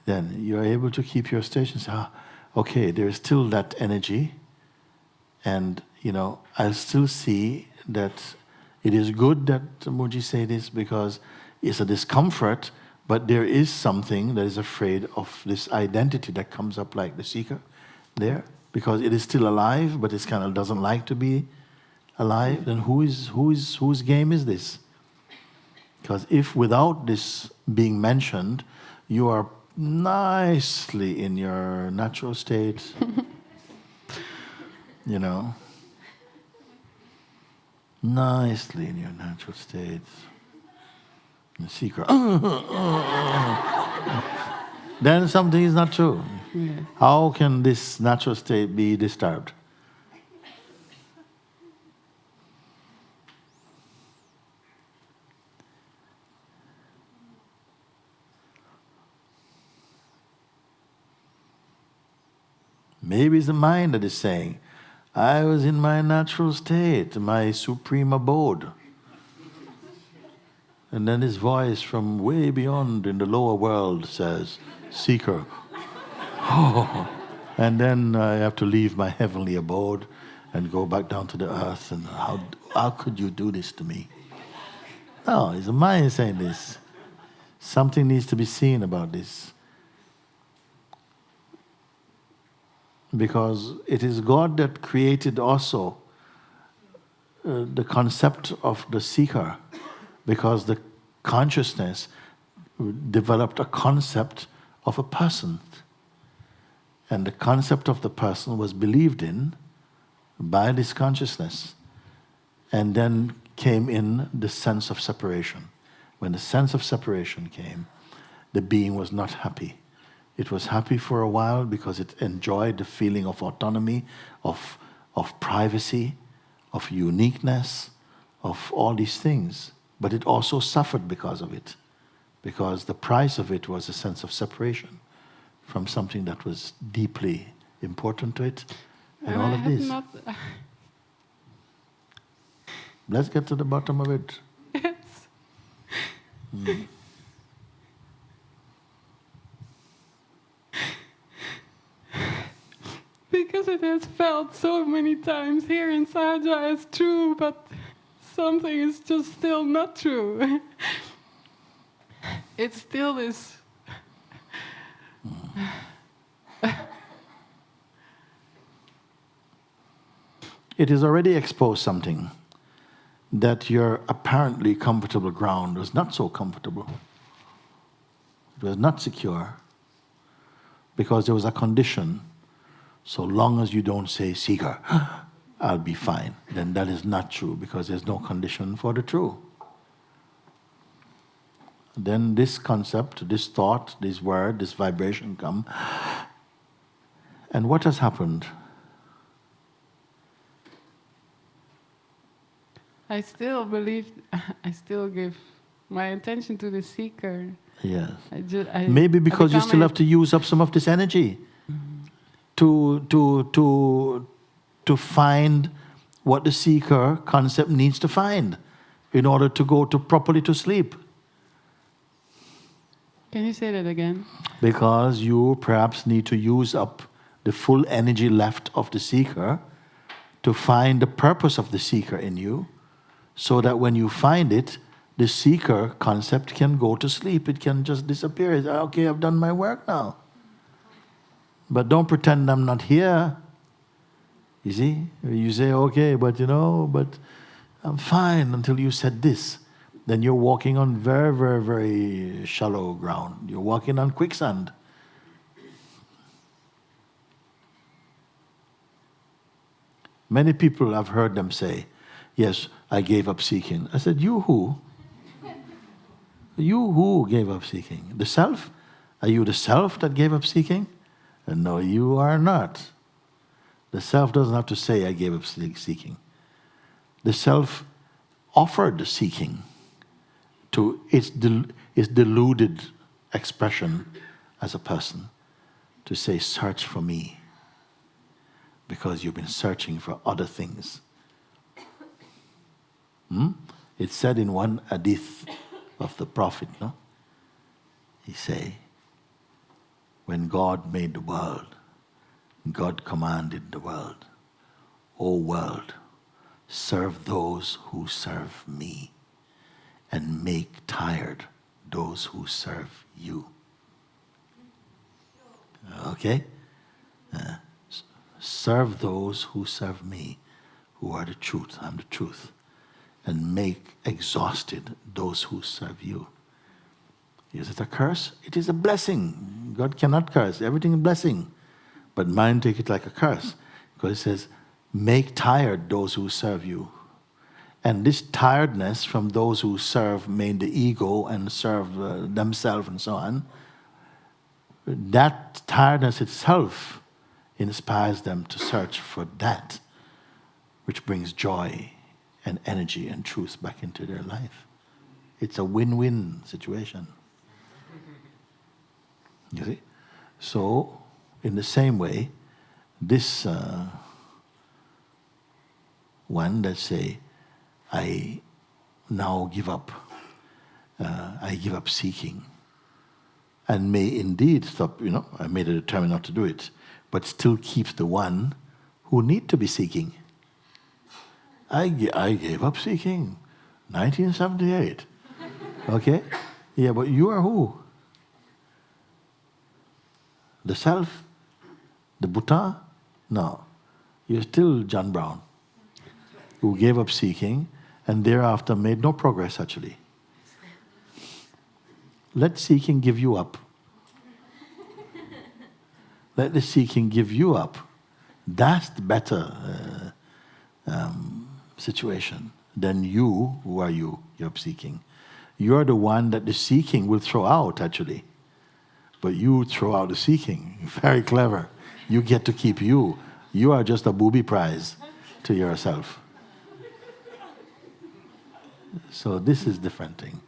Then you're able to keep your station. Say, okay, there is still that energy. And, I still see that it is good that Mooji say this because it's a discomfort, but there is something that is afraid of this identity that comes up like the seeker there, because it is still alive, but it kind of doesn't like to be alive, then whose game is this? Because if without this being mentioned, you are nicely in your natural state, you know, nicely in your natural state, the seeker, then something is not true. Yeah. How can this natural state be disturbed? Maybe it's the mind that is saying, I was in my natural state, my supreme abode. And then his voice from way beyond in the lower world says, seeker. Oh. And then I have to leave my heavenly abode and go back down to the earth. And how could you do this to me? No, it's the mind saying this. Something needs to be seen about this. Because it is God that created also the concept of the seeker, because the consciousness developed a concept of a person. And the concept of the person was believed in by this consciousness. And then came in the sense of separation. When the sense of separation came, the being was not happy. It was happy for a while because it enjoyed the feeling of autonomy, of privacy, of uniqueness, of all these things. But it also suffered because of it. Because the price of it was a sense of separation from something that was deeply important to it. And all of this. Let's get to the bottom of it. Yes. Because it has felt so many times here in Sahaja as true, but something is just still not true. It still is. It has already exposed something that your apparently comfortable ground was not so comfortable. It was not secure because there was a condition. So long as you don't say, seeker, I'll be fine, then that is not true because there's no condition for the true. Then this concept, this thought, this word, this vibration come. And what has happened? I still believe, I still give my attention to the seeker. Yes. Maybe because you still have to use up some of this energy to find what the seeker concept needs to find in order to go to properly to sleep. Can you say that again? Because you perhaps need to use up the full energy left of the seeker to find the purpose of the seeker in you, so that when you find it, the seeker concept can go to sleep. It can just disappear. It's, okay, I've done my work now. But don't pretend I'm not here. You see? You say, okay, but but I'm fine until you said this. Then you're walking on very, very, very shallow ground. You're walking on quicksand. Many people, I've heard them say, yes, I gave up seeking. I said, you who? You who gave up seeking? The self? Are you the self that gave up seeking? And no, you are not. The self doesn't have to say, I gave up seeking. The self offered seeking to its deluded expression as a person to say, search for me, because you've been searching for other things. It's said in one hadith of the Prophet, no? He say, when God made the world, God commanded the world, O world, serve those who serve me, and make tired those who serve you. Okay? serve those who serve me, who are the truth, I'm the truth, and make exhausted those who serve you. Is it a curse? It is a blessing. God cannot curse. Everything is blessing. But mind take it like a curse. Because it says, make tired those who serve you. And this tiredness from those who serve main the ego and serve themselves and so on, that tiredness itself inspires them to search for that which brings joy and energy and truth back into their life. It's a win-win situation. You see? So, in the same way, this one that say, I now give up. I give up seeking. And may indeed stop, I made a determined not to do it, but still keeps the one who need to be seeking. I gave up seeking, 1978. Okay? Yeah, but you are who? The self? The Buddha? No. You're still John Brown, who gave up seeking and thereafter made no progress actually. Let seeking give you up. Let the seeking give you up. That's the better situation than you, who are you? You're seeking. You're the one that the seeking will throw out actually. But you throw out the seeking. Very clever. You get to keep you. You are just a booby prize to yourself. So this is different thing.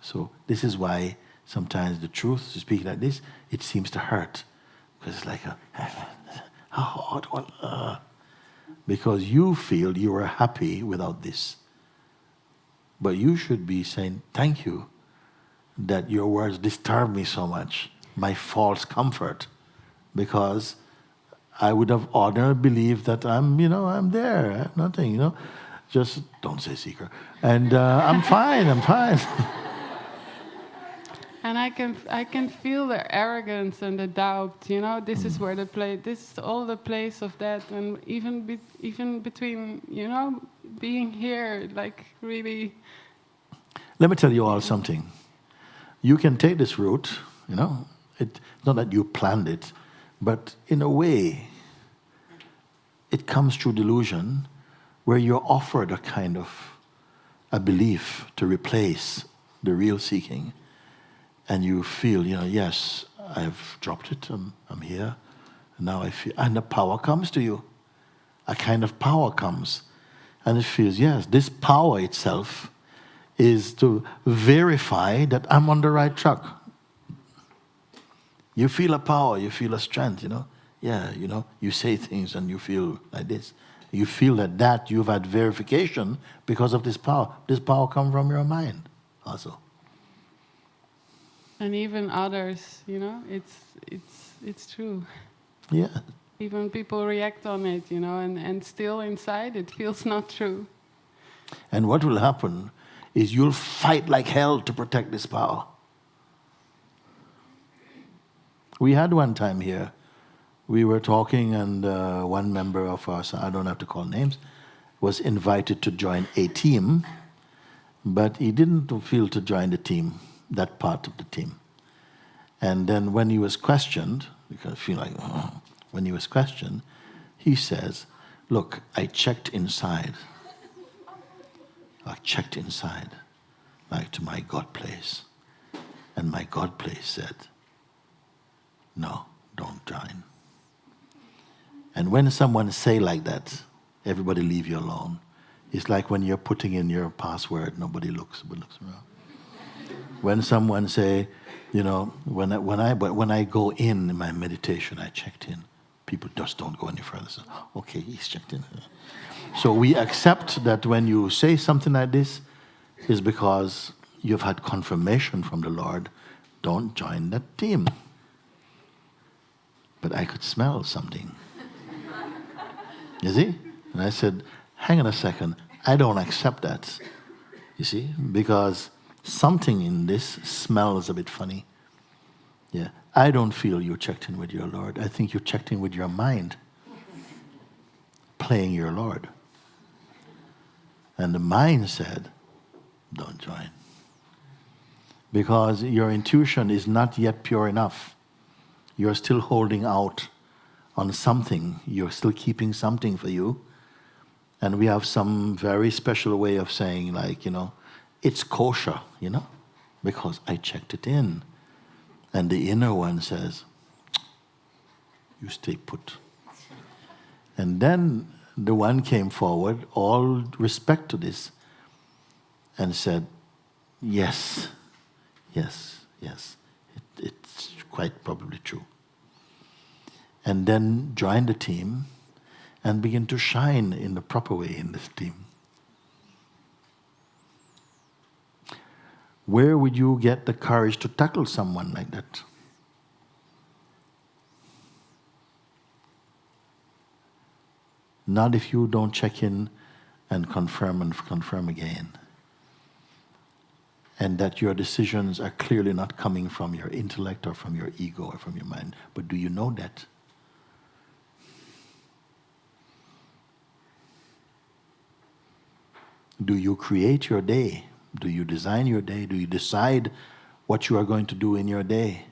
So this is why sometimes the truth, to speak like this, it seems to hurt. Because it's like, because you feel you are happy without this. But you should be saying, thank you that your words disturb me so much, my false comfort, because I would have ordinarily believed that I'm there, I have nothing, just don't say seeker. And I'm fine. And I can feel the arrogance and the doubt. This is where this is all the place of that, and even between being here, like really. Let me tell you all something. You can take this route. It's not that you planned it, but in a way, it comes through delusion, where you're offered a kind of a belief to replace the real seeking. And you feel, yes, I've dropped it, I'm here. Now I feel, and the power comes to you. A kind of power comes. And it feels, yes, this power itself is to verify that I'm on the right track. You feel a power, you feel a strength, Yeah, you say things and you feel like this. You feel that you've had verification because of this power. This power comes from your mind also. And even others, it's true. Yeah. Even people react on it, and still inside it feels not true. And what will happen is you'll fight like hell to protect this power. We had one time here, we were talking and one member of us, I don't have to call names, was invited to join a team, but he didn't feel to join the team, that part of the team. And then when he was questioned, because I feel like, when he was questioned, he says, look, I checked inside, like to my God place. And my God place said, no, don't join. And when someone say like that, everybody leave you alone. It's like when you're putting in your password, nobody looks around. When someone say, when I go in my meditation, I checked in. People just don't go any further. So, okay, he's checked in. So we accept that when you say something like this, is because you've had confirmation from the Lord. Don't join that team. But I could smell something. You see? And I said, hang on a second. I don't accept that. You see? Because something in this smells a bit funny. Yeah, I don't feel you checked in with your Lord. I think you checked in with your mind, playing your Lord. And the mind said, don't join. Because your intuition is not yet pure enough. You're still holding out on something. You're still keeping something for you. And we have some very special way of saying, like, it's kosher, because I checked it in. And the inner one says, you stay put. And then the one came forward, all respect to this, and said, yes, yes, yes, it's quite probably true. And then joined the team and begin to shine in the proper way in this team. Where would you get the courage to tackle someone like that? Not if you don't check in and confirm again. And that your decisions are clearly not coming from your intellect or from your ego or from your mind. But do you know that? Do you create your day? Do you design your day? Do you decide what you are going to do in your day?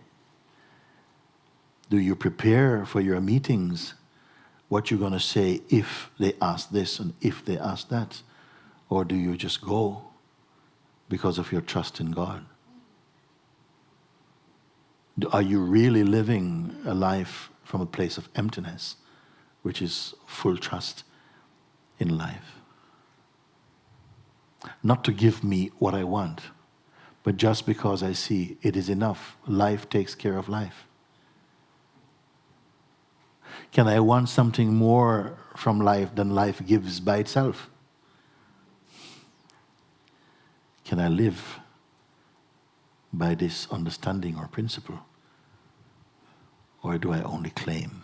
Do you prepare for your meetings what you're going to say if they ask this and if they ask that? Or do you just go because of your trust in God? Are you really living a life from a place of emptiness, which is full trust in life? Not to give me what I want, but just because I see it is enough. Life takes care of life. Can I want something more from life than life gives by itself? Can I live by this understanding or principle? Or do I only claim?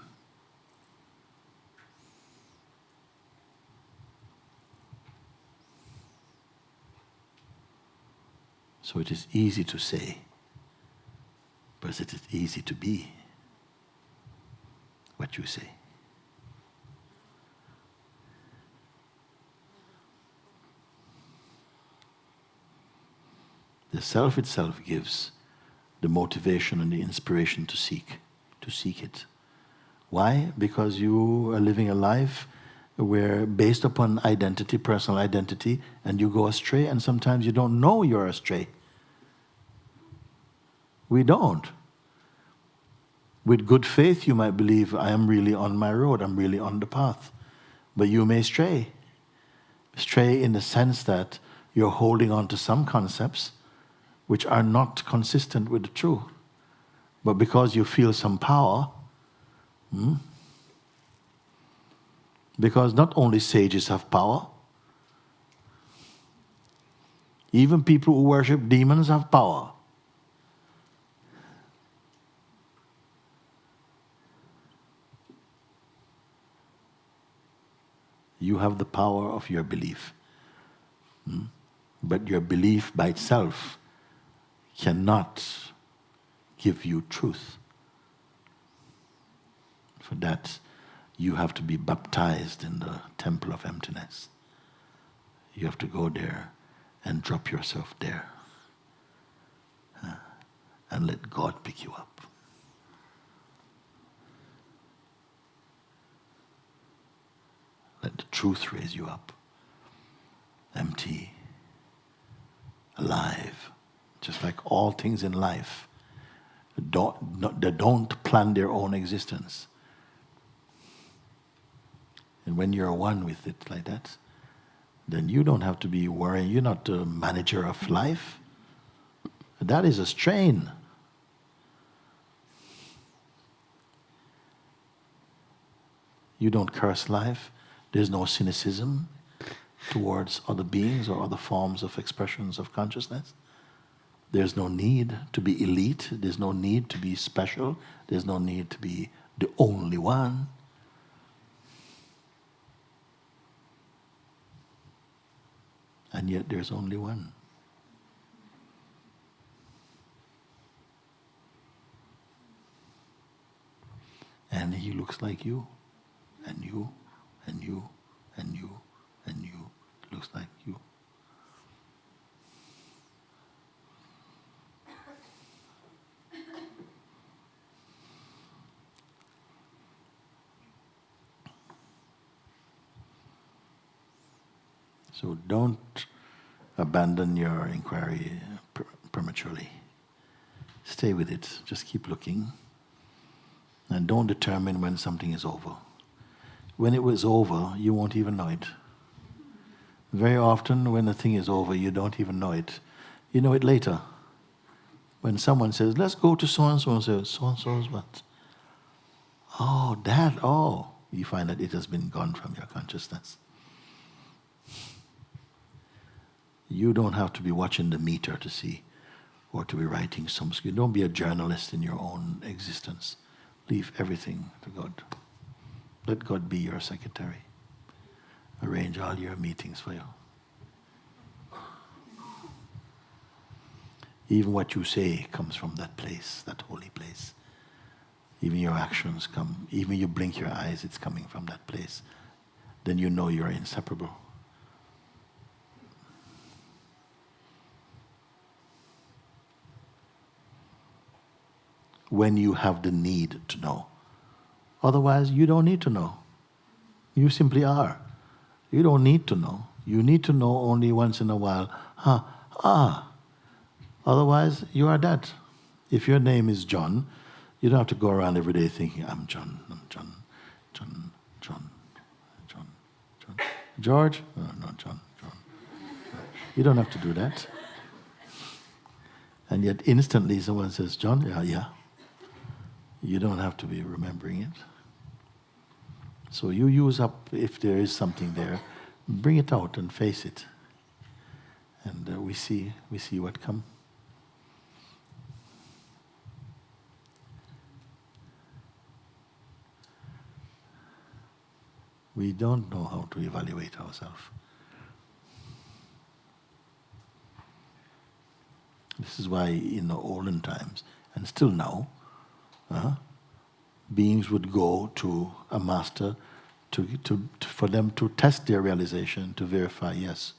So it is easy to say, but it is easy to be what you say. The self itself gives the motivation and the inspiration to seek it. Why? Because you are living a life where based upon identity, personal identity, and you go astray, and sometimes you don't know you're astray. We don't. With good faith, you might believe, I am really on my road, I'm really on the path. But you may stray. Stray in the sense that you're holding on to some concepts which are not consistent with the truth. But because you feel some power, because not only sages have power, even people who worship demons have power. You have the power of your belief. But your belief by itself cannot give you truth. For that, you have to be baptized in the temple of emptiness. You have to go there and drop yourself there. And let God pick you up. Let the truth raise you up. Empty, alive, just like all things in life. They don't plan their own existence. And when you're one with it like that, then you don't have to be worrying. You're not the manager of life. That is a strain. You don't curse life. There's no cynicism towards other beings or other forms of expressions of consciousness. There's no need to be elite. There's no need to be special. There's no need to be the only one. And yet there's only one. And he looks like you, and you, and you, and you, and you. Looks like you. So don't abandon your inquiry prematurely. Stay with it. Just keep looking. And don't determine when something is over. When it was over, you won't even know it. Very often, when a thing is over, you don't even know it. You know it later. When someone says, let's go to so-and-so, and says, so-and-so is what? Oh, that, oh. You find that it has been gone from your consciousness. You don't have to be watching the meter to see, or to be writing some script. Don't be a journalist in your own existence. Leave everything to God. Let God be your secretary. Arrange all your meetings for you. Even what you say comes from that place, that holy place. Even your actions come, even you blink your eyes, it's coming from that place. Then you know you're inseparable. When you have the need to know. Otherwise, you don't need to know. You simply are. You don't need to know. You need to know only once in a while. Otherwise, you are that. If your name is John, you don't have to go around every day thinking, I'm John, John. George? No, John. You don't have to do that. And yet instantly someone says, John? Yeah. You don't have to be remembering it. So you use up, if there is something there, bring it out and face it. And we see what comes. We don't know how to evaluate ourselves. This is why in the olden times, and still now, beings would go to a master for them to test their realization, to verify, yes,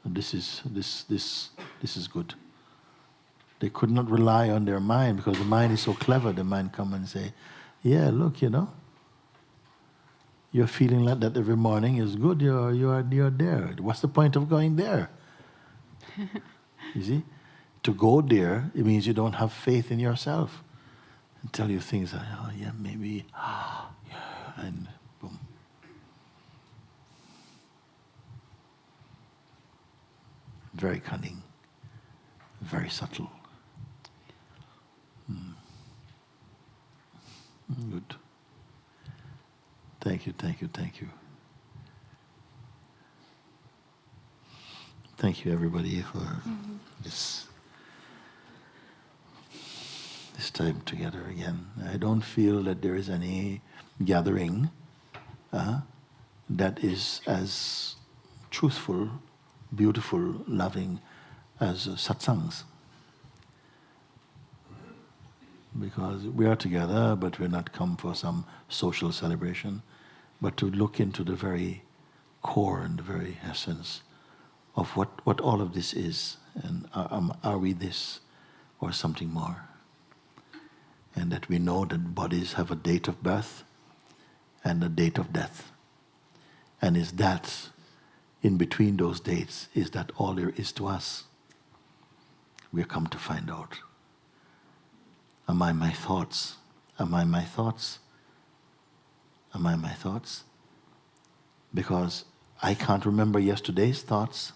this is good. They could not rely on their mind because the mind is so clever. The mind come and say, yeah, look, you're feeling like that every morning is good. You're there. What's the point of going there? You see, to go there, it means you don't have faith in yourself. And tell you things like, oh yeah, maybe, yeah, and boom. Very cunning, very subtle. Good. Thank you. Thank you, everybody, for this time together again. I don't feel that there is any gathering that is as truthful, beautiful, loving as satsangs. Because we are together, but we're not come for some social celebration, but to look into the very core and the very essence of what all of this is, and are we this or something more? And that we know that bodies have a date of birth and a date of death. And is that, in between those dates, is that all there is to us? We're come to find out. Am I my thoughts? Am I my thoughts? Am I my thoughts? Because I can't remember yesterday's thoughts.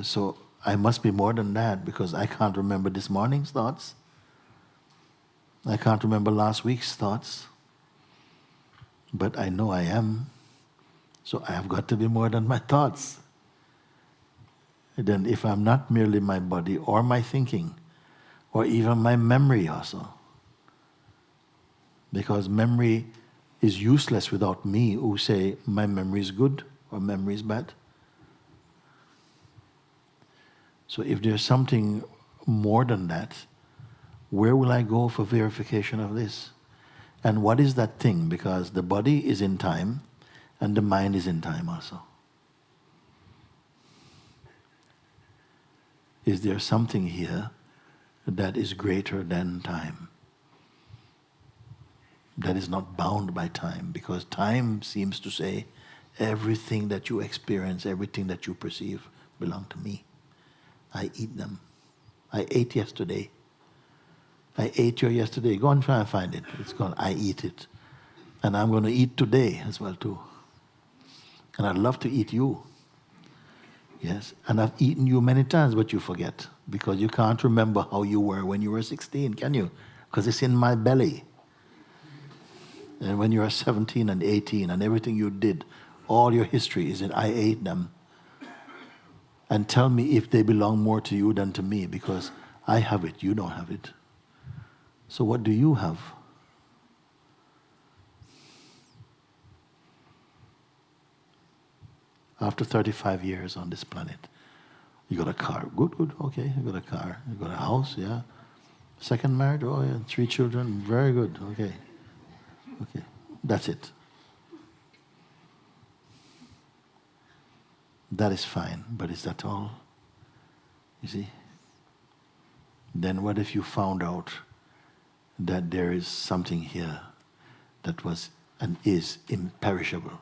So I must be more than that, because I can't remember this morning's thoughts. I can't remember last week's thoughts. But I know I am. So I have got to be more than my thoughts. Then if I'm not merely my body or my thinking, or even my memory also, because memory is useless without me who say my memory is good or memory is bad. So if there's something more than that, Where will I go for verification of this? And what is that thing? Because the body is in time and the mind is in time also. Is there something here that is greater than time? That is not bound by time, because time seems to say everything that you experience, everything that you perceive belong to me. I eat them. I ate yesterday. I ate your yesterday. Go and try and find it. It's called I eat it. And I'm going to eat today as well too. And I'd love to eat you. Yes. And I've eaten you many times, but you forget. Because you can't remember how you were when you were 16, can you? Because it's in my belly. And when you are 17 and 18 and everything you did, all your history is in I ate them. And tell me if they belong more to you than to me, because I have it, you don't have it. So what do you have? After 35 years on this planet, you got a car. Good, good, okay, you got a car. You got a house, yeah. Second married, oh yeah, 3 children, very good, okay. Okay, that's it. That is fine, but is that all? You see? Then what if you found out that there is something here that was and is imperishable?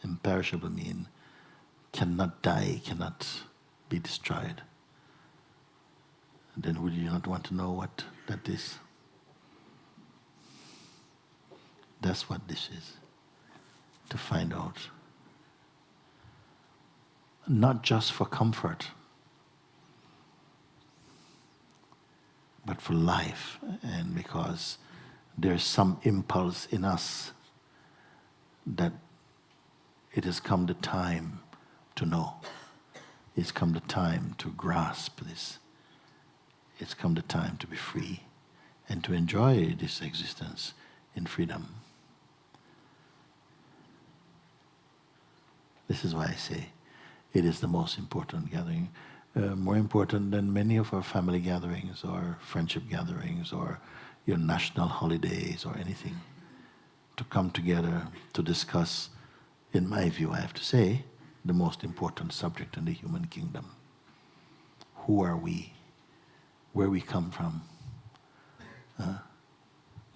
Imperishable means cannot die, cannot be destroyed. Then would you not want to know what that is? That's what this is. To find out. Not just for comfort, but for life. And because there's some impulse in us that it has come the time to know. It's come the time to grasp this. It's come the time to be free and to enjoy this existence in freedom. This is why I say it is the most important gathering, more important than many of our family gatherings or friendship gatherings or your national holidays or anything. To come together to discuss, in my view, I have to say, the most important subject in the human kingdom. Who are we? Where we come from?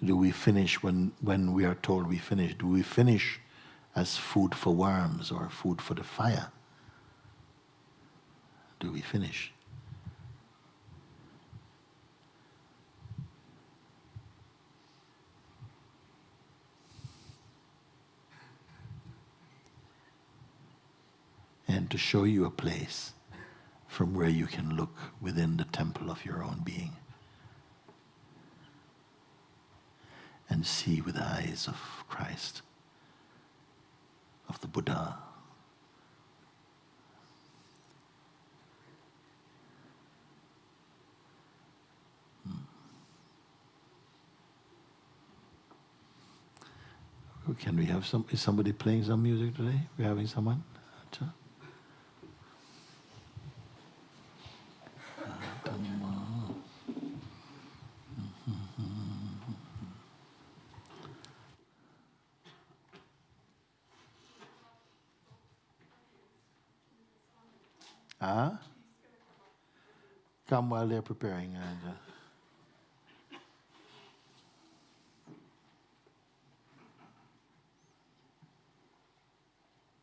Do we finish when we are told we finish? Do we finish as food for worms or food for the fire? Do we finish? And to show you a place from where you can look within the temple of your own being and see with the eyes of Christ, of the Buddha. Can we have some? Is somebody playing some music today? We're having someone? Come while they're preparing.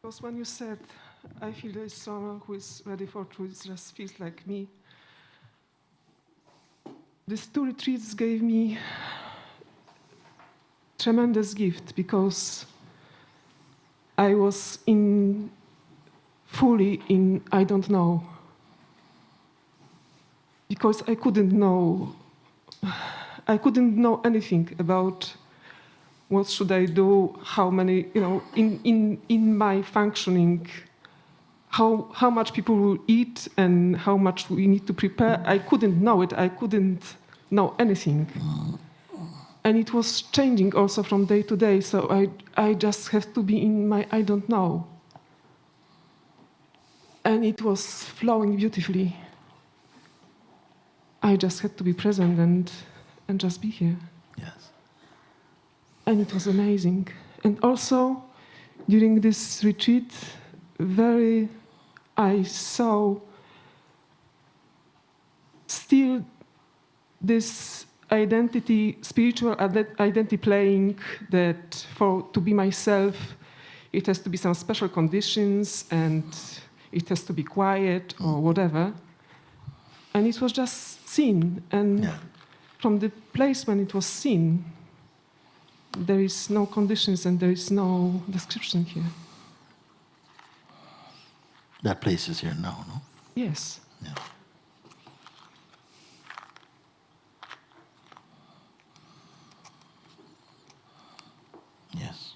Because when you said, I feel there is someone who is ready for truth, it just feels like me. These 2 retreats gave me tremendous gift because I was fully in I don't know. Because I couldn't know anything about what should I do, how many, in my functioning, how much people will eat and how much we need to prepare. I couldn't know it. I couldn't know anything. And it was changing also from day to day, so I just have to be in my I don't know. And it was flowing beautifully. I just had to be present and just be here. Yes. And it was amazing. And also, during this retreat, I saw still this spiritual identity playing, that to be myself, it has to be some special conditions and it has to be quiet or whatever. And it was just seen. And from the place when it was seen, there is no conditions and there is no description here. That place is here now, no? Yes. Yeah. Yes.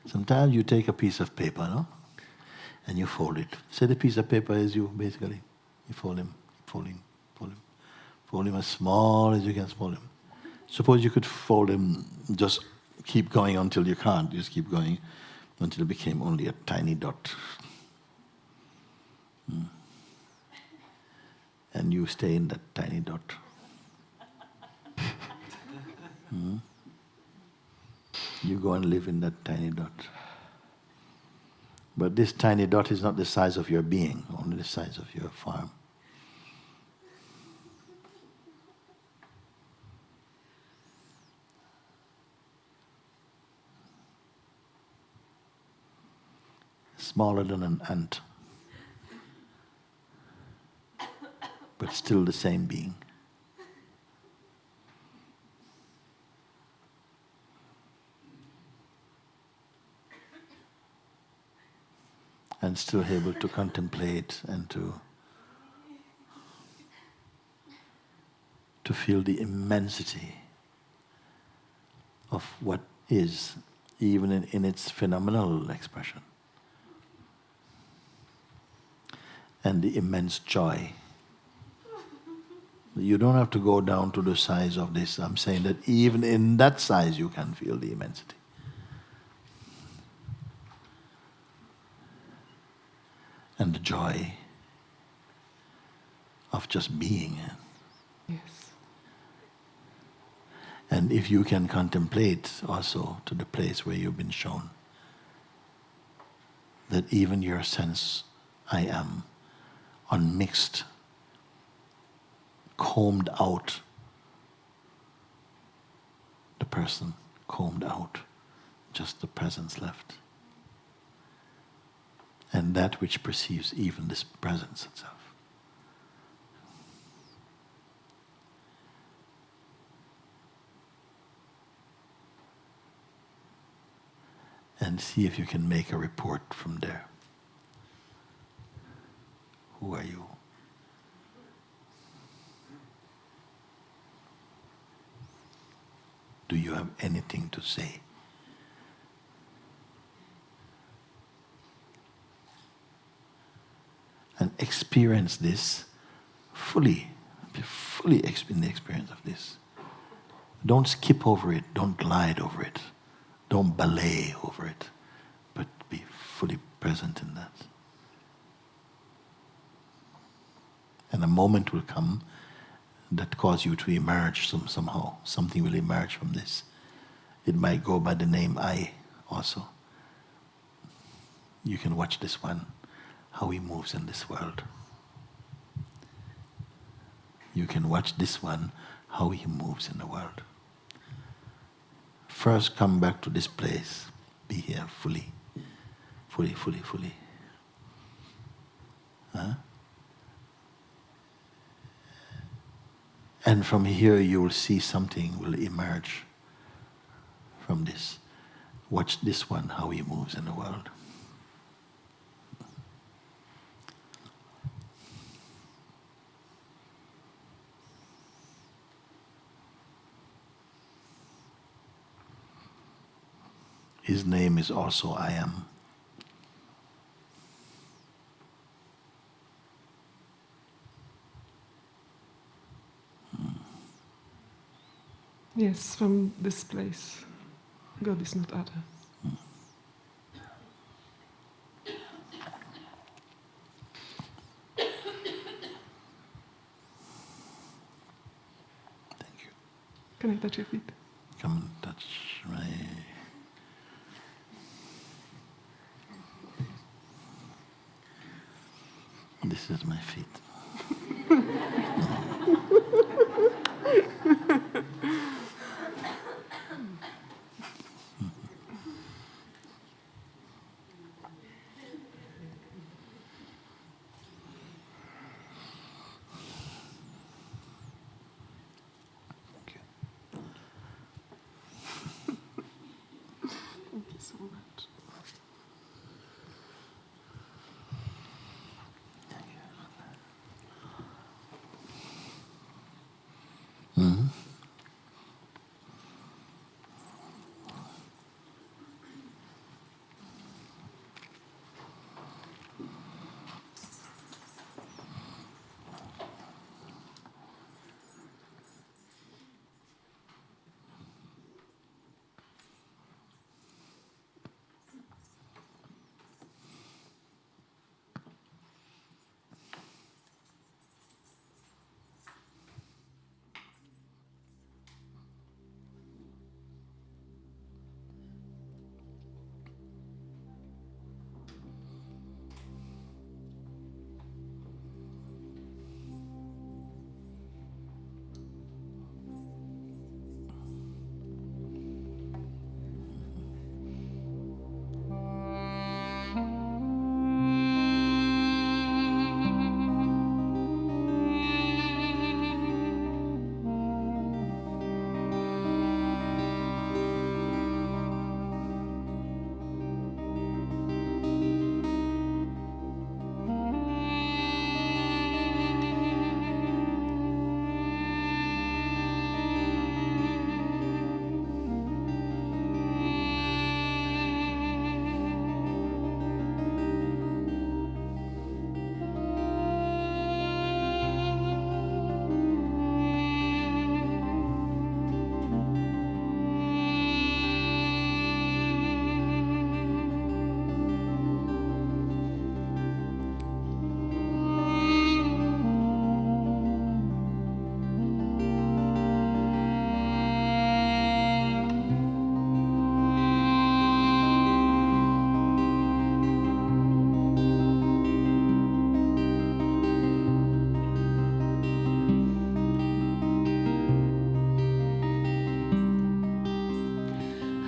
Sometimes you take a piece of paper, no? And you fold it. Say the piece of paper is you, basically. You fold him, fold him, fold him. Fold him as small as you can fold him. Suppose you could fold him, just keep going until you can't. Just keep going until it became only a tiny dot. And you stay in that tiny dot. You go and live in that tiny dot. But this tiny dot is not the size of your being, only the size of your farm. Smaller than an ant, but still the same being. And still able to contemplate and to feel the immensity of what is, even in its phenomenal expression. And the immense joy. You don't have to go down to the size of this. I'm saying that even in that size you can feel the immensity. And the joy of just being. Yes. And if you can contemplate also to the place where you've been shown that even your sense, I am, unmixed, combed out, the person combed out, just the presence left. And that which perceives even this presence itself. And see if you can make a report from there. Who are you? Do you have anything to say? And experience this fully. Be fully in the experience of this. Don't skip over it. Don't glide over it. Don't ballet over it. But be fully present in that. And a moment will come that cause you to emerge somehow. Something will emerge from this. It might go by the name I also. You can watch this one, how he moves in this world. You can watch this one, how he moves in the world. First come back to this place. Be here fully. Fully, fully, fully. Huh? And from here you will see something will emerge from this. Watch this one, how he moves in the world. His name is also I am. Yes, from this place. God is not other. Can I touch your feet? Come and touch my... This is my feet. Thank you so much. Mm-hmm.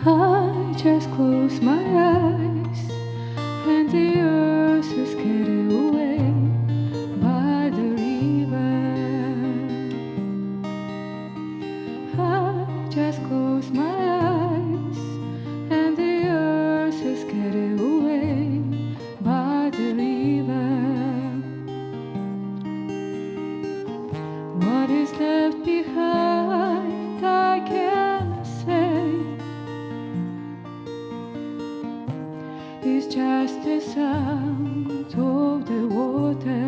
I just close my eyes and the earth is carried away by the river. I just close my eyes and the earth is carried away by the river. What is left behind I cannot say. It's just the sound of the water.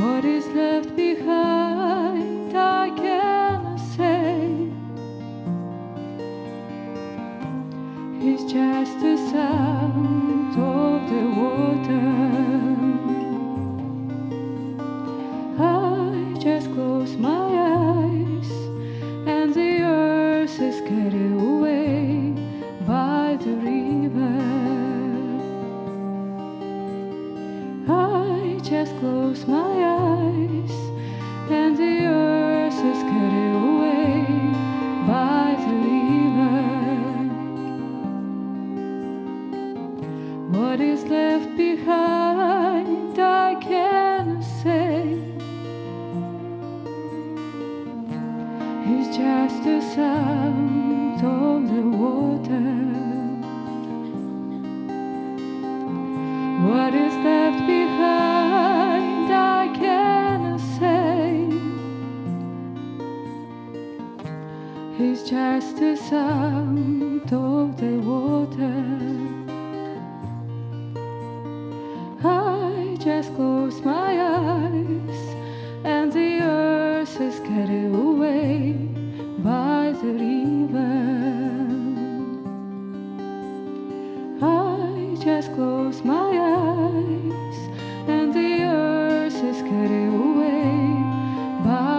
What is left behind I cannot say. It's just the sound of the water. I just close my eyes and the earth is carried away by the river. I just close my eyes and the earth is carried away by the river. What is left behind I cannot say. It's just the sound of the water. What is left behind I cannot say. It's just the sound of the water. I just close my eyes and the earth is carried away by the river. I just close my eyes and the earth is carried away by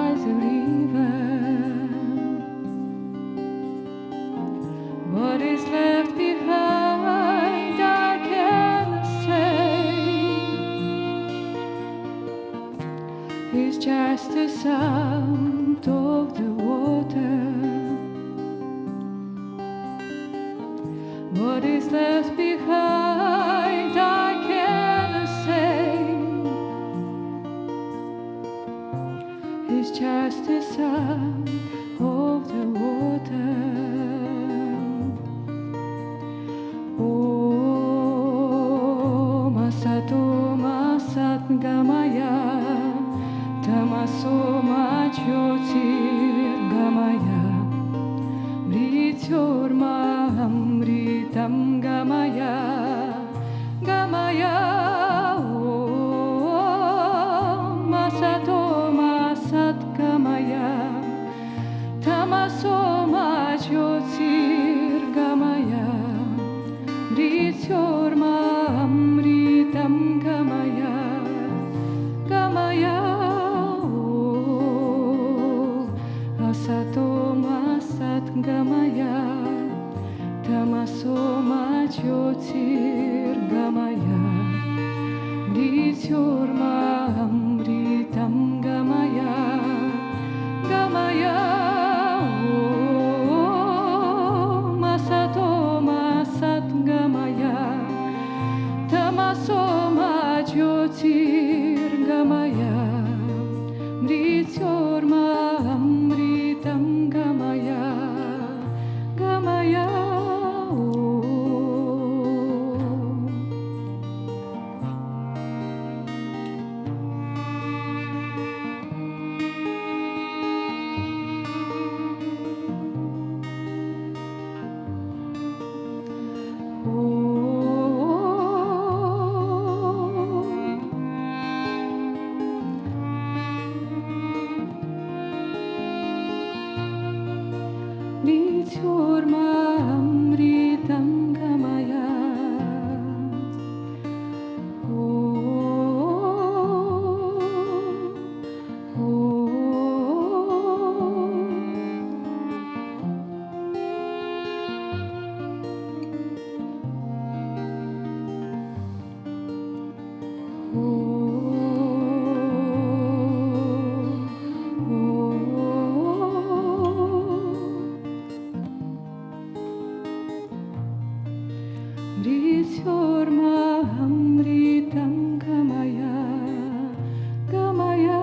sound of the water. What is left behind, I cannot say. It's just the sound of the water. Oh, Masato Masat Gamaya, Tamaso Machotir Gamaya, Mrityorma Amritam Gamaya, Gamaya. Oh, Masato Masat Gamaya, Tamaso Machotir Gamaya, Mrityorma Amritam Gamaya, Gamaya. Asato Masat Gamaya, Tamaso Machotir Gamaya, Mrityorma Amritam Gamaya, Gamaya. Masato Masat Gamaya, Tamaso Machotir Gamaya, Mrityorma Amritam Gamaya, Gamaya. Mrityorma Amritam Gamaya. Mrityorma Amritam Gamaya, Gamaya.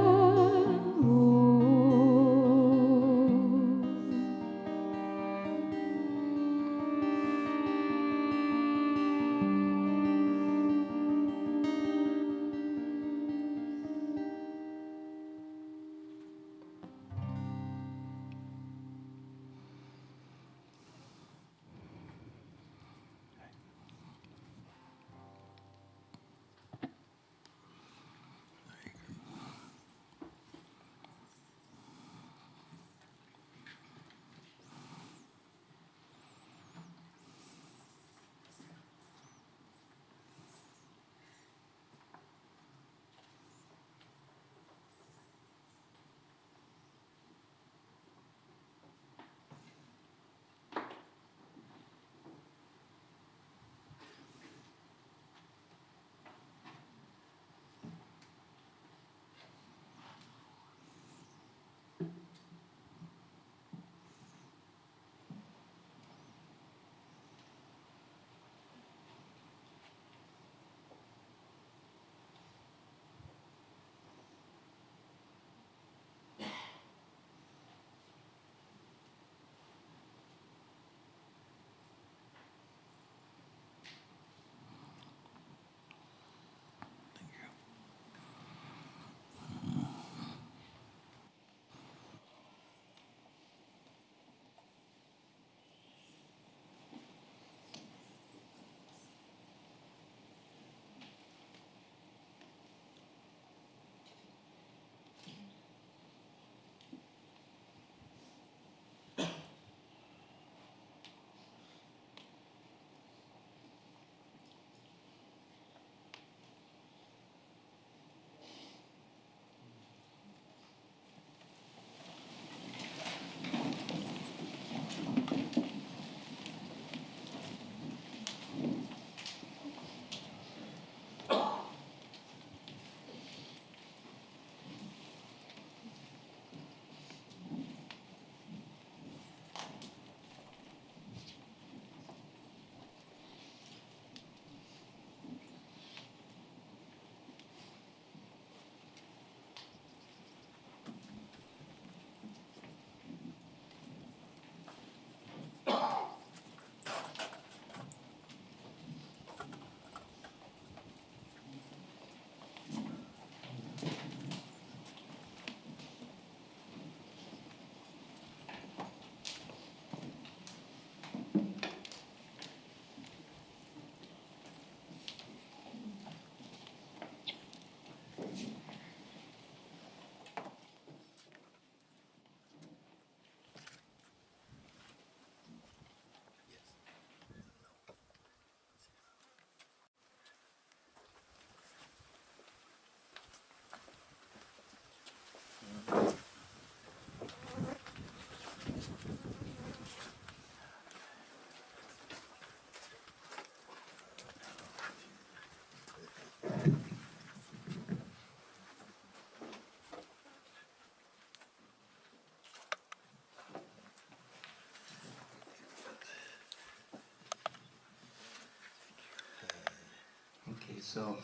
So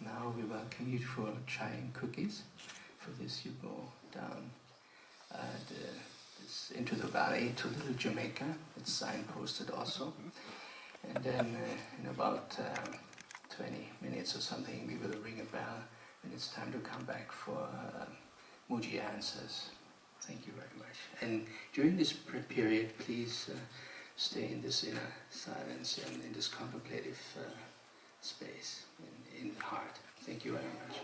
now we welcome you for trying cookies. For this you go down into the valley to Little Jamaica. It's signposted also. And then in about 20 minutes or something we will ring a bell and it's time to come back for Mooji answers. Thank you very much. And during this period, please stay in this inner silence and in this contemplative space, in the heart. Thank you very much.